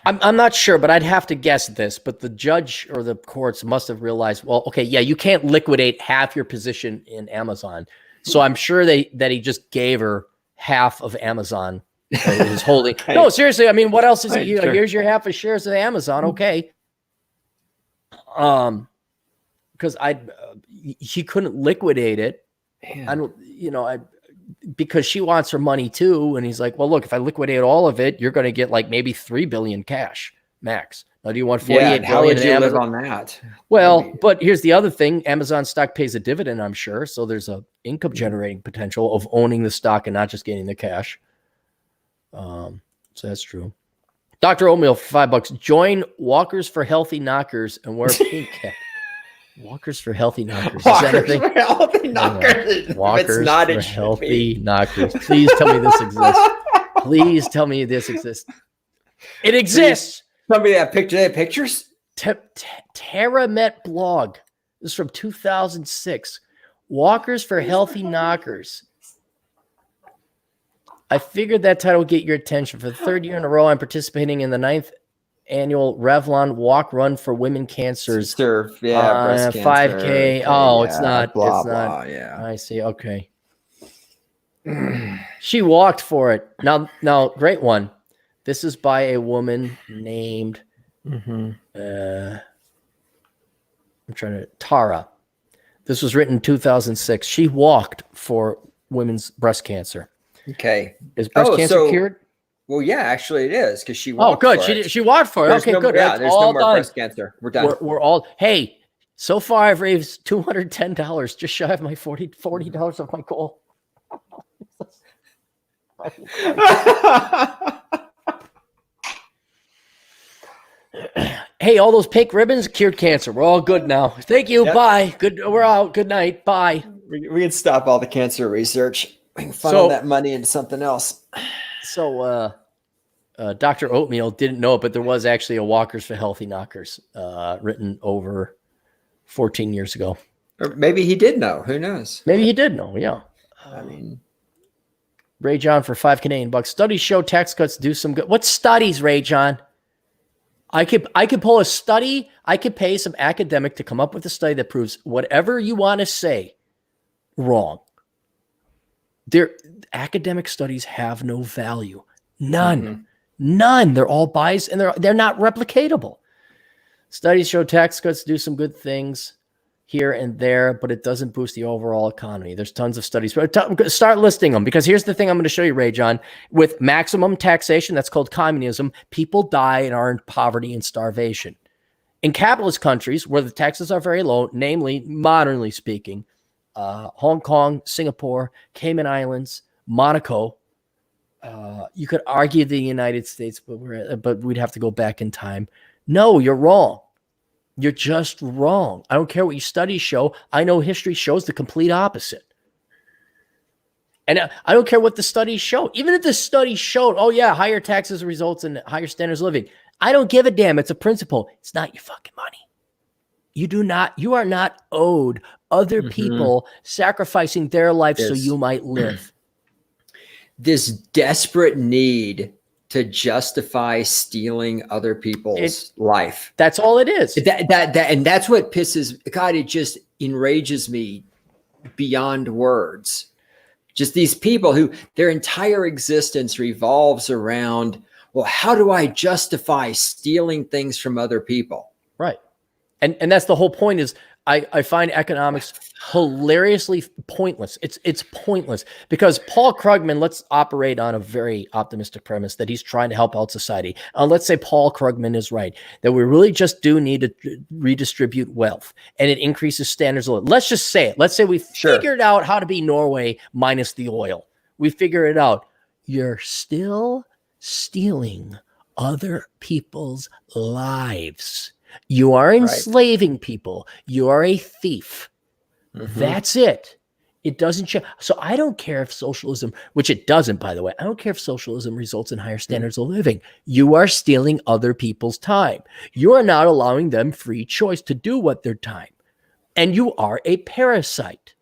I'm not sure, but I'd have to guess this, but the judge or the courts must have realized, well, okay, yeah, you can't liquidate half your position in Amazon. So I'm sure that he just gave her half of Amazon his holding. No, seriously. I mean, what else is Here's your half of shares of Amazon. Okay. because he couldn't liquidate it. Man. I don't, because she wants her money too. And he's like, well, look, if I liquidate all of it, you're going to get like maybe 3 billion cash max. Now, do you want 48 how would billion you in live Amazon? on that? Well, but here's the other thing. Amazon stock pays a dividend, I'm sure. So there's a income generating potential of owning the stock and not just getting the cash. So that's true. Dr. Oatmeal for $5. Join Walkers for Healthy Knockers and wear pink cap. Walkers for Healthy Knockers. Is that a thing? For healthy knockers. Walkers It's not, for it should Healthy be. Knockers. Please tell me this exists. Please tell me this exists. It exists. Somebody that picture, they have pictures? TerraMet blog. This is from 2006. Walkers for Healthy Knockers. I figured that title would get your attention. For the third year in a row, I'm participating in the 9th annual Revlon Walk Run for Women Cancers. Breast cancer. 5K. Oh, it's not. Blah, it's not. blah, yeah. I see. Okay. She walked for it. Now, great one. This is by a woman named Tara. This was written in 2006. She walked for women's breast cancer. Okay. Is breast cancer cured? Well, yeah, actually it is because she walked. Oh, good. She walked for it. Okay, good. Yeah, there's no more breast cancer. We're done. We're all. Hey, so far I've raised $210, just shy of my $40 of my goal. Hey, all those pink ribbons cured cancer. We're all good now. Thank you. Yep. Bye. Good. We're out. Good night. Bye. We can stop all the cancer research. We can funnel that money into something else. So, Dr. Oatmeal didn't know it, but there was actually a Walkers for Healthy Knockers written over 14 years ago. Or maybe he did know. Who knows? Maybe he did know. Yeah. I mean, Ray John for $5 Canadian. Studies show tax cuts do some good. What studies, Ray John? I could pull a study. I could pay some academic to come up with a study that proves whatever you want to say wrong. Academic studies have no value. None. None. They're all biased and they're not replicatable. Studies show tax cuts do some good things here and there, but it doesn't boost the overall economy. There's tons of studies. Start listing them, because here's the thing I'm going to show you, Ray John. With maximum taxation, that's called communism, people die and are in poverty and starvation. In capitalist countries where the taxes are very low, namely, modernly speaking, Hong Kong, Singapore, Cayman Islands, Monaco, you could argue the United States, but we'd have to go back in time. No, you're wrong. You're just wrong. I don't care what your studies show. I know history shows the complete opposite. And I don't care what the studies show. Even if the study showed, oh yeah, higher taxes results in higher standards of living. I don't give a damn. It's a principle. It's not your fucking money. You are not owed other people sacrificing their life so you might live. This desperate need to justify stealing other people's life. That's all it is. And that's what pisses God. It just enrages me beyond words. Just these people who their entire existence revolves around, well, how do I justify stealing things from other people? Right. And that's the whole point is I find economics hilariously pointless. It's pointless because Paul Krugman, let's operate on a very optimistic premise that he's trying to help out society. Let's say Paul Krugman is right, that we really just do need to redistribute wealth and it increases standards of living. Let's just say it. Let's say we figured out how to be Norway minus the oil. We figure it out. You're still stealing other people's lives. You are enslaving people. You are a thief. That's it. It doesn't change. So I don't care if socialism, which it doesn't, by the way, I don't care if socialism results in higher standards of living. You are stealing other people's time. You are not allowing them free choice to do what their time. And you are a parasite.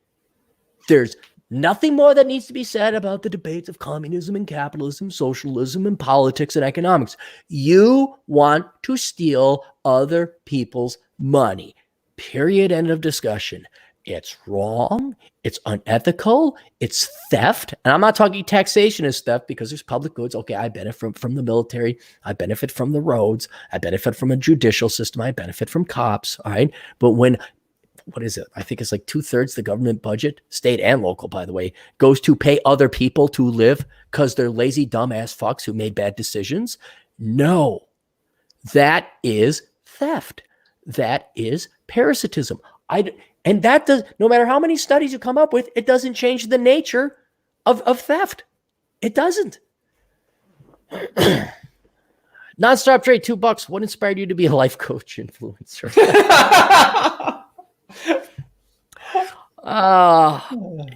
There's nothing more that needs to be said about the debates of communism and capitalism, socialism and politics and economics. You want to steal other people's money. Period. End of discussion. It's wrong. It's unethical. It's theft. And I'm not talking taxation as theft because there's public goods. Okay, I benefit from the military. I benefit from the roads. I benefit from a judicial system. I benefit from cops. All right. But when what is it? I think it's like 2/3 the government budget, state and local, by the way, goes to pay other people to live because they're lazy, dumbass fucks who made bad decisions. No, that is theft. That is parasitism. And that does, no matter how many studies you come up with, it doesn't change the nature of theft. It doesn't. Nonstop Trade, $2. What inspired you to be a life coach influencer?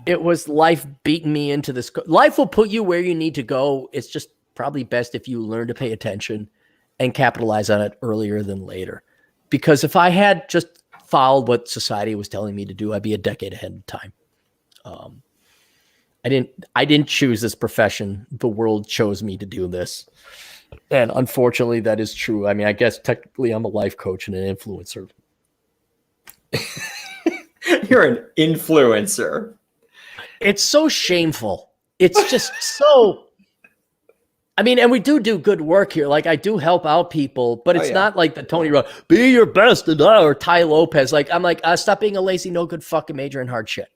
It was life beating me into this. Life will put you where you need to go. It's just probably best if you learn to pay attention and capitalize on it earlier than later. Because if I had just followed what society was telling me to do, I'd be a decade ahead of time. I didn't choose this profession. The world chose me to do this. And unfortunately, that is true. I mean, I guess technically I'm a life coach and an influencer. You're an influencer. It's so shameful. It's just so... I mean, and we do good work here. Like, I do help out people, but it's not like the Tony Rowe, be your best, or Ty Lopez. Like, I'm like, stop being a lazy, no good fucking major in hard shit.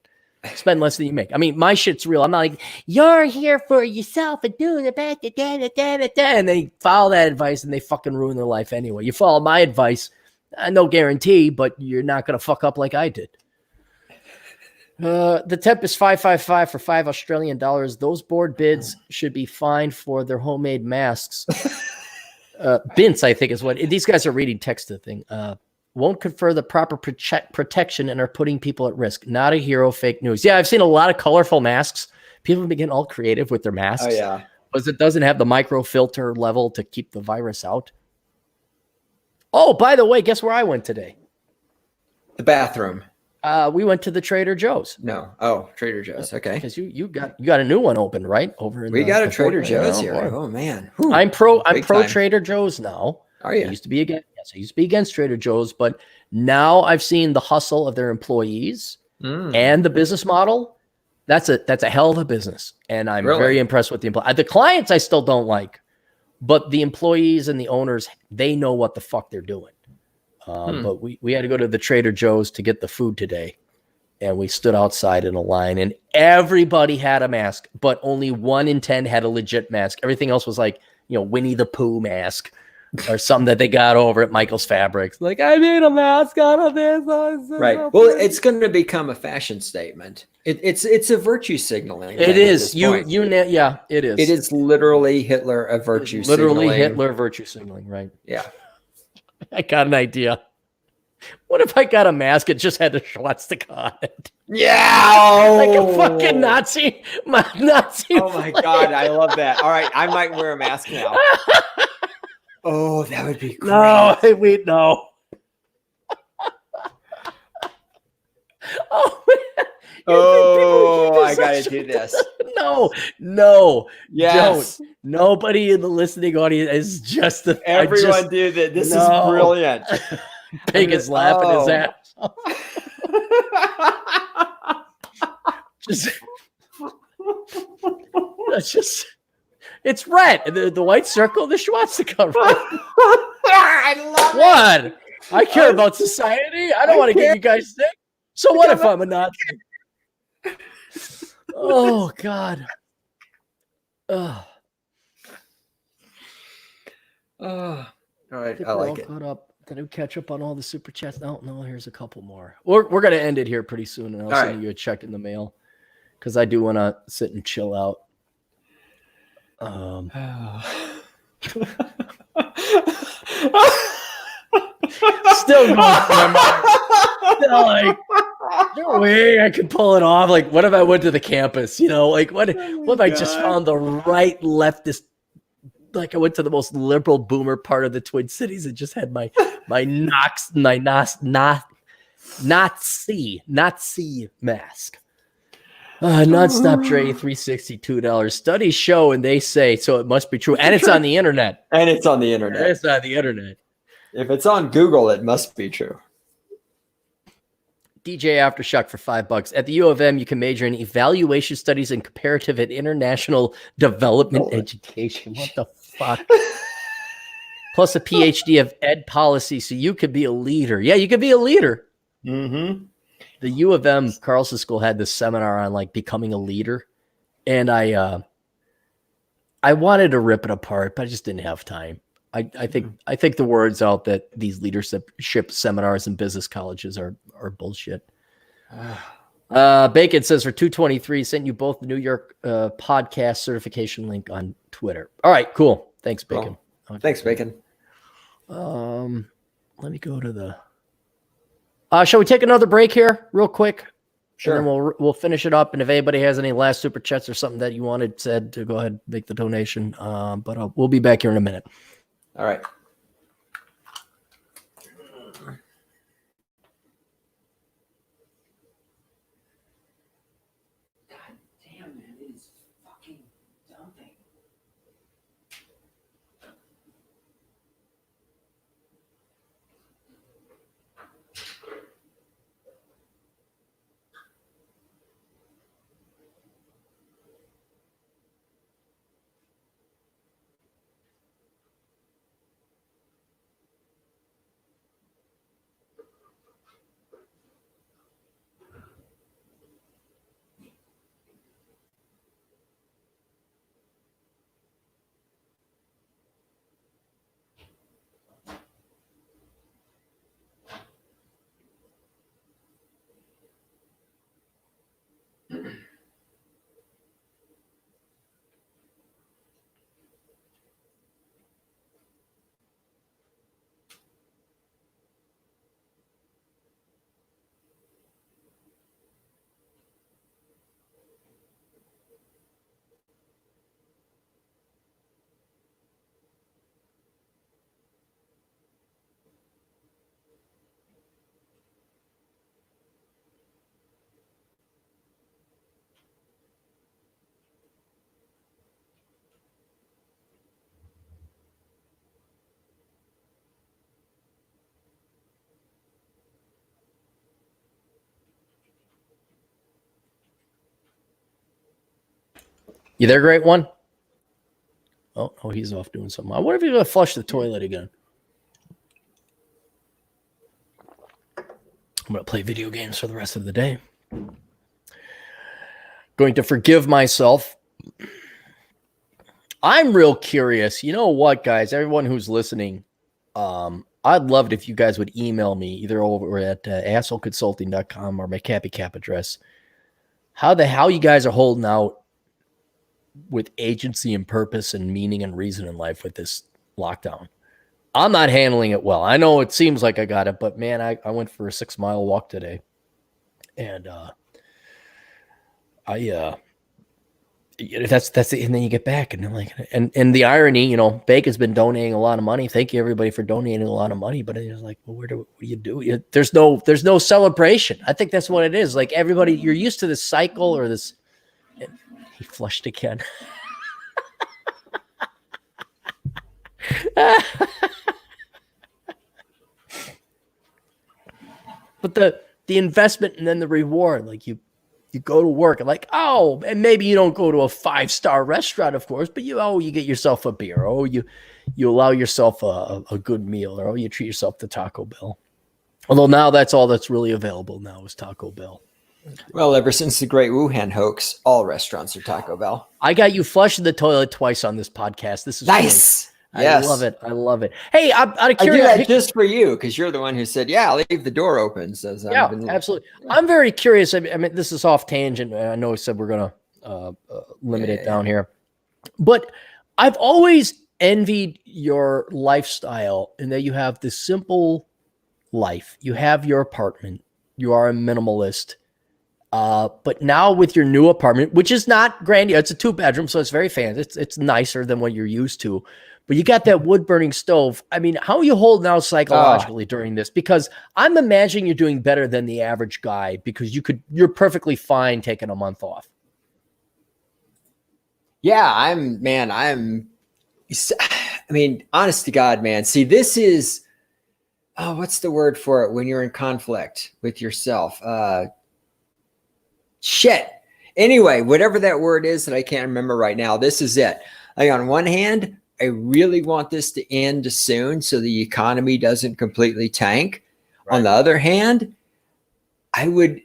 Spend less than you make. I mean, my shit's real. I'm not like, you're here for yourself and do the best, and they follow that advice and they fucking ruin their life anyway. You follow my advice, no guarantee, but you're not going to fuck up like I did. The temp is $555 for $5 Australian. Those board bids should be fined for their homemade masks. Bints, I think, is what these guys are reading text to the thing. Won't confer the proper protection and are putting people at risk. Not a hero, fake news. Yeah, I've seen a lot of colorful masks. People have been getting all creative with their masks. Oh, yeah. Because it doesn't have the micro filter level to keep the virus out. Oh, by the way, guess where I went today? The bathroom. We went to the Trader Joe's. No. Oh, Trader Joe's. Okay. Because you got a new one open, right? We got a Trader Joe's here. Oh man. Whew. I'm pro Trader Joe's now. Are you? I used to be against Trader Joe's, but now I've seen the hustle of their employees and the business model. That's a hell of a business. And I'm very impressed with the employees. The clients I still don't like, but the employees and the owners, they know what the fuck they're doing. But we had to go to the Trader Joe's to get the food today. And we stood outside in a line and everybody had a mask, but only 1 in 10 had a legit mask. Everything else was like, Winnie the Pooh mask or something that they got over at Michael's Fabrics. Like, I made a mask out of this. Right. Well, it's going to become a fashion statement. It's a virtue signaling. It is. Yeah, it is. It is literally Hitler of virtue signaling. Literally Hitler virtue signaling, right? Yeah. I got an idea. What if I got a mask? It just had a swastika on it. Yeah, like a fucking Nazi. Oh my god, I love that. All right, I might wear a mask now. Oh, that would be great. No, wait, no. Oh, I gotta do this. No. Yes. Don't. Nobody in the listening audience is just everyone do that. This is brilliant. Pig is laughing his ass. It's red. The white circle, the swastika. I love what? It. I care about society. I don't want to get you guys sick. So what if I'm a Nazi? Oh God. All right, I like it. Caught up. Did I catch up on all the super chats? No, here's a couple more. We're gonna end it here pretty soon, and I'll send you a check in the mail because I do want to sit and chill out. Still going for my mind. Still like, no way I could pull it off. Like, what if I went to the campus? What if I just found the right leftist? Like, I went to the most liberal boomer part of the Twin Cities and just had my Nazi mask. Nonstop Dre, $362. Studies show, and they say, so it must be true. And it's on the internet. It's on the internet. If it's on Google, it must be true. DJ Aftershock for $5. At the U of M, you can major in evaluation studies and comparative and international development education. What the fuck? Plus a PhD of ed policy, so you could be a leader. Yeah, you could be a leader. Mm-hmm. the U of M Carlson School had this seminar on like becoming a leader. And I wanted to rip it apart, but I just didn't have time. I think the word's out that these leadership seminars in business colleges are bullshit. Bacon says for 223 sent you both the New York podcast certification link on Twitter. All right, cool. Thanks, Bacon. Cool. Thanks, Bacon. Let me go to the. Shall we take another break here, real quick? Sure. And then we'll finish it up. And if anybody has any last super chats or something that you wanted said, to go ahead and make the donation. But we'll be back here in a minute. All right. God damn, man, it is fucking dumping. You there, great one? Oh, he's off doing something. I wonder if he's going to flush the toilet again. I'm going to play video games for the rest of the day. Going to forgive myself. I'm real curious. You know what, guys? Everyone who's listening, I'd love it if you guys would email me either over at assholeconsulting.com or my Cappy Cap address. How you guys are holding out with agency and purpose and meaning and reason in life with this lockdown. I'm not handling it well. I know it seems like I got it, but man, I went for a 6-mile walk today. And that's it. And then you get back and I'm like, and the irony, you know, Bacon's been donating a lot of money. Thank you everybody for donating a lot of money. But it's like, well, what do you do? There's no celebration. I think that's what it is. Like everybody, you're used to this cycle or this. He flushed again. But the investment and then the reward, like you go to work and like, oh, and maybe you don't go to a 5-star restaurant, of course, but you get yourself a beer, you allow yourself a good meal, or you treat yourself to Taco Bell. Although now that's all that's really available now is Taco Bell. Well, ever since the Great Wuhan hoax, all restaurants are Taco Bell. I got you flushing the toilet twice on this podcast. This is nice. Great. Yes. I love it. Hey, I'm out of curiosity. I do that just for you because you're the one who said, "Yeah, leave the door open." Says, "Yeah, absolutely." I'm very curious. I mean, this is off tangent. I know we said we're gonna limit it down here, but I've always envied your lifestyle in that you have this simple life. You have your apartment. You are a minimalist. But now with your new apartment, which is not grand, it's a 2-bedroom, so it's very fancy. It's nicer than what you're used to. But you got that wood burning stove. I mean, how are you holding out psychologically during this? Because I'm imagining you're doing better than the average guy because you're perfectly fine taking a month off. Yeah, I mean, honest to God, man. See, this is, what's the word for it when you're in conflict with yourself? Shit. Anyway, whatever that word is that I can't remember right now, this is it. Like on one hand, I really want this to end soon so the economy doesn't completely tank. Right. On the other hand, I would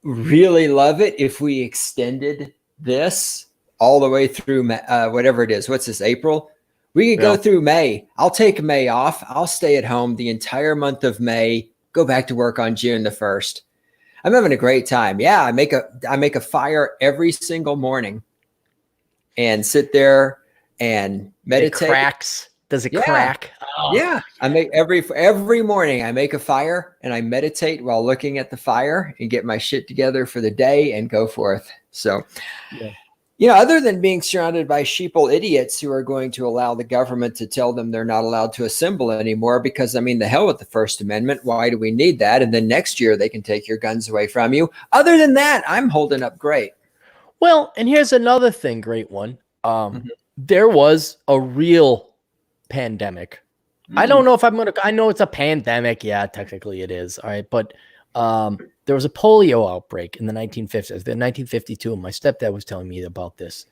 really love it if we extended this all the way through whatever it is. What's this, April? We could go through May. I'll take May off. I'll stay at home the entire month of May, go back to work on June the 1st. I'm having a great time. Yeah, I make a fire every single morning and sit there and meditate. It cracks. Does it crack? Oh. Yeah. I make every morning I make a fire and I meditate while looking at the fire and get my shit together for the day and go forth. So, other than being surrounded by sheeple idiots who are going to allow the government to tell them they're not allowed to assemble anymore, because the hell with the First Amendment. Why do we need that? And then next year they can take your guns away from you. Other than that, I'm holding up great. Well, and here's another thing, great one. There was a real pandemic. I don't know if I know it's a pandemic. Yeah, technically it is. All right. But there was a polio outbreak in the 1950s. The 1952. My stepdad was telling me about this.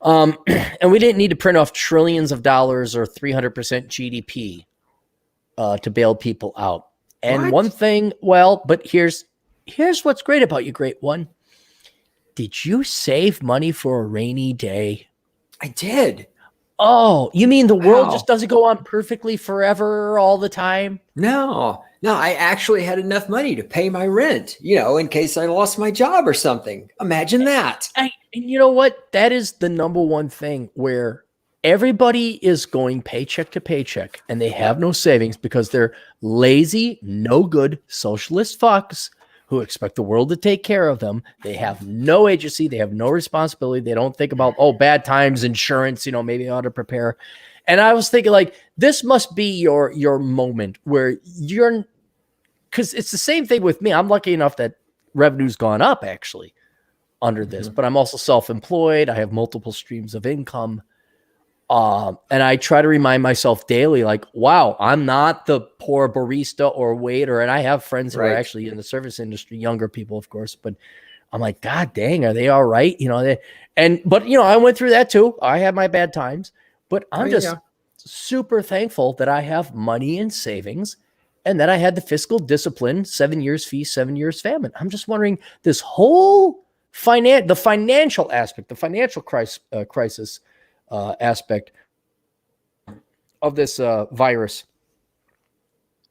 And we didn't need to print off trillions of dollars or 300% GDP to bail people out. And one thing, but here's what's great about you, great one. Did you save money for a rainy day? I did. Oh, you mean the world just doesn't go on perfectly forever all the time? No, I actually had enough money to pay my rent, in case I lost my job or something. Imagine that. And you know what? That is the number one thing where everybody is going paycheck to paycheck and they have no savings because they're lazy, no good socialist fucks who expect the world to take care of them. They have no agency. They have no responsibility. They don't think about, bad times, insurance, maybe I ought to prepare. And I was thinking this must be your moment where because it's the same thing with me. I'm lucky enough that revenue's gone up actually under this, but I'm also self-employed. I have multiple streams of income. And I try to remind myself daily, wow, I'm not the poor barista or waiter. And I have friends who are actually in the service industry, younger people, of course, but I'm like, God dang, are they all right? But I went through that too. I had my bad times, but I'm just super thankful that I have money in savings and that I had the fiscal discipline, 7 years feast, 7 years famine. I'm just wondering this whole the financial aspect, the financial crisis aspect of this virus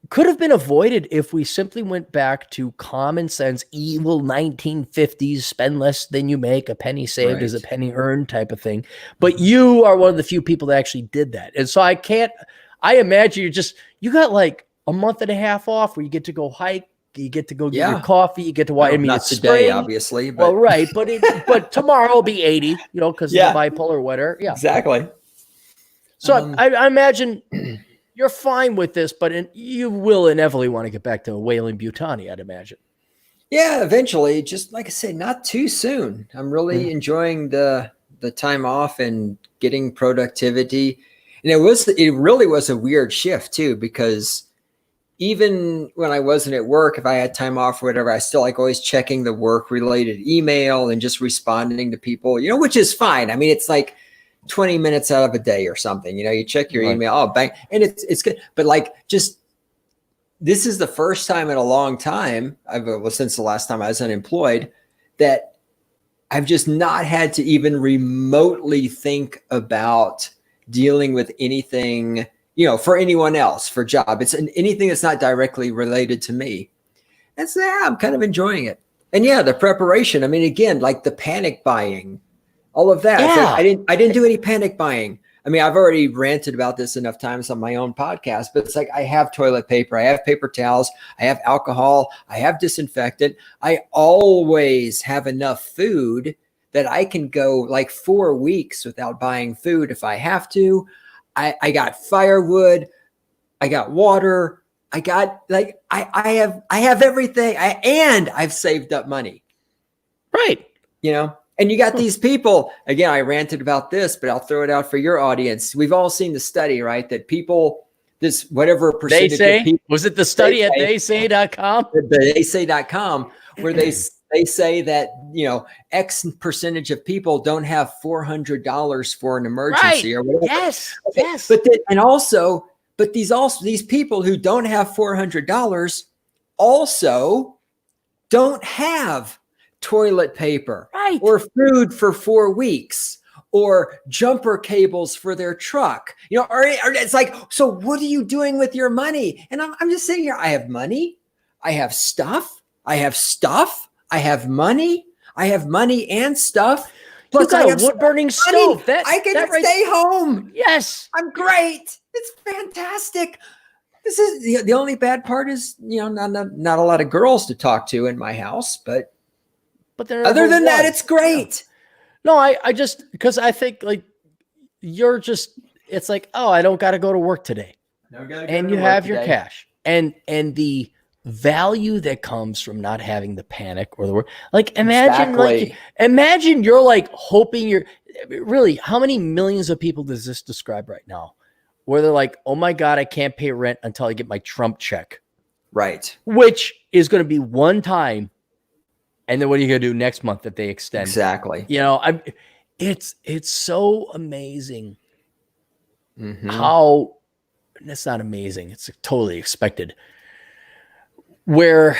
could have been avoided if we simply went back to common sense, evil 1950s, spend less than you make, a penny saved is a penny earned type of thing. But you are one of the few people that actually did that. And so I imagine you got a month and a half off where you get to go hike, you get to go get your coffee, you get to watch. Not today, obviously. But. Well, right, but tomorrow will be 80, because of the bipolar weather. Yeah, exactly. So I imagine you're fine with this, but you will inevitably want to get back to whaling butani, I'd imagine. Yeah, eventually. Just like I say, not too soon. I'm really enjoying the time off and getting productivity. And it really was a weird shift too, because even when I wasn't at work, if I had time off or whatever, I still always checking the work related email and just responding to people, which is fine. It's 20 minutes out of a day or something, you check your email, bang. And it's good. But this is the first time in a long time, since the last time I was unemployed, that I've just not had to even remotely think about dealing with anything, for anyone else, for job. It's anything that's not directly related to me. And so I'm kind of enjoying it. And the preparation. Again, the panic buying, all of that. Yeah. I didn't do any panic buying. I've already ranted about this enough times on my own podcast, but it's I have toilet paper, I have paper towels, I have alcohol, I have disinfectant. I always have enough food that I can go 4 weeks without buying food if I have to. I got firewood, I got water, I got I have everything. And I've saved up money. Right. And you got these people, again, I ranted about this, but I'll throw it out for your audience. We've all seen the study, right? That people, this whatever percentage of people. Was it the study at theysay.com? Theysay.com, where they say that, X percentage of people don't have $400 for an emergency or whatever. Yes. Okay. Yes. But these people who don't have $400 also don't have toilet paper Right. or food for 4 weeks or jumper cables for their truck, or it's like, so what are you doing with your money? And I'm just sitting here. I have money. I have stuff. I have money. I have money and stuff. Plus, you got I a wood burning stove. I can stay home. Yes. I'm great. It's fantastic. This is the only bad part is, not a lot of girls to talk to in my house, but other than that, it's great. No, I just, because I think like it's like, oh, I don't got to go to work today. And you have your cash and the value that comes from not having the panic or the work. Like imagine you're like hoping really, how many millions of people does this describe right now? Where they're like, oh my God, I can't pay rent until I get my Trump check. Right. Which is going to be one time. And then what are you going to do next month that they extend? Exactly. It's so amazing how, that's not amazing. It's totally expected. Where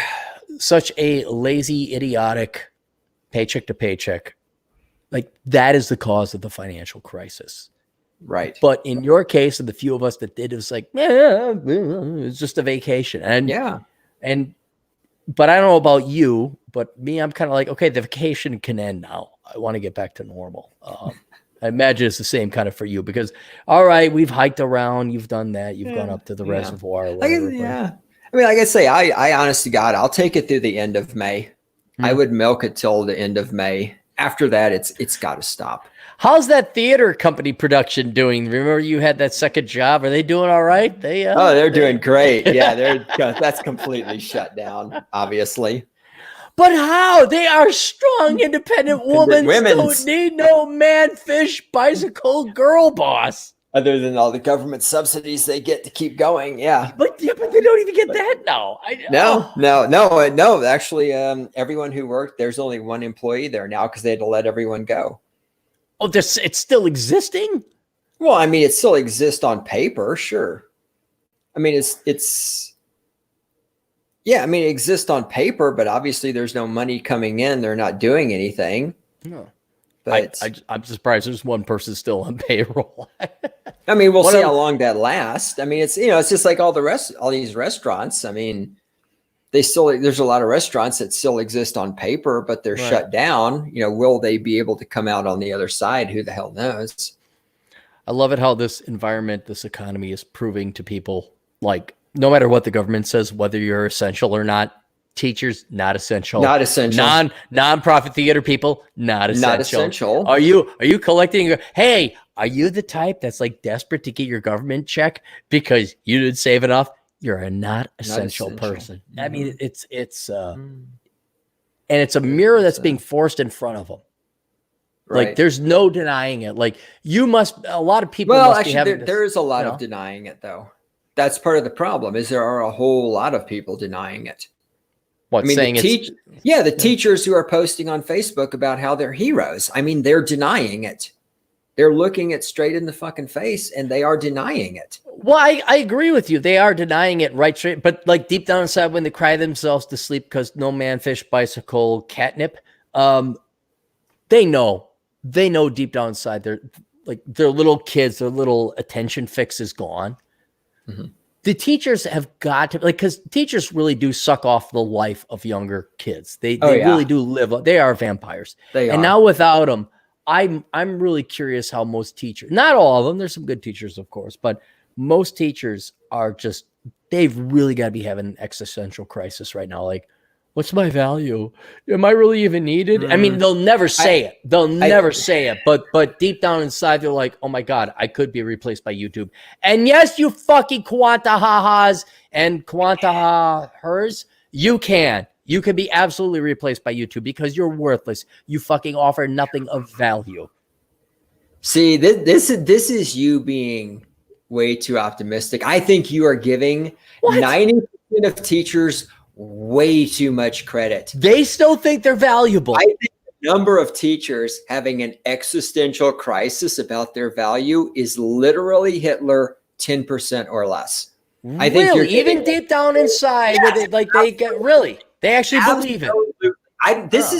such a lazy, idiotic paycheck to paycheck, like that is the cause of the financial crisis. Right. But in your case, and the few of us that did, it was like, it's just a vacation. But I don't know about you, but me, I'm kind of like, okay, the vacation can end now. I want to get back to normal. I imagine it's the same kind of for you because, all right, we've hiked around. You've done that. You've gone up to the reservoir. Or whatever, I mean, like I say, I honest to God, I'll take it through the end of May. I would milk it till the end of May. After that, it's got to stop. How's that theater company production doing? Remember you had that second job. Are they doing all right? They're doing great. Yeah, that's completely shut down, obviously. But how? They are strong, independent women. Don't need no man, fish, bicycle, girl boss. Other than all the government subsidies they get to keep going, yeah. But they don't even get that now. No. Actually, everyone who worked, there's only one employee there now because they had to let everyone go. Oh, it's still existing? Well, I mean, it still exists on paper, sure. I mean, it exists on paper, but obviously there's no money coming in. They're not doing anything. No. But I'm surprised there's one person still on payroll. I mean, we'll see how long that lasts. I mean, it's just like all these restaurants. I mean, there's a lot of restaurants that still exist on paper, but they're shut down. Will they be able to come out on the other side? Who the hell knows? I love it how this environment, this economy is proving to people, like, no matter what the government says, whether you're essential or not, teachers, not essential. Not essential. Non-profit theater people, not essential. Not essential. Are you collecting? Hey, are you the type that's like desperate to get your government check because you didn't save enough? You're a not essential person. I mean, it's and it's a mirror that's being forced in front of them. Right. Like there's no denying it. Like a lot of people. Well, actually, there is a lot of denying it though. That's part of the problem. Is there are a whole lot of people denying it. What, I mean, saying the teachers who are posting on Facebook about how they're heroes. I mean, they're denying it. They're looking it straight in the fucking face and they are denying it. Well, I agree with you. They are denying it right straight. But like deep down inside when they cry themselves to sleep because no man, fish, bicycle, catnip, they know deep down inside they're little kids, their little attention fix is gone. Mm-hmm. The teachers have got to, because teachers really do suck off the life of younger kids. They really do live. They are vampires. And now without them, I'm really curious how most teachers, not all of them, there's some good teachers, of course, but most teachers are just, they've really got to be having an existential crisis right now. Like, what's my value? Am I really even needed? I mean, they'll never say it. They'll never say it. But deep down inside, they're like, oh my God, I could be replaced by YouTube. And yes, you fucking Quanta-ha-has and Quanta-ha-hers, you can. You can be absolutely replaced by YouTube because you're worthless. You fucking offer nothing of value. See, this is you being way too optimistic. I think you are giving 90% of teachers way too much credit. They still think they're valuable. I think the number of teachers having an existential crisis about their value is literally Hitler 10% or less. I think you're even deep down inside with it, like they get really. They actually believe it. This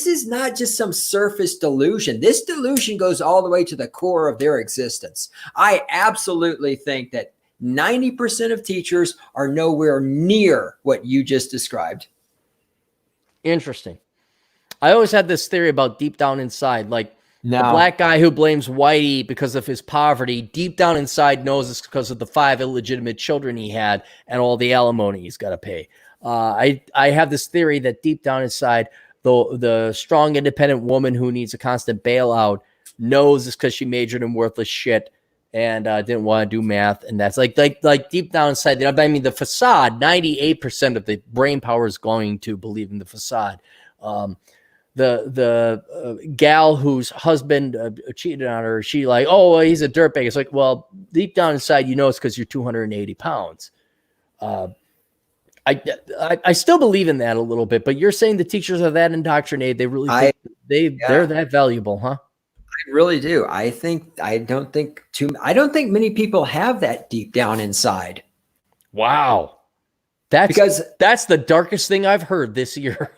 is not just some surface delusion. This delusion goes all the way to the core of their existence. I absolutely think that 90% of teachers are nowhere near what you just described. Interesting. I always had this theory about deep down inside, like No. the black guy who blames Whitey because of his poverty, deep down inside knows it's because of the 5 illegitimate children he had and all the alimony he's got to pay. I have this theory that deep down inside, the strong, independent woman who needs a constant bailout knows it's because she majored in worthless shit and didn't want to do math. And that's like deep down inside. I mean, the facade, 98% of the brain power is going to believe in the facade. The gal whose husband cheated on her, she like, oh, well, he's a dirtbag. It's like, well, deep down inside, you know, it's because you're 280 pounds. I still believe in that a little bit, but you're saying the teachers are that indoctrinated. They really think they're that valuable, huh? I really do. I don't think many people have that deep down inside. Wow. That's the darkest thing I've heard this year.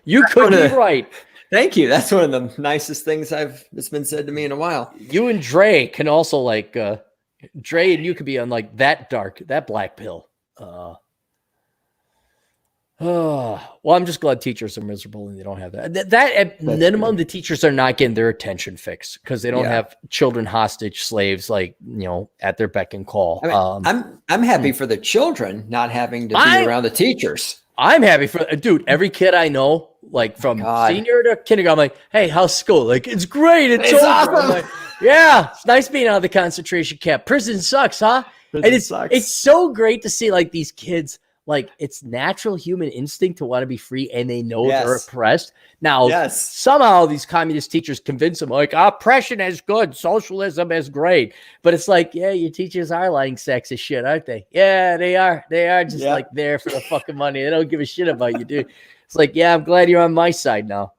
You could be right. Thank you. That's one of the nicest things that's been said to me in a while. You and Dre can also like Dre and you could be on like that black pill. Well, I'm just glad teachers are miserable and they don't have that. That at minimum, the teachers are not getting their attention fixed because they don't have children hostage slaves like, you know, at their beck and call. I mean, I'm happy for the children not having to be around the teachers. I'm happy for dude. Every kid I know, like from senior to kindergarten, I'm like, hey, how's school? Like, it's great. It's over. Awesome. Like, yeah, it's nice being out of the concentration camp. Prison sucks, huh? It's so great to see like these kids. Like it's natural human instinct to want to be free and they know they're oppressed. Now, somehow these communist teachers convince them like oppression is good. Socialism is great. But it's like, yeah, your teachers are lying sexist shit, aren't they? Yeah, they are. They are just like there for the fucking money. They don't give a shit about you, dude. It's like, yeah, I'm glad you're on my side now.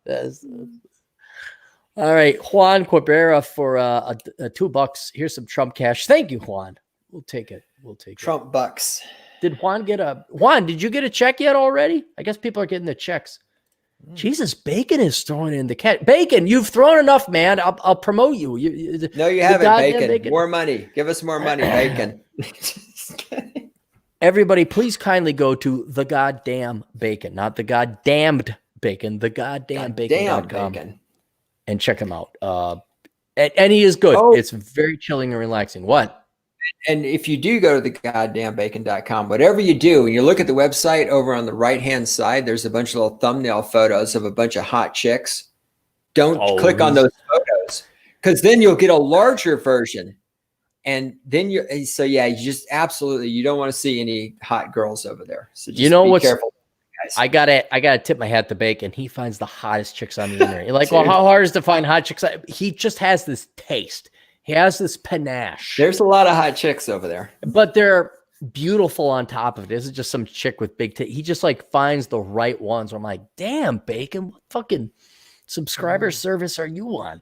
All right. Juan Cabrera for $2. Here's some Trump cash. Thank you, Juan. We'll take it. Trump bucks. Did Juan did you get a check yet already? I guess people are getting the checks. Jesus, Bacon is throwing in the cat. Bacon, you've thrown enough, man. I'll promote you. No, you haven't, Bacon. More money. Give us more money, Bacon. Everybody, please kindly go to the goddamn Bacon, not the goddamned Bacon, the goddamn Bacon.com and check him out. And he is good. It's very chilling and relaxing. What? And if you do go to the goddamn bacon.com, whatever you do, and you look at the website over on the right-hand side, there's a bunch of little thumbnail photos of a bunch of hot chicks. Don't click on those photos because then you'll get a larger version. And then you just absolutely, you don't want to see any hot girls over there. So just be careful. Guys. I gotta tip my hat to Bacon. He finds the hottest chicks on the internet. You're like, well, how hard is it to find hot chicks? He just has this taste. He has this panache. There's a lot of hot chicks over there. But they're beautiful on top of it. This is just some chick with big tits. He just like finds the right ones. I'm like, damn, Bacon, what fucking subscriber service are you on?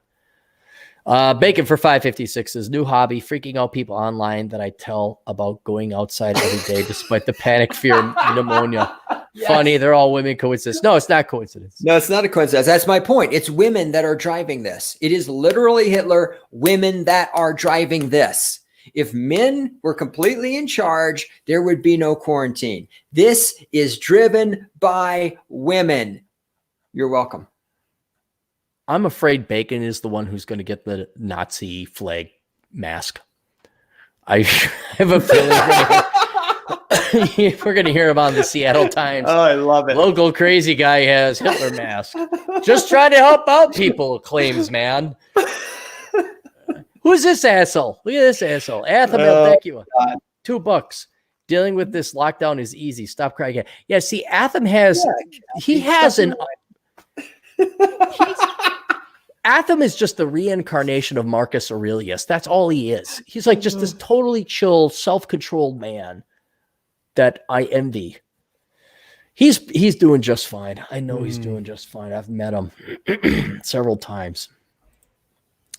Bacon for $5.56 is new hobby, freaking out people online that I tell about going outside every day despite the panic, fear, pneumonia. Yes. Funny, they're all women. Coincidence. No, it's not coincidence. No, it's not a coincidence. That's my point. It's women that are driving this. It is literally Hitler, women that are driving this. If men were completely in charge, there would be no quarantine. This is driven by women. You're welcome. I'm afraid Bacon is the one who's going to get the Nazi flag mask. I have a feeling we're going to hear about the Seattle Times. Oh, I love it. Local crazy guy has Hitler mask. Just trying to help out people, claims man. Who's this asshole? Look at this asshole. Atham $2. Dealing with this lockdown is easy. Stop crying. Yeah, see, Atham has Atham is just the reincarnation of Marcus Aurelius. That's all he is. He's like just this totally chill, self-controlled man that I envy. He's doing just fine. I know he's doing just fine. I've met him several times.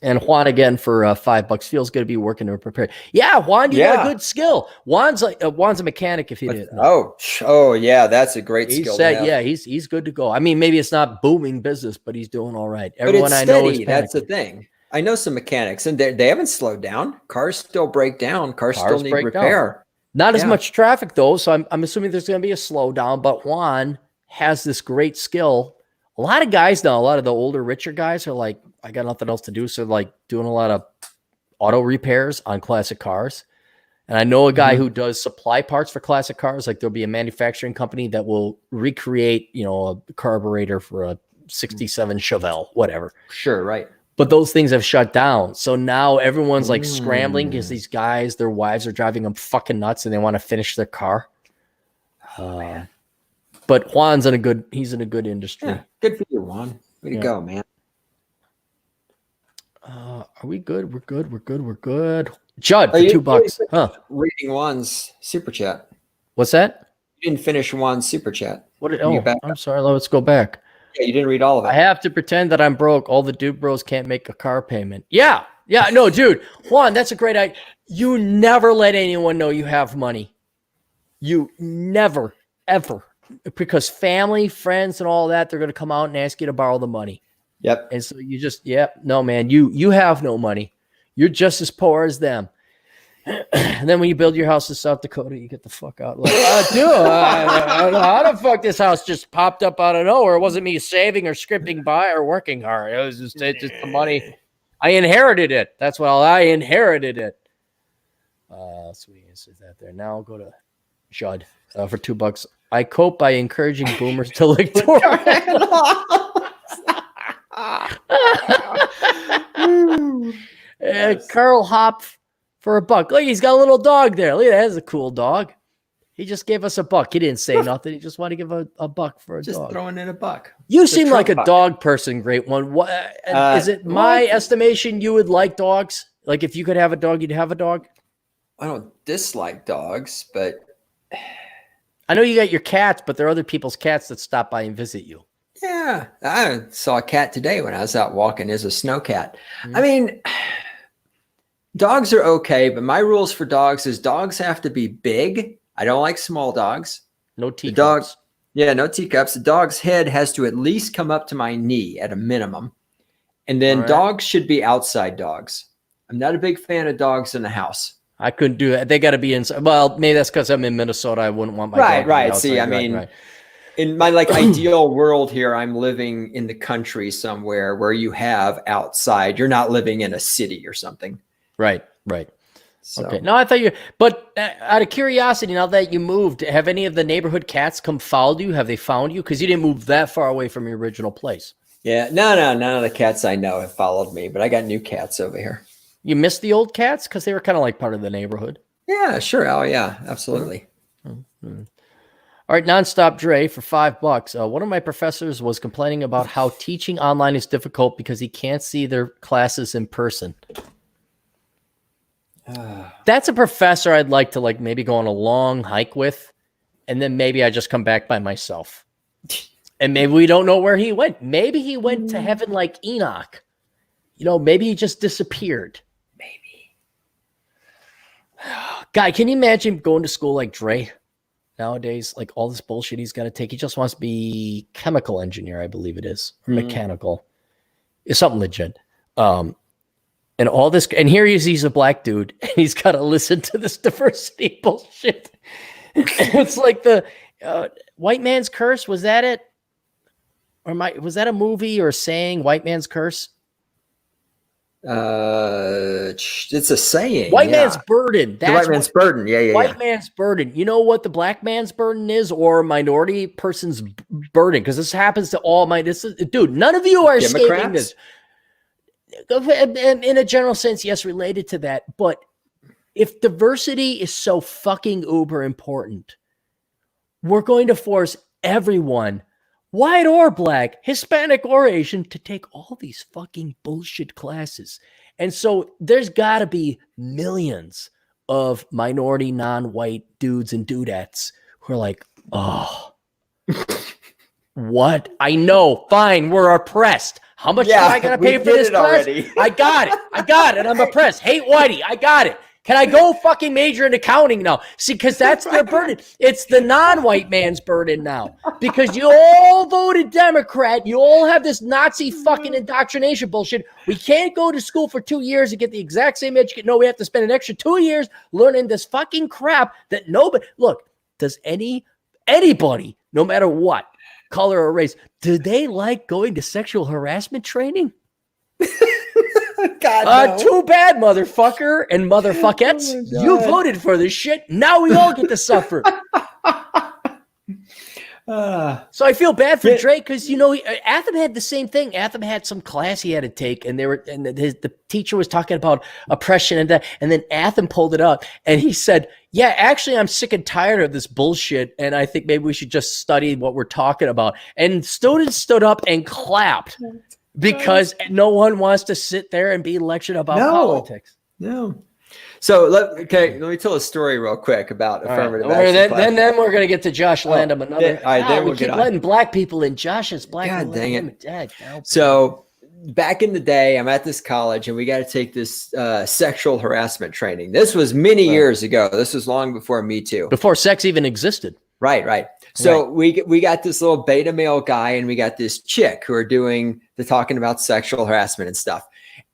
And Juan again for $5 feels good to be working or prepared. Yeah, Juan, you got a good skill. Juan's a mechanic. If you didn't know. Oh yeah, that's a great skill. Yeah, he's good to go. I mean, maybe it's not booming business, but he's doing all right. Everyone but it's steady. I know is that's the thing. I know some mechanics, and they haven't slowed down. Cars still break down. Cars still need repair. Down. Not as much traffic though, so I'm assuming there's going to be a slowdown. But Juan has this great skill. A lot of guys now, a lot of the older, richer guys are like, I got nothing else to do. So like doing a lot of auto repairs on classic cars. And I know a guy who does supply parts for classic cars. Like there'll be a manufacturing company that will recreate, a carburetor for a 67 Chevelle, whatever. Sure. Right. But those things have shut down. So now everyone's like scrambling because these guys, their wives are driving them fucking nuts and they want to finish their car. Man. But Juan's he's in a good industry. Yeah, good for you, Juan. Way to go, man. Are we good? We're good. Judd for $2. Huh? Reading Juan's super chat. What's that? You didn't finish Juan's super chat. I'm sorry. Let's go back. Yeah, you didn't read all of it. I have to pretend that I'm broke. All the dude bros can't make a car payment. Yeah. No, dude. Juan, that's a great idea. You never let anyone know you have money. You never, ever. Because family, friends, and all that, they're going to come out and ask you to borrow the money. Yep. And so you just, no, man, you have no money. You're just as poor as them. And then when you build your house in South Dakota, you get the fuck out. Like, dude, I don't know how the fuck this house just popped up out of nowhere. It wasn't me saving or scripting by or working hard. It was just the money. I inherited it. That's what I inherited it. So we answered that there. Now I'll go to Judd for $2. I cope by encouraging boomers to lick door Carl Hopf for $1. Look, he's got a little dog there. Look, that's a cool dog. He just gave us $1. He didn't say nothing. He just wanted to give a $1 for a dog. Just throwing in $1. You seem like a dog person, great one. What is it my estimation you would like dogs? Like if you could have a dog, you'd have a dog? I don't dislike dogs, but I know you got your cats, but there are other people's cats that stop by and visit you. Yeah. I saw a cat today when I was out walking. There's a snow cat. I mean, dogs are okay, but my rules for dogs is dogs have to be big. I don't like small dogs. No teacups. No teacups. The dog's head has to at least come up to my knee at a minimum. And then dogs should be outside dogs. I'm not a big fan of dogs in the house. I couldn't do that. They got to be inside. Well, maybe that's because I'm in Minnesota. I wouldn't want my dog to be outside. See, I mean, in my ideal world here, I'm living in the country somewhere where you have outside. You're not living in a city or something. Right. So. Okay. No, I thought but out of curiosity, now that you moved, have any of the neighborhood cats come follow you? Have they found you? Because you didn't move that far away from your original place. Yeah. No. None of the cats I know have followed me, but I got new cats over here. You miss the old cats? Because they were kind of like part of the neighborhood. Yeah, sure. Oh, yeah, absolutely. Mm-hmm. All right, Nonstop Dre for $5. One of my professors was complaining about how teaching online is difficult because he can't see their classes in person. That's a professor I'd like to maybe go on a long hike with, and then maybe I just come back by myself. And maybe we don't know where he went. Maybe he went to heaven like Enoch. Maybe he just disappeared. Maybe. Guy, can you imagine going to school like Dre nowadays? Like all this bullshit he's got to take. He just wants to be chemical engineer, I believe it is, or mechanical. It's something legit. And all this, and here he's a black dude, and he's got to listen to this diversity bullshit. It's like the White Man's Curse. Was that it? Or was that a movie or a saying? White Man's Curse. It's a saying. White man's burden. That's white man's burden. Yeah. White man's burden. You know what the black man's burden is, or minority person's burden? Because this happens to all dude. None of you are escaping this. In a general sense, yes, related to that. But if diversity is so fucking uber important, we're going to force everyone, white or black, Hispanic or Asian, to take all these fucking bullshit classes. And so there's got to be millions of minority, non-white dudes and dudettes who are like, oh, what? I know, fine, we're oppressed. How much am I going to pay for this class? I got it. I'm oppressed. Hate Whitey. I got it. Can I go fucking major in accounting now? See, because that's their burden. It's the non-white man's burden now. Because you all voted Democrat. You all have this Nazi fucking indoctrination bullshit. We can't go to school for 2 years and get the exact same education. No, we have to spend an extra 2 years learning this fucking crap that nobody... Look, does anybody, no matter what, color or race, do they like going to sexual harassment training? God, no. Too bad, motherfucker and motherfuckettes. Oh you voted for this shit. Now we all get to suffer. So I feel bad for Drake because, you know, Atham had the same thing. Atham had some class he had to take, and the teacher was talking about oppression and that, and then Atham pulled it up, and he said, yeah, actually, I'm sick and tired of this bullshit, and I think maybe we should just study what we're talking about. And students stood up and clapped because no one wants to sit there and be lectured about politics. No. So let me tell a story real quick about affirmative action. Then we're gonna get to Josh Landham. We keep letting black people in. Josh is black. God dang it! So back in the day, I'm at this college, and we got to take this sexual harassment training. This was many years ago. This was long before Me Too. Before sex even existed. Right. So we got this little beta male guy, and we got this chick who are doing the talking about sexual harassment and stuff.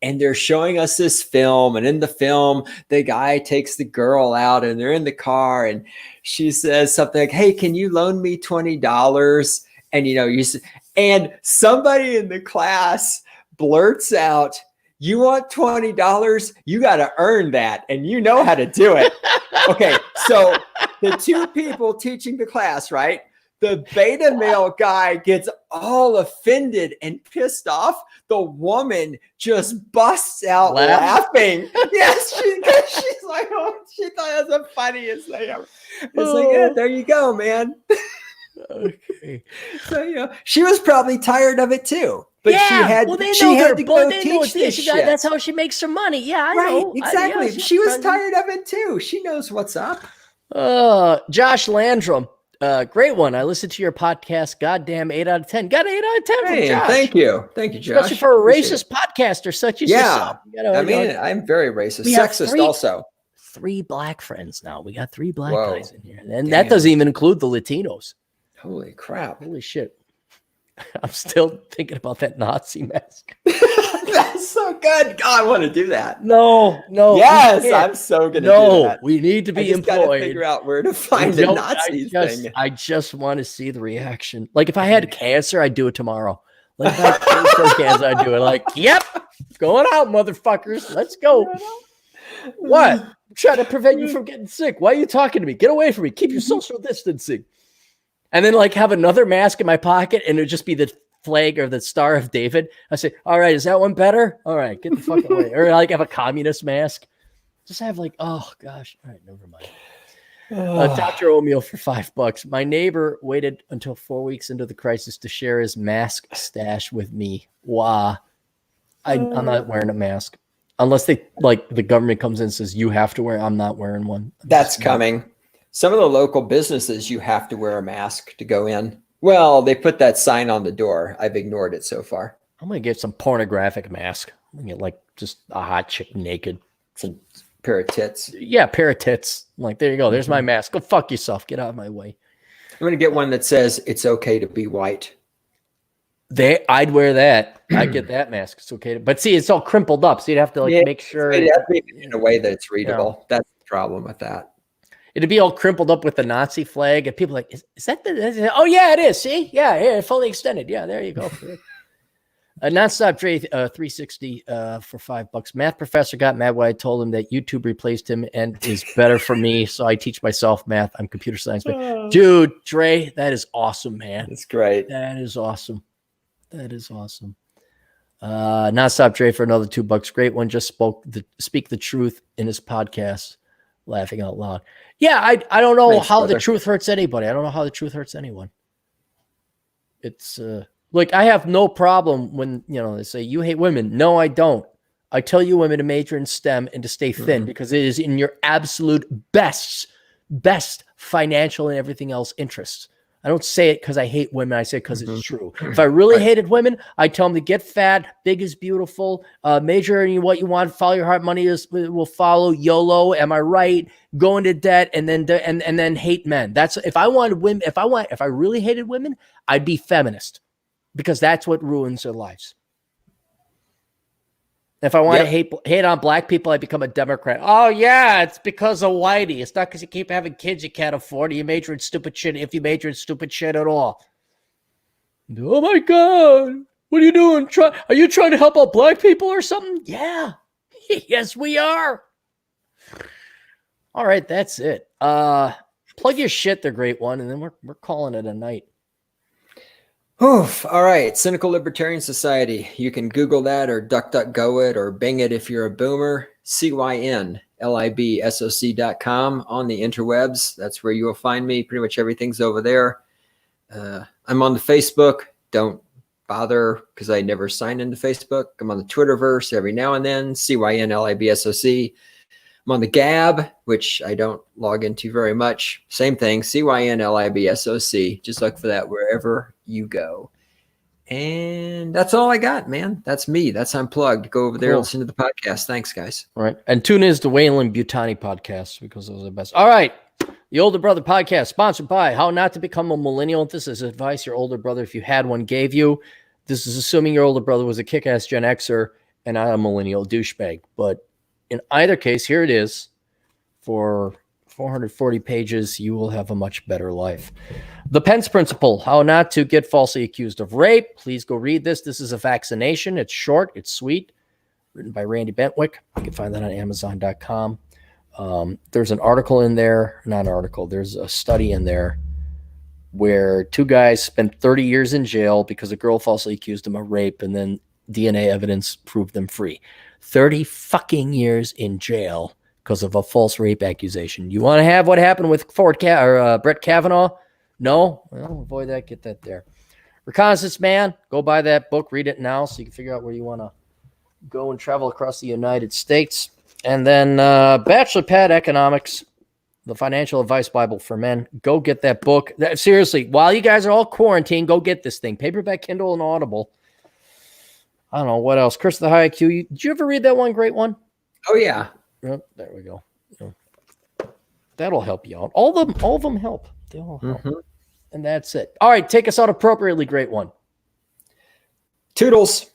And they're showing us this film, and in the film, the guy takes the girl out, and they're in the car, and she says something like, "Hey, can you loan me $20?" And and somebody in the class blurts out, "You want $20? You got to earn that, and you know how to do it." Okay, so the two people teaching the class, right? The beta male guy gets all offended and pissed off. The woman just busts out laughing. Yes, she's like, oh, she thought it was the funniest thing ever. It's like, yeah, there you go, man. Okay. So, she was probably tired of it too. But she had to go teach this shit. That's how she makes her money. Yeah, I know. Exactly. She was tired of it too. She knows what's up. Josh Landrum. Great one. I listened to your podcast. Goddamn, 8 out of 10. Got 8 out of 10 from Josh. Thank you, Josh. Especially for a racist podcaster such as yourself. I'm very racist, sexist also. 3 black friends now. We got 3 black guys in here, and that doesn't even include the Latinos. Holy crap! Holy shit! I'm still thinking about that Nazi mask. That's so good. God, I want to do that. No. Yes, I'm so gonna do that. We need to be employed. Gotta figure out where to find the Nazi thing. I just want to see the reaction. Like if I had cancer, I'd do it tomorrow. Like if I had cancer, I'd do it. Like, yep, going out, motherfuckers. Let's go. What? I'm trying to prevent you from getting sick. Why are you talking to me? Get away from me. Keep your social distancing. And then like have another mask in my pocket, and it would just be the flag or the Star of David. I say, all right, is that one better? All right, get the fuck away. Or like have a communist mask. Just have like, oh gosh. All right, never mind. Dr. O'Meal for $5. My neighbor waited until 4 weeks into the crisis to share his mask stash with me. Wow. I'm not wearing a mask. Unless the government comes in and says you have to wear. I'm not wearing one. That's coming. Some of the local businesses, you have to wear a mask to go in. Well, they put that sign on the door. I've ignored it so far. I'm going to get some pornographic mask. I'm going to get like just a hot chick naked. Some pair of tits. Yeah, pair of tits. I'm like, there you go. There's my mask. Go fuck yourself. Get out of my way. I'm going to get one that says it's okay to be white. I'd wear that. I'd get that mask. It's okay. But see, it's all crimpled up. So you'd have to make sure. It has to be in a way that it's readable. That's the problem with that. It'd be all crimpled up with the Nazi flag, and people are like, is that the? Oh yeah, it is. See, yeah, fully extended. Yeah, there you go. Nonstop Dre 360 for $5. Math professor got mad when I told him that YouTube replaced him and is better for me, so I teach myself math. I'm computer science. Dude, Dre, that is awesome, man. It's great. That is awesome. Nonstop Dre for another $2. Great one. Just speak the truth in his podcast. Laughing out loud. Yeah, I don't know how the truth hurts anybody. I don't know how the truth hurts anyone. It's like I have no problem when they say you hate women. No, I don't. I tell you women to major in STEM and to stay thin because it is in your absolute best financial and everything else interests. I don't say it because I hate women. I say it because Mm-hmm. it's true. If I really Right. hated women, I tell them to get fat, big is beautiful, major in what you want, follow your heart, money will follow, YOLO. Am I right? Go into debt and then hate men. That's if I wanted women. If I really hated women, I'd be feminist because that's what ruins their lives. If I want to hate on black people, I become a Democrat. Oh, yeah, it's because of whitey. It's not because you keep having kids you can't afford. You major in stupid shit if you major in stupid shit at all. Oh, my God. What are you doing? Are you trying to help out black people or something? Yeah. Yes, we are. All right, that's it. Plug your shit, the great one, and then we're calling it a night. Oof. All right. Cynical Libertarian Society. You can Google that or DuckDuckGo it or Bing it if you're a boomer. CYNLIBSOC.com on the interwebs. That's where you will find me. Pretty much everything's over there. I'm on the Facebook. Don't bother because I never sign into Facebook. I'm on the Twitterverse every now and then. CYNLIBSOC. I'm on the Gab, which I don't log into very much. Same thing, CYNLIBSOC. Just look for that wherever you go. And that's all I got, man. That's me. That's Unplugged. Go over there and listen to the podcast. Thanks, guys. All right. And tune in to the Wayland Butani podcast because those are the best. All right. The Older Brother podcast, sponsored by How Not to Become a Millennial. This is advice your older brother, if you had one, gave you. This is assuming your older brother was a kick-ass Gen Xer and not a millennial douchebag. But in either case, here it is. For 440 pages, you will have a much better life. The Pence Principle, How Not to Get Falsely Accused of Rape. Please go read this. This is a vaccination. It's short. It's sweet. Written by Randy Bentwick. You can find that on Amazon.com. There's an article in there. Not an article. There's a study in there where two guys spent 30 years in jail because a girl falsely accused them of rape, and then DNA evidence proved them free. 30 fucking years in jail because of a false rape accusation. You want to have what happened with Brett Kavanaugh? No? Well, avoid that. Get that there. Reconnaissance Man. Go buy that book. Read it now so you can figure out where you want to go and travel across the United States. And then Bachelor Pad Economics, the Financial Advice Bible for Men. Go get that book. Seriously, while you guys are all quarantined, go get this thing. Paperback, Kindle, and Audible. I don't know what else. Curse of the High IQ. Did you ever read that one? Great one? Oh, yeah. Oh, there we go. That'll help you out. All of them help. They all help. Mm-hmm. And that's it. All right, take us out appropriately, great one. Toodles.